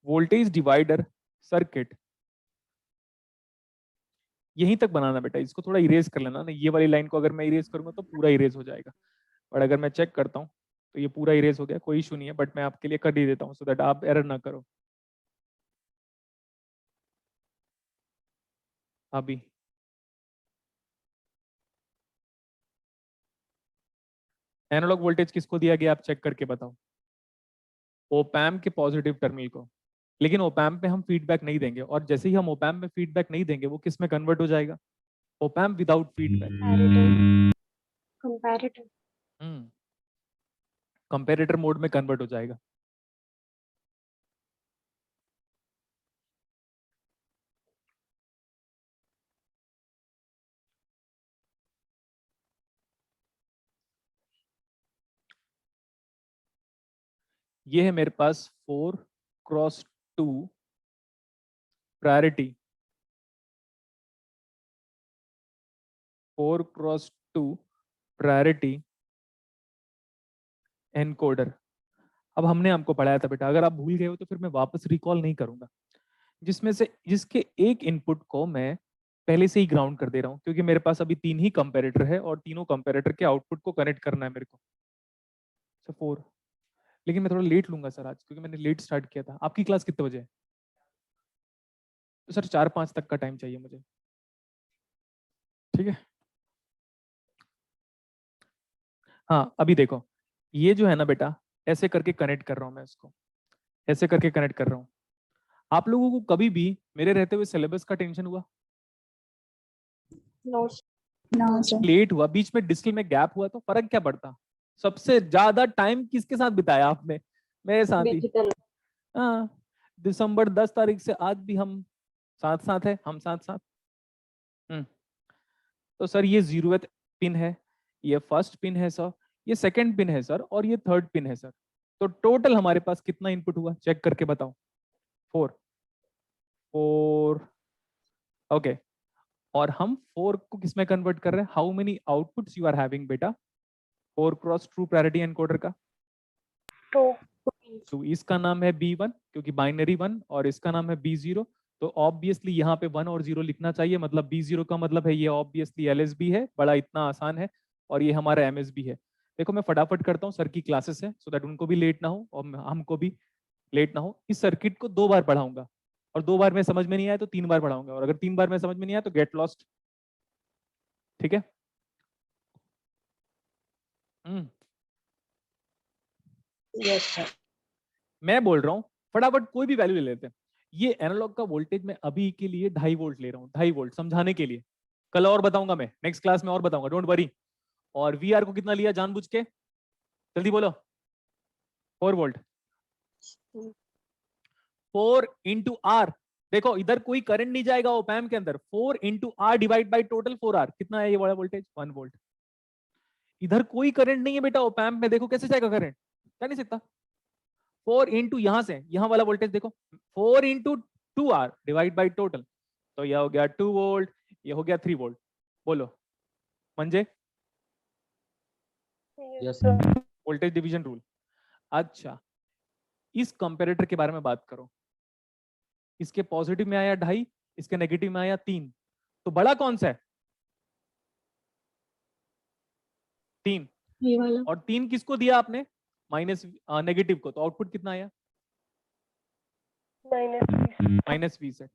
Voltage divider circuit. यहीं तक बनाना बेटा, इसको थोड़ा erase कर लेना ना। ये वाली लाइन को अगर मैं इरेज करूंगा तो पूरा इरेज हो जाएगा, और अगर मैं चेक करता हूँ तो ये पूरा इरेज हो गया, कोई इशू नहीं है। बट मैं आपके लिए कर ही देता हूँ सो दैट आप एरर ना करो। अभी एनालॉग वोल्टेज किसको दिया गया आप चेक करके बताओ। ओप एम्प के पॉजिटिव टर्मिनल को। लेकिन ओप एम्प में हम फीडबैक नहीं देंगे, और जैसे ही हम ओप एम्प में फीडबैक नहीं देंगे वो किस में कन्वर्ट हो जाएगा? Op amp without feedback, comparative. Comparator mode में कन्वर्ट हो जाएगा। ये है मेरे पास 4x2 priority, 4x2 priority encoder. अब हमने आपको पढ़ाया था बेटा, अगर आप भूल गए हो तो फिर मैं वापस रिकॉल नहीं करूंगा। जिसके एक इनपुट को मैं पहले से ही ग्राउंड कर दे रहा हूं, क्योंकि मेरे पास अभी 3 ही कंपैरेटर है और तीनों कंपैरेटर के आउटपुट को कनेक्ट करना है मेरे को। 4, लेकिन मैं थोड़ा लेट लूंगा सर आज, क्योंकि मैंने लेट स्टार्ट किया था। आपकी क्लास कितने बजे है? तो सर 4-5 तक का टाइम चाहिए मुझे, ठीक है? हाँ अभी देखो, ये जो है ना बेटा, ऐसे करके कनेक्ट कर रहा हूं मैं इसको, ऐसे करके कनेक्ट कर रहा हूं। आप लोगों को कभी भी मेरे रहते हुए सिलेबस का टेंशन हुआ? No no sir. लेट हुआ, बीच में डिस्टल में गैप हुआ तो फर्क क्या पड़ता? सबसे ज्यादा टाइम किसके साथ बिताया आपने? मेरे साथ ही। डिजिटल। हाँ, दिसंबर 10 तारीख से आज भी हम साथ साथ है, हम साथ साथ। तो सर ये 0th पिन है, ये फर्स्ट पिन है सर, ये सेकंड पिन है सर, और ये थर्ड पिन है सर। तो टोटल हमारे पास कितना इनपुट हुआ चेक करके बताओ। 4 ओके। और हम 4 को किस में कन्वर्ट कर रहे हैं? How many outputs you are having बेटा 4x2 प्रायोरिटी एनकोडर का? 2। तो इसका नाम है B1 क्योंकि बाइनरी 1, और इसका नाम है B0। तो ऑब्वियसली यहाँ पे 1 और 0 लिखना चाहिए, मतलब B0 का मतलब है ये ऑब्वियसली LSB है, बड़ा इतना आसान है। और ये हमारा MSB है। देखो मैं फटाफट करता हूँ, सर की क्लासेस है सो दैट उनको भी लेट ना हो और हमको भी लेट ना हो। इस सर्किट को 2 बार पढ़ाऊंगा, और 2 बार में समझ में नहीं आया तो 3 बार पढ़ाऊंगा, और अगर 3 बार में समझ में नहीं आया तो गेट लॉस्ट, ठीक है? Yes sir. मैं बोल रहा हूँ फटाफट कोई भी वैल्यू ले लेते हैं। ये एनालॉग का वोल्टेज मैं अभी के लिए 2.5 वोल्ट ले रहा हूँ, 2.5 वोल्ट समझाने के लिए। कल और बताऊंगा मैं, नेक्स्ट क्लास में और बताऊंगा, डोंट वरी। और वी आर को कितना लिया जानबूझ के? जल्दी बोलो। 4 वोल्ट। 4 इंटू आर, देखो इधर कोई करंट नहीं जाएगा ओप एम्प के अंदर। 4 into R divide by total 4R, कितना है ये वाला वोल्टेज? 1 वोल्ट। इधर कोई करंट नहीं है बेटा, ओप एम्प में देखो कैसे जाएगा करंट, जा नहीं सकता। 4 इंटू यहां से यहां वाला वोल्टेज देखो, 4 into 2R divide by total, तो यह हो गया 2 वोल्ट, ये हो गया 3 वोल्ट। बोलो मंजे, yes sir. Voltage division rule. अच्छा, इस कंपैरेटर के बारे में बात करो, इसके पॉजिटिव में आया 2.5, इसके नेगेटिव में आया 3, तो बड़ा कौन सा है? 3। ये वाला। और 3 किसको दिया आपने? माइनस नेगेटिव को, तो आउटपुट कितना आया? -20 है।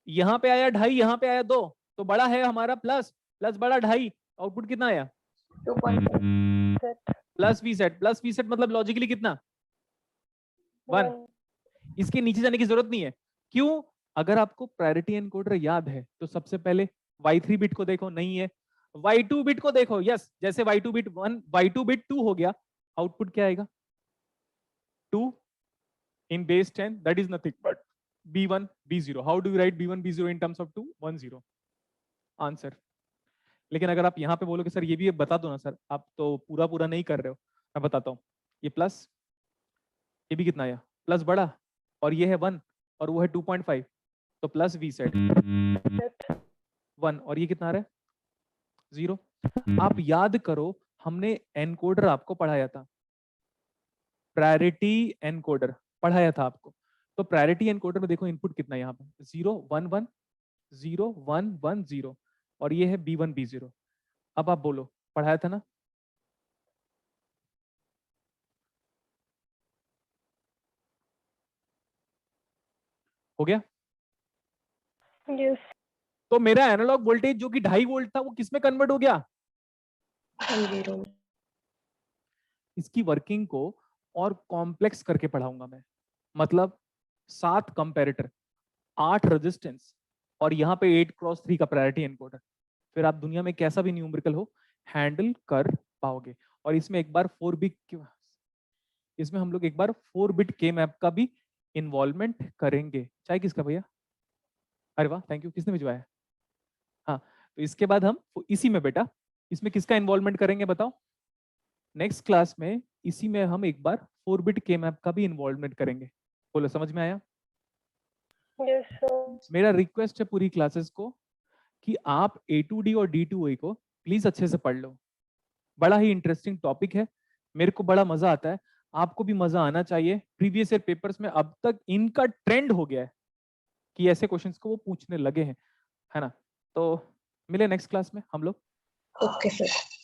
यहाँ पे आया 2.5, यहाँ पे आया 2, तो बड़ा है हमारा प्लस, प्लस बड़ा 2.5, आउटपुट कितना आया? 2.5 plus V set, plus V set मतलब लॉजिकली कितना? 1। इसके नीचे जाने की जरूरत नहीं है, क्यों? अगर आपको प्रायोरिटी एनकोडर याद है तो सबसे पहले Y3 बिट को देखो, नहीं है, Y2 बिट को देखो, यस, जैसे Y2 बिट 1, Y2 बिट 2 हो गया, आउटपुट क्या आएगा? 2 in base 10, that is nothing but B1 B0. How do you write B1 B0 in terms of 2? 1 0 answer. लेकिन अगर आप यहाँ पे बोलोगे सर ये भी बता दो ना सर, आप तो पूरा पूरा नहीं कर रहे हो, मैं बताता हूँ। ये प्लस, ये भी कितना आया? प्लस बड़ा, और ये है 1 और वो है 2.5, तो प्लस V सेट 1, और ये कितना आ रहा है? 0। आप याद करो, हमने एनकोडर आपको पढ़ाया था, प्रायोरिटी एनकोडर पढ़ाया था आपको, तो प्रायोरिटी एनकोडर में देखो इनपुट कितना है यहाँ पे? 0 1 1 0 1 1 0, और ये है B1 B0। अब आप बोलो, पढ़ाया था ना? हो गया? Yes. तो मेरा एनालॉग वोल्टेज जो कि 2.5 वोल्ट था वो किस में कन्वर्ट हो गया? 0 में। इसकी वर्किंग को और कॉम्प्लेक्स करके पढ़ाऊंगा मैं, मतलब 7 कंपैरेटर, 8 रेजिस्टेंस, और यहाँ पे 8x3 का प्रायोरिटी एनकोडर, फिर आप दुनिया में कैसा भी न्यूमेरिकल हो हैंडल कर पाओगे। और इसमें एक बार 4 बिट, इसमें हम लोग एक बार 4 बिट के मैप का भी इन्वॉल्वमेंट करेंगे। चाहे किसका भैया? अरे वाह, थैंक यू, किसने भिजवाया? हाँ, तो इसके बाद हम इसी में बेटा, इसमें किसका इन्वॉल्वमेंट करेंगे बताओ? नेक्स्ट क्लास में इसी में हम एक बार 4 बिट के मैप का भी इन्वॉल्वमेंट करेंगे। बोलो, समझ में आया? Yes, sir. मेरा रिक्वेस्ट है पूरी क्लासेस को कि आप A2D और D2A को प्लीज अच्छे से पढ़ लो, बड़ा ही इंटरेस्टिंग टॉपिक है, मेरे को बड़ा मजा आता है, आपको भी मजा आना चाहिए। प्रीवियस ईयर पेपर्स में अब तक इनका ट्रेंड हो गया है कि ऐसे क्वेश्चंस को वो पूछने लगे हैं, है ना? तो मिले नेक्स्ट क्लास में हम लोग। Okay sir.